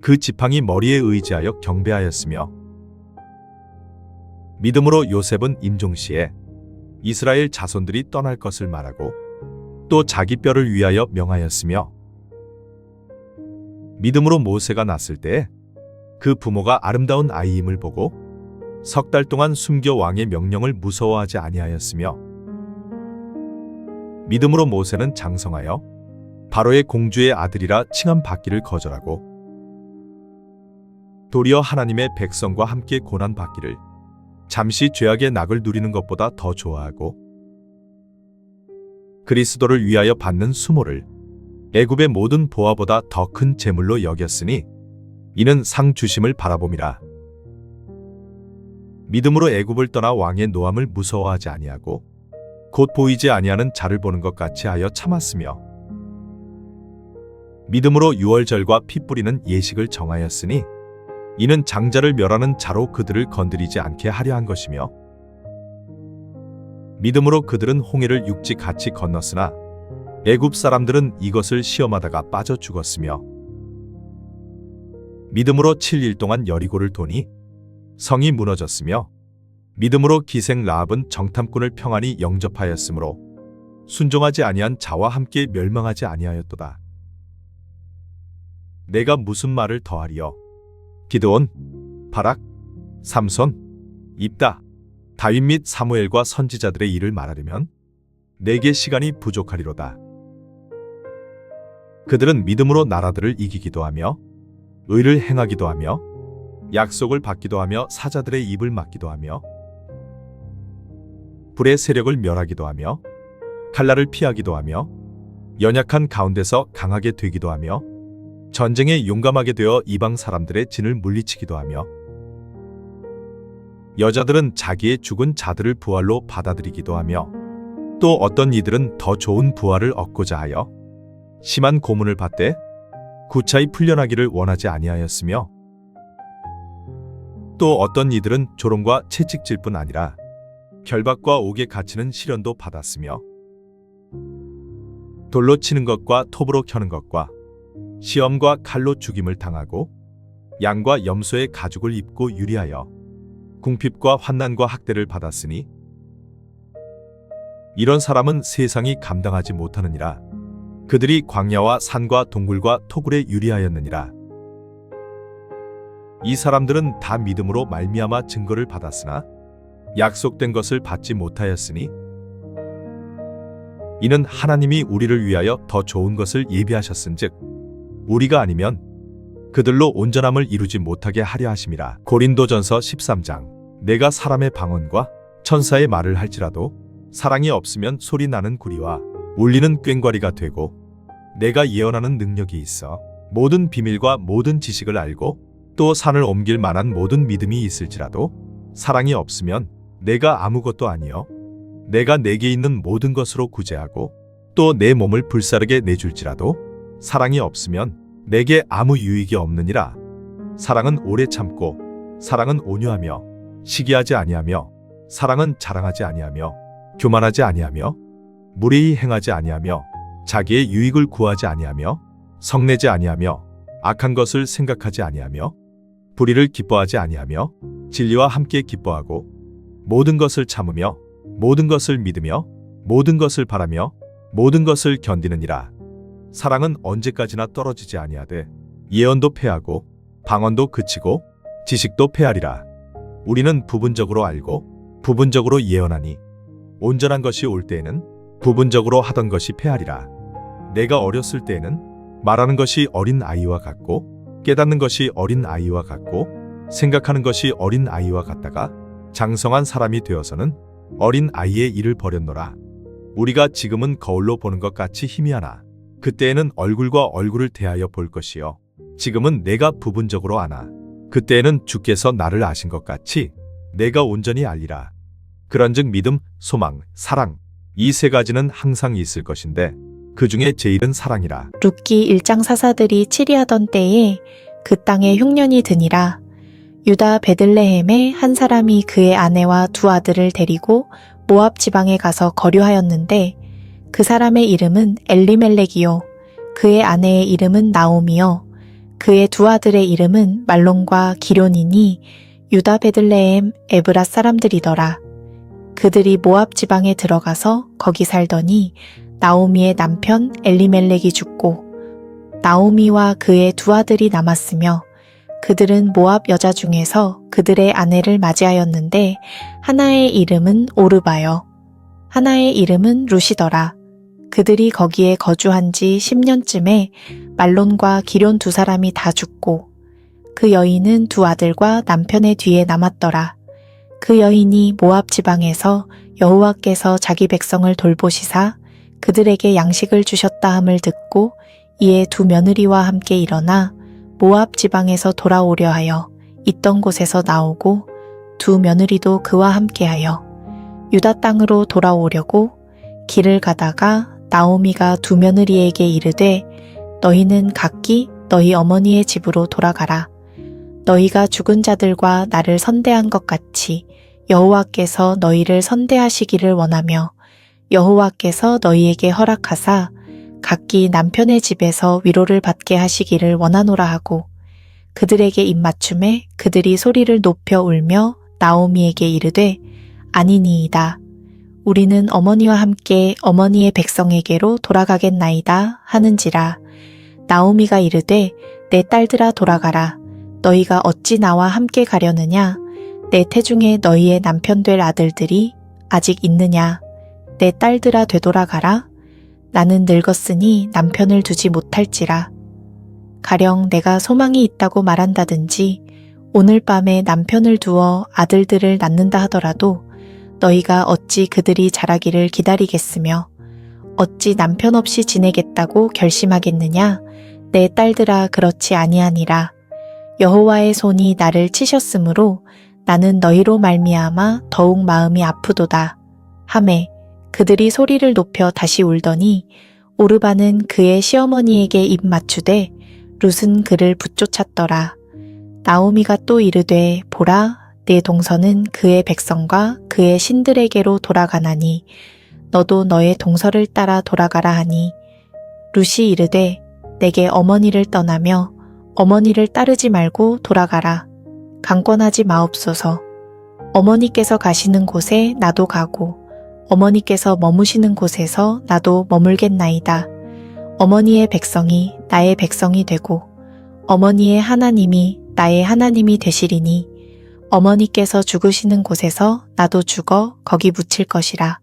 그 지팡이 머리에 의지하여 경배하였으며 믿음으로 요셉은 임종시에 이스라엘 자손들이 떠날 것을 말하고 또 자기 뼈를 위하여 명하였으며 믿음으로 모세가 났을 때에 그 부모가 아름다운 아이임을 보고 석 달 동안 숨겨 왕의 명령을 무서워하지 아니하였으며 믿음으로 모세는 장성하여 바로의 공주의 아들이라 칭함 받기를 거절하고 도리어 하나님의 백성과 함께 고난 받기를 잠시 죄악의 낙을 누리는 것보다 더 좋아하고 그리스도를 위하여 받는 수모를 애굽의 모든 보화보다 더 큰 재물로 여겼으니 이는 상 주심을 바라봄이라. 믿음으로 애굽을 떠나 왕의 노함을 무서워하지 아니하고 곧 보이지 아니하는 자를 보는 것 같이 하여 참았으며 믿음으로 유월절과 피 뿌리는 예식을 정하였으니 이는 장자를 멸하는 자로 그들을 건드리지 않게 하려 한 것이며 믿음으로 그들은 홍해를 육지같이 건넜으나 애굽 사람들은 이것을 시험하다가 빠져 죽었으며 믿음으로 7일 동안 여리고를 도니 성이 무너졌으며 믿음으로 기생 라합은 정탐꾼을 평안히 영접하였으므로 순종하지 아니한 자와 함께 멸망하지 아니하였도다. 내가 무슨 말을 더하리요? 기드온, 바락, 삼손, 입다, 다윗 및 사무엘과 선지자들의 일을 말하려면 내게 시간이 부족하리로다. 그들은 믿음으로 나라들을 이기기도 하며 의를 행하기도 하며 약속을 받기도 하며 사자들의 입을 막기도 하며 불의 세력을 멸하기도 하며 칼날을 피하기도 하며 연약한 가운데서 강하게 되기도 하며 전쟁에 용감하게 되어 이방 사람들의 진을 물리치기도 하며 여자들은 자기의 죽은 자들을 부활로 받아들이기도 하며 또 어떤 이들은 더 좋은 부활을 얻고자 하여 심한 고문을 받되 구차히 풀려나기를 원하지 아니하였으며 또 어떤 이들은 조롱과 채찍질 뿐 아니라 결박과 옥에 갇히는 시련도 받았으며 돌로 치는 것과 톱으로 켜는 것과 시험과 칼로 죽임을 당하고 양과 염소의 가죽을 입고 유리하여 궁핍과 환난과 학대를 받았으니 이런 사람은 세상이 감당하지 못하느니라. 그들이 광야와 산과 동굴과 토굴에 유리하였느니라. 이 사람들은 다 믿음으로 말미암아 증거를 받았으나 약속된 것을 받지 못하였으니 이는 하나님이 우리를 위하여 더 좋은 것을 예비하셨은즉 우리가 아니면 그들로 온전함을 이루지 못하게 하려 하심이라. 고린도전서 13장. 내가 사람의 방언과 천사의 말을 할지라도 사랑이 없으면 소리 나는 구리와 울리는 꽹과리가 되고 내가 예언하는 능력이 있어 모든 비밀과 모든 지식을 알고 또 산을 옮길 만한 모든 믿음이 있을지라도 사랑이 없으면 내가 아무것도 아니요 내가 내게 있는 모든 것으로 구제하고 또 내 몸을 불사르게 내줄지라도 사랑이 없으면 내게 아무 유익이 없느니라. 사랑은 오래 참고 사랑은 온유하며 시기하지 아니하며 사랑은 자랑하지 아니하며 교만하지 아니하며 무례히 행하지 아니하며 자기의 유익을 구하지 아니하며 성내지 아니하며 악한 것을 생각하지 아니하며 불의를 기뻐하지 아니하며 진리와 함께 기뻐하고 모든 것을 참으며 모든 것을 믿으며 모든 것을 바라며 모든 것을 견디느니라. 사랑은 언제까지나 떨어지지 아니하되 예언도 패하고 방언도 그치고 지식도 패하리라. 우리는 부분적으로 알고 부분적으로 예언하니 온전한 것이 올 때에는 부분적으로 하던 것이 패하리라. 내가 어렸을 때에는 말하는 것이 어린 아이와 같고 깨닫는 것이 어린 아이와 같고 생각하는 것이 어린 아이와 같다가 장성한 사람이 되어서는 어린 아이의 일을 버렸노라. 우리가 지금은 거울로 보는 것 같이 희미하나 그때에는 얼굴과 얼굴을 대하여 볼 것이요 지금은 내가 부분적으로 아나 그때에는 주께서 나를 아신 것 같이 내가 온전히 알리라. 그런즉 믿음, 소망, 사랑 이 세 가지는 항상 있을 것인데 그 중에 제일은 사랑이라. 룻기 1장 사사들이 치리하던 때에 그 땅에 흉년이 드니라. 유다 베들레헴에 한 사람이 그의 아내와 두 아들을 데리고 모압 지방에 가서 거류하였는데 그 사람의 이름은 엘리멜렉이요 그의 아내의 이름은 나오미요 그의 두 아들의 이름은 말론과 기런이니 유다 베들레헴 에브라 사람들이더라. 그들이 모압 지방에 들어가서 거기 살더니 나오미의 남편 엘리멜렉이 죽고 나오미와 그의 두 아들이 남았으며 그들은 모압 여자 중에서 그들의 아내를 맞이하였는데 하나의 이름은 오르바요 하나의 이름은 룻이더라. 그들이 거기에 거주한 지 10년쯤에 말론과 기런 두 사람이 다 죽고 그 여인은 두 아들과 남편의 뒤에 남았더라. 그 여인이 모압 지방에서 여호와께서 자기 백성을 돌보시사 그들에게 양식을 주셨다 함을 듣고 이에 두 며느리와 함께 일어나 모압 지방에서 돌아오려 하여 있던 곳에서 나오고 두 며느리도 그와 함께하여 유다 땅으로 돌아오려고 길을 가다가 나오미가 두 며느리에게 이르되 너희는 각기 너희 어머니의 집으로 돌아가라. 너희가 죽은 자들과 나를 선대한 것 같이 여호와께서 너희를 선대하시기를 원하며 여호와께서 너희에게 허락하사 각기 남편의 집에서 위로를 받게 하시기를 원하노라 하고 그들에게 입맞춤에 그들이 소리를 높여 울며 나오미에게 이르되 아니니이다. 우리는 어머니와 함께 어머니의 백성에게로 돌아가겠나이다 하는지라. 나오미가 이르되 내 딸들아 돌아가라. 너희가 어찌 나와 함께 가려느냐? 내 태중에 너희의 남편 될 아들들이 아직 있느냐? 내 딸들아 되돌아가라. 나는 늙었으니 남편을 두지 못할지라. 가령 내가 소망이 있다고 말한다든지 오늘 밤에 남편을 두어 아들들을 낳는다 하더라도 너희가 어찌 그들이 자라기를 기다리겠으며 어찌 남편 없이 지내겠다고 결심하겠느냐? 내 딸들아 그렇지 아니하니라. 여호와의 손이 나를 치셨으므로 나는 너희로 말미암아 더욱 마음이 아프도다. 하매 그들이 소리를 높여 다시 울더니 오르바는 그의 시어머니에게 입 맞추되 룻은 그를 붙쫓았더라. 나오미가 또 이르되 보라 내 동서는 그의 백성과 그의 신들에게로 돌아가나니 너도 너의 동서를 따라 돌아가라 하니 룻이 이르되 내게 어머니를 떠나며 어머니를 따르지 말고 돌아가라. 강권하지 마옵소서. 어머니께서 가시는 곳에 나도 가고 어머니께서 머무시는 곳에서 나도 머물겠나이다. 어머니의 백성이 나의 백성이 되고 어머니의 하나님이 나의 하나님이 되시리니 어머니께서 죽으시는 곳에서 나도 죽어 거기 묻힐 것이라.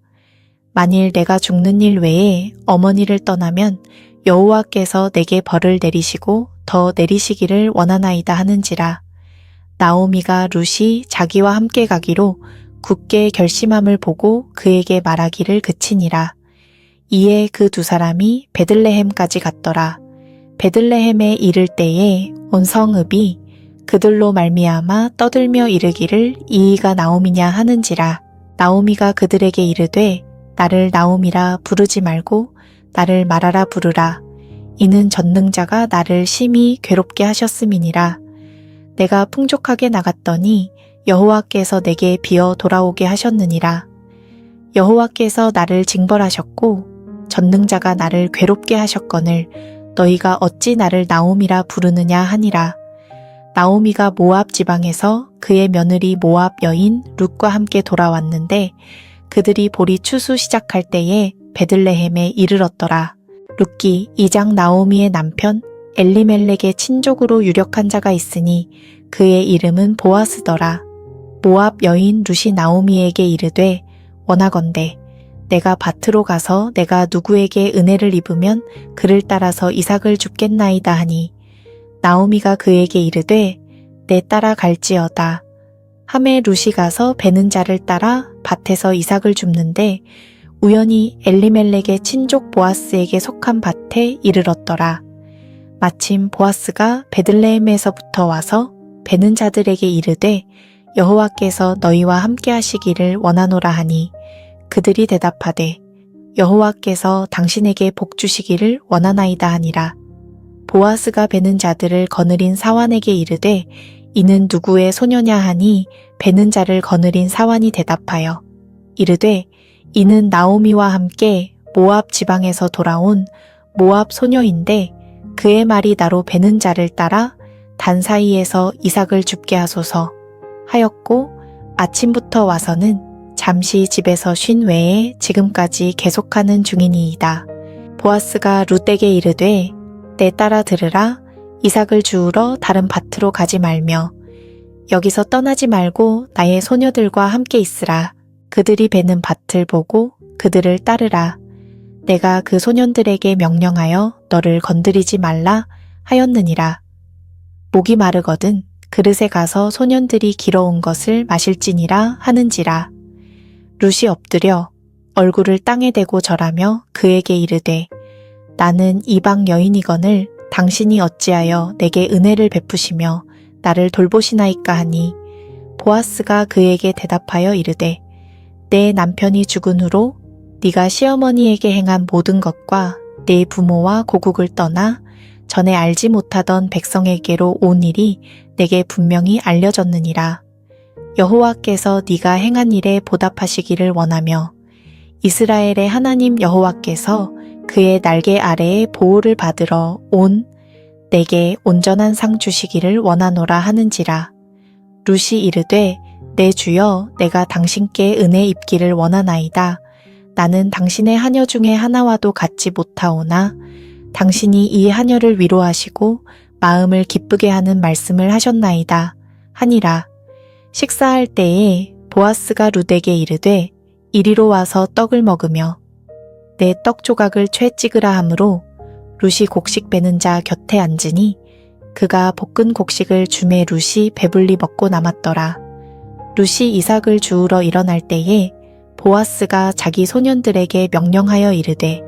만일 내가 죽는 일 외에 어머니를 떠나면 여호와께서 내게 벌을 내리시고 더 내리시기를 원하나이다 하는지라. 나오미가 룻이 자기와 함께 가기로 굳게 결심함을 보고 그에게 말하기를 그치니라. 이에 그 두 사람이 베들레헴까지 갔더라. 베들레헴에 이를 때에 온 성읍이 그들로 말미암아 떠들며 이르기를 이이가 나오미냐 하는지라. 나오미가 그들에게 이르되 나를 나오미라 부르지 말고 나를 마라라 부르라. 이는 전능자가 나를 심히 괴롭게 하셨음이니라. 내가 풍족하게 나갔더니 여호와께서 내게 비어 돌아오게 하셨느니라. 여호와께서 나를 징벌하셨고 전능자가 나를 괴롭게 하셨거늘 너희가 어찌 나를 나오미라 부르느냐 하니라. 나오미가 모압 지방에서 그의 며느리 모압 여인 룻과 함께 돌아왔는데 그들이 보리 추수 시작할 때에 베들레헴에 이르렀더라. 룻기 이장 나오미의 남편 엘리멜렉의 친족으로 유력한 자가 있으니 그의 이름은 보아스더라. 모압 여인 룻이 나오미에게 이르되 원하건대 내가 밭으로 가서 내가 누구에게 은혜를 입으면 그를 따라서 이삭을 줍겠나이다 하니 나오미가 그에게 이르되 내 따라 갈지어다. 하매 룻이 가서 베는 자를 따라 밭에서 이삭을 줍는데 우연히 엘리멜렉의 친족 보아스에게 속한 밭에 이르렀더라. 마침 보아스가 베들레헴에서부터 와서 베는 자들에게 이르되 여호와께서 너희와 함께 하시기를 원하노라 하니 그들이 대답하되 여호와께서 당신에게 복 주시기를 원하나이다 하니라. 보아스가 베는 자들을 거느린 사환에게 이르되 이는 누구의 소녀냐 하니 베는 자를 거느린 사환이 대답하여 이르되 이는 나오미와 함께 모압 지방에서 돌아온 모압 소녀인데 그의 말이 나로 베는 자를 따라 단 사이에서 이삭을 줍게 하소서 하였고 아침부터 와서는 잠시 집에서 쉰 외에 지금까지 계속하는 중이니이다. 보아스가 룻에게 이르되 내 따라 들으라. 이삭을 주우러 다른 밭으로 가지 말며 여기서 떠나지 말고 나의 소녀들과 함께 있으라. 그들이 베는 밭을 보고 그들을 따르라. 내가 그 소년들에게 명령하여 너를 건드리지 말라 하였느니라. 목이 마르거든 그릇에 가서 소년들이 길어온 것을 마실지니라 하는지라. 룻이 엎드려 얼굴을 땅에 대고 절하며 그에게 이르되 나는 이방 여인이거늘 당신이 어찌하여 내게 은혜를 베푸시며 나를 돌보시나이까 하니 보아스가 그에게 대답하여 이르되 내 남편이 죽은 후로 네가 시어머니에게 행한 모든 것과 내 부모와 고국을 떠나 전에 알지 못하던 백성에게로 온 일이 내게 분명히 알려졌느니라. 여호와께서 네가 행한 일에 보답하시기를 원하며 이스라엘의 하나님 여호와께서 그의 날개 아래에 보호를 받으러 온 내게 온전한 상 주시기를 원하노라 하는지라. 룻이 이르되 내 주여 내가 당신께 은혜 입기를 원하나이다. 나는 당신의 하녀 중에 하나와도 같지 못하오나 당신이 이 하녀를 위로하시고 마음을 기쁘게 하는 말씀을 하셨나이다 하니라. 식사할 때에 보아스가 룻에게 이르되 이리로 와서 떡을 먹으며 내 떡 조각을 채 찍으라 하므로 룻이 곡식 베는 자 곁에 앉으니 그가 볶은 곡식을 주매 룻이 배불리 먹고 남았더라. 룻이 이삭을 주우러 일어날 때에 보아스가 자기 소년들에게 명령하여 이르되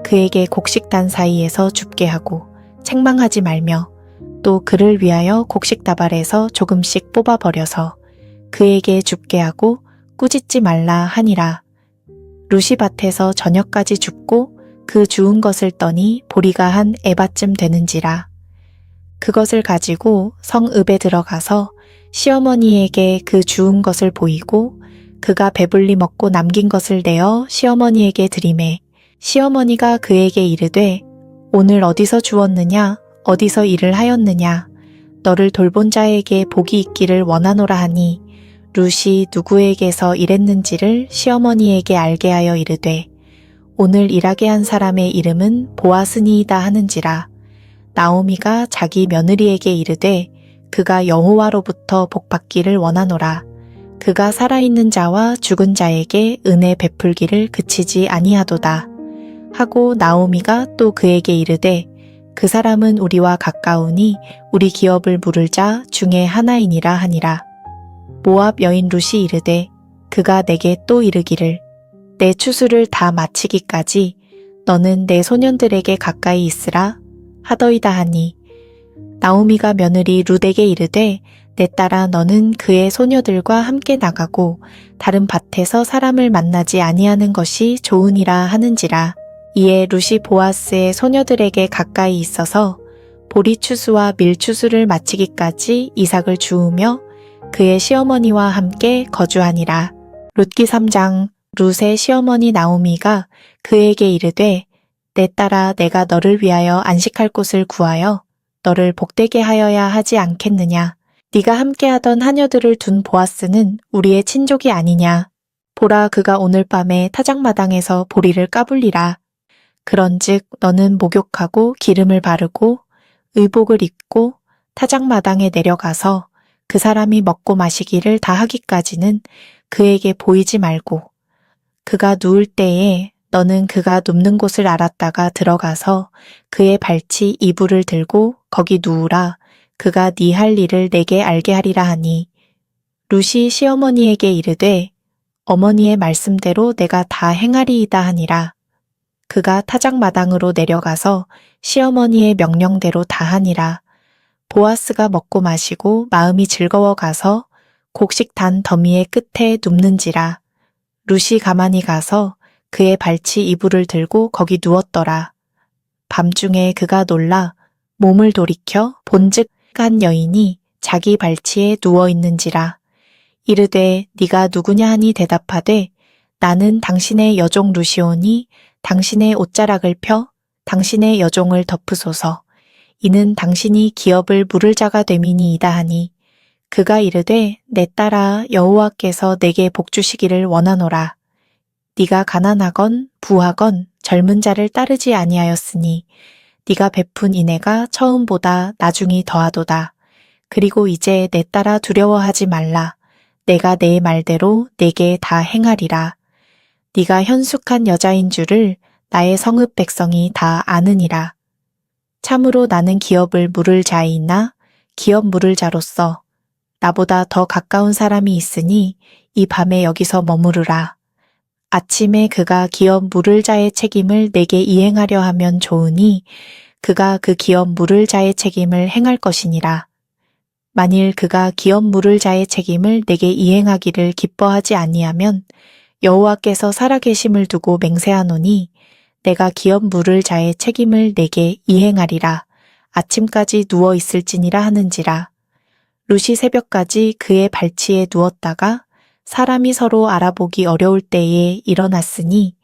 그에게 곡식단 사이에서 줍게 하고 책망하지 말며 또 그를 위하여 곡식 다발에서 조금씩 뽑아버려서 그에게 줍게 하고 꾸짖지 말라 하니라. 룻이 밭에서 저녁까지 줍고 그 주운 것을 떠니 보리가 한 에바쯤 되는지라. 그것을 가지고 성읍에 들어가서 시어머니에게 그 주운 것을 보이고 그가 배불리 먹고 남긴 것을 내어 시어머니에게 드리매 시어머니가 그에게 이르되 오늘 어디서 주웠느냐 어디서 일을 하였느냐 너를 돌본 자에게 복이 있기를 원하노라 하니 룻이 누구에게서 일했는지를 시어머니에게 알게 하여 이르되 오늘 일하게 한 사람의 이름은 보아스니이다 하는지라. 나오미가 자기 며느리에게 이르되 그가 여호와로부터 복받기를 원하노라. 그가 살아있는 자와 죽은 자에게 은혜 베풀기를 그치지 아니하도다. 하고 나오미가 또 그에게 이르되 그 사람은 우리와 가까우니 우리 기업을 물을 자 중에 하나이니라 하니라. 모압 여인 룻이 이르되 그가 내게 또 이르기를 내 추수를 다 마치기까지 너는 내 소년들에게 가까이 있으라 하더이다 하니 나오미가 며느리 룻에게 이르되 내 딸아 너는 그의 소녀들과 함께 나가고 다른 밭에서 사람을 만나지 아니하는 것이 좋으니라 하는지라. 이에 룻이 보아스의 소녀들에게 가까이 있어서 보리 추수와 밀 추수를 마치기까지 이삭을 주우며 그의 시어머니와 함께 거주하니라. 룻기 3장. 룻의 시어머니 나오미가 그에게 이르되 내 딸아 내가 너를 위하여 안식할 곳을 구하여 너를 복되게 하여야 하지 않겠느냐. 네가 함께하던 하녀들을 둔 보아스는 우리의 친족이 아니냐. 보라 그가 오늘 밤에 타작마당에서 보리를 까불리라. 그런즉 너는 목욕하고 기름을 바르고 의복을 입고 타작마당에 내려가서 그 사람이 먹고 마시기를 다 하기까지는 그에게 보이지 말고 그가 누울 때에 너는 그가 눕는 곳을 알았다가 들어가서 그의 발치 이불을 들고 거기 누우라. 그가 네 할 일을 내게 알게 하리라 하니 룻이 시어머니에게 이르되 어머니의 말씀대로 내가 다 행하리이다 하니라. 그가 타작마당으로 내려가서 시어머니의 명령대로 다 하니라. 보아스가 먹고 마시고 마음이 즐거워 가서 곡식 단 더미의 끝에 눕는지라. 룻이 가만히 가서 그의 발치 이불을 들고 거기 누웠더라. 밤중에 그가 놀라 몸을 돌이켜 본즉 한 여인이 자기 발치에 누워 있는지라. 이르되 네가 누구냐 하니 대답하되 나는 당신의 여종 룻이오니 당신의 옷자락을 펴 당신의 여종을 덮으소서. 이는 당신이 기업을 물을 자가 됨이니이다 하니 그가 이르되 내 딸아 여호와께서 내게 복 주시기를 원하노라. 네가 가난하건 부하건 젊은 자를 따르지 아니하였으니 네가 베푼 인애가 처음보다 나중이 더하도다. 그리고 이제 내 딸아 두려워하지 말라. 내가 내 말대로 내게 다 행하리라. 네가 현숙한 여자인 줄을 나의 성읍 백성이 다 아느니라. 참으로 나는 기업을 물을 자이나 기업 물을 자로서 나보다 더 가까운 사람이 있으니 이 밤에 여기서 머무르라. 아침에 그가 기업 물을 자의 책임을 내게 이행하려 하면 좋으니 그가 그 기업 물을 자의 책임을 행할 것이니라. 만일 그가 기업 물을 자의 책임을 내게 이행하기를 기뻐하지 아니하면 여호와께서 살아계심을 두고 맹세하노니 내가 기업 물을 자의 책임을 내게 이행하리라. 아침까지 누워 있을지니라 하는지라. 룻이 새벽까지 그의 발치에 누웠다가 사람이 서로 알아보기 어려울 때에 일어났으니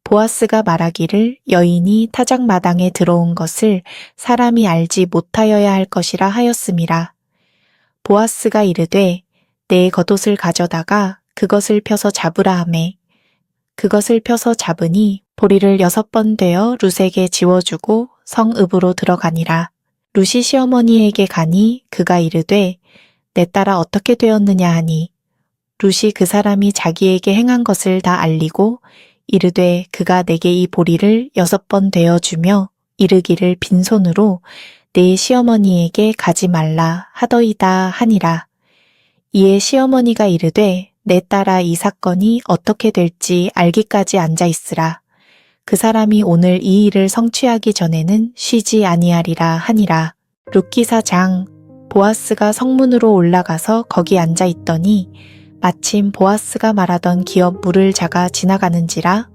보아스가 말하기를 여인이 타작마당에 들어온 것을 사람이 알지 못하여야 할 것이라 하였음이라. 보아스가 이르되 내 겉옷을 가져다가 그것을 펴서 잡으라 하매 그것을 펴서 잡으니 보리를 6번 되어 룻에게 지워주고 성읍으로 들어가니라. 룻이 시어머니에게 가니 그가 이르되 내 딸아 어떻게 되었느냐 하니 룻이 그 사람이 자기에게 행한 것을 다 알리고 이르되 그가 내게 이 보리를 6번 되어 주며 이르기를 빈손으로 내 시어머니에게 가지 말라 하더이다 하니라. 이에 시어머니가 이르되 내 딸아 이 사건이 어떻게 될지 알기까지 앉아 있으라. 그 사람이 오늘 이 일을 성취하기 전에는 쉬지 아니하리라 하니라. 룻기사 장 보아스가 성문으로 올라가서 거기 앉아 있더니 마침 보아스가 말하던 기업 물을 자가 지나가는지라.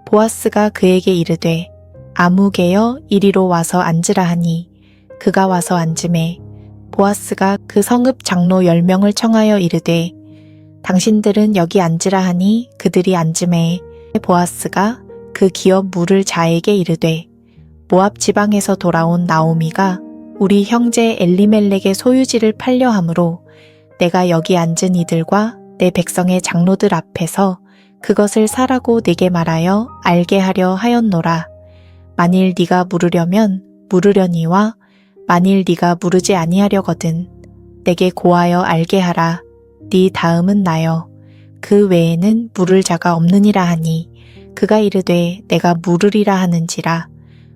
보아스가 그에게 이르되 아무개여 이리로 와서 앉으라 하니 그가 와서 앉음에 보아스가 그 성읍 장로 10명을 청하여 이르되 당신들은 여기 앉으라 하니 그들이 앉음에 보아스가 그 기업 물을 자에게 이르되 모압 지방에서 돌아온 나오미가 우리 형제 엘리멜렉의 소유지를 팔려 함으로 내가 여기 앉은 이들과 내 백성의 장로들 앞에서 그것을 사라고 네게 말하여 알게 하려 하였노라. 만일 네가 물으려면 물으려니와 만일 네가 물으지 아니하려거든 내게 고하여 알게 하라. 네 다음은 나여. 그 외에는 물을 자가 없느니라 하니 그가 이르되 내가 물으리라 하는지라.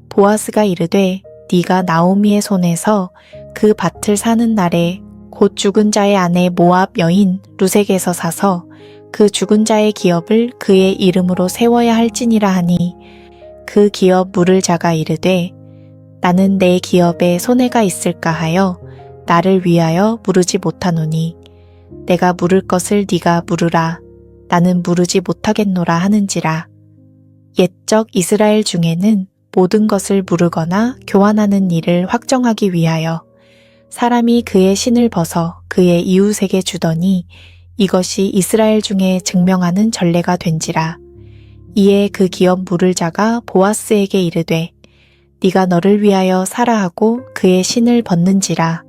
보아스가 이르되 네가 나오미의 손에서 그 밭을 사는 날에 곧 죽은 자의 아내 모압 여인 룻에게서 사서 그 죽은 자의 기업을 그의 이름으로 세워야 할지니라 하니 그 기업 물을 자가 이르되 나는 내 기업에 손해가 있을까 하여 나를 위하여 물으지 못하노니 내가 물을 것을 네가 물으라. 나는 물으지 못하겠노라 하는지라. 옛적 이스라엘 중에는 모든 것을 물으거나 교환하는 일을 확정하기 위하여 사람이 그의 신을 벗어 그의 이웃에게 주더니 이것이 이스라엘 중에 증명하는 전례가 된지라. 이에 그 기업 물을 자가 보아스에게 이르되 네가 너를 위하여 사라 하고 그의 신을 벗는지라.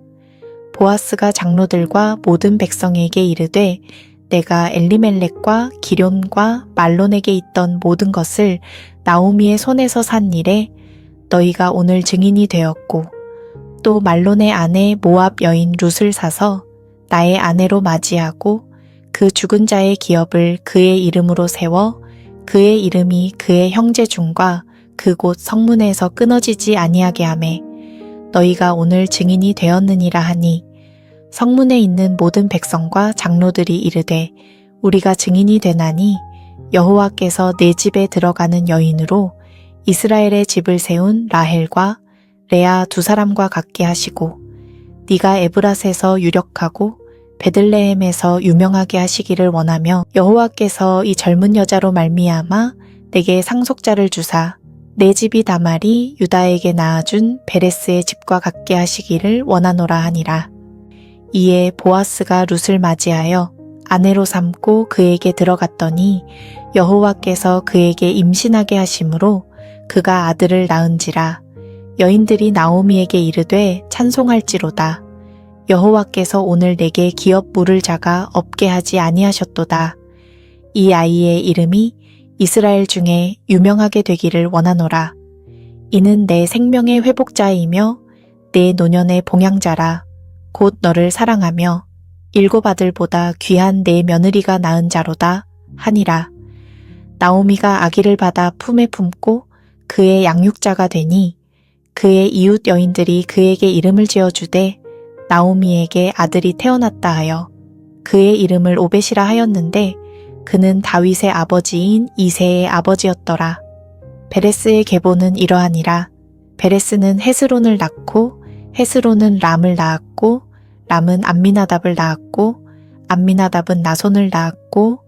보아스가 장로들과 모든 백성에게 이르되 내가 엘리멜렉과 기럨과 말론에게 있던 모든 것을 나오미의 손에서 산 일에 너희가 오늘 증인이 되었고 또 말론의 아내 모압 여인 룻을 사서 나의 아내로 맞이하고 그 죽은 자의 기업을 그의 이름으로 세워 그의 이름이 그의 형제 중과 그곳 성문에서 끊어지지 아니하게 하매 너희가 오늘 증인이 되었느니라 하니 성문에 있는 모든 백성과 장로들이 이르되 우리가 증인이 되나니 여호와께서 내 집에 들어가는 여인으로 이스라엘의 집을 세운 라헬과 레아 2사람과 같게 하시고 네가 에브랏에서 유력하고 베들레헴에서 유명하게 하시기를 원하며 여호와께서 이 젊은 여자로 말미암아 내게 상속자를 주사 내 집이 다말이 유다에게 낳아준 베레스의 집과 같게 하시기를 원하노라 하니라. 이에 보아스가 룻을 맞이하여 아내로 삼고 그에게 들어갔더니 여호와께서 그에게 임신하게 하심으로 그가 아들을 낳은지라. 여인들이 나오미에게 이르되 찬송할지로다. 여호와께서 오늘 내게 기업 물을 자가 없게 하지 아니하셨도다. 이 아이의 이름이 이스라엘 중에 유명하게 되기를 원하노라. 이는 내 생명의 회복자이며 내 노년의 봉양자라. 곧 너를 사랑하며 7 아들보다 귀한 내 며느리가 낳은 자로다 하니라. 나오미가 아기를 받아 품에 품고 그의 양육자가 되니 그의 이웃 여인들이 그에게 이름을 지어주되 나오미에게 아들이 태어났다 하여 그의 이름을 오벳이라 하였는데 그는 다윗의 아버지인 이새의 아버지였더라. 베레스의 계보는 이러하니라. 베레스는 헤스론을 낳고 헤스론은 람을 낳았고 람은 암미나답을 낳았고 암미나답은 나손을 낳았고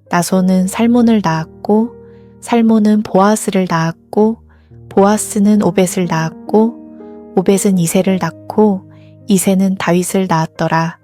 나손은 살몬을 낳았고 살몬은 보아스를 낳았고 보아스는 오벳을 낳았고 오벳은 이새를 낳고 이새는 다윗을 낳았더라.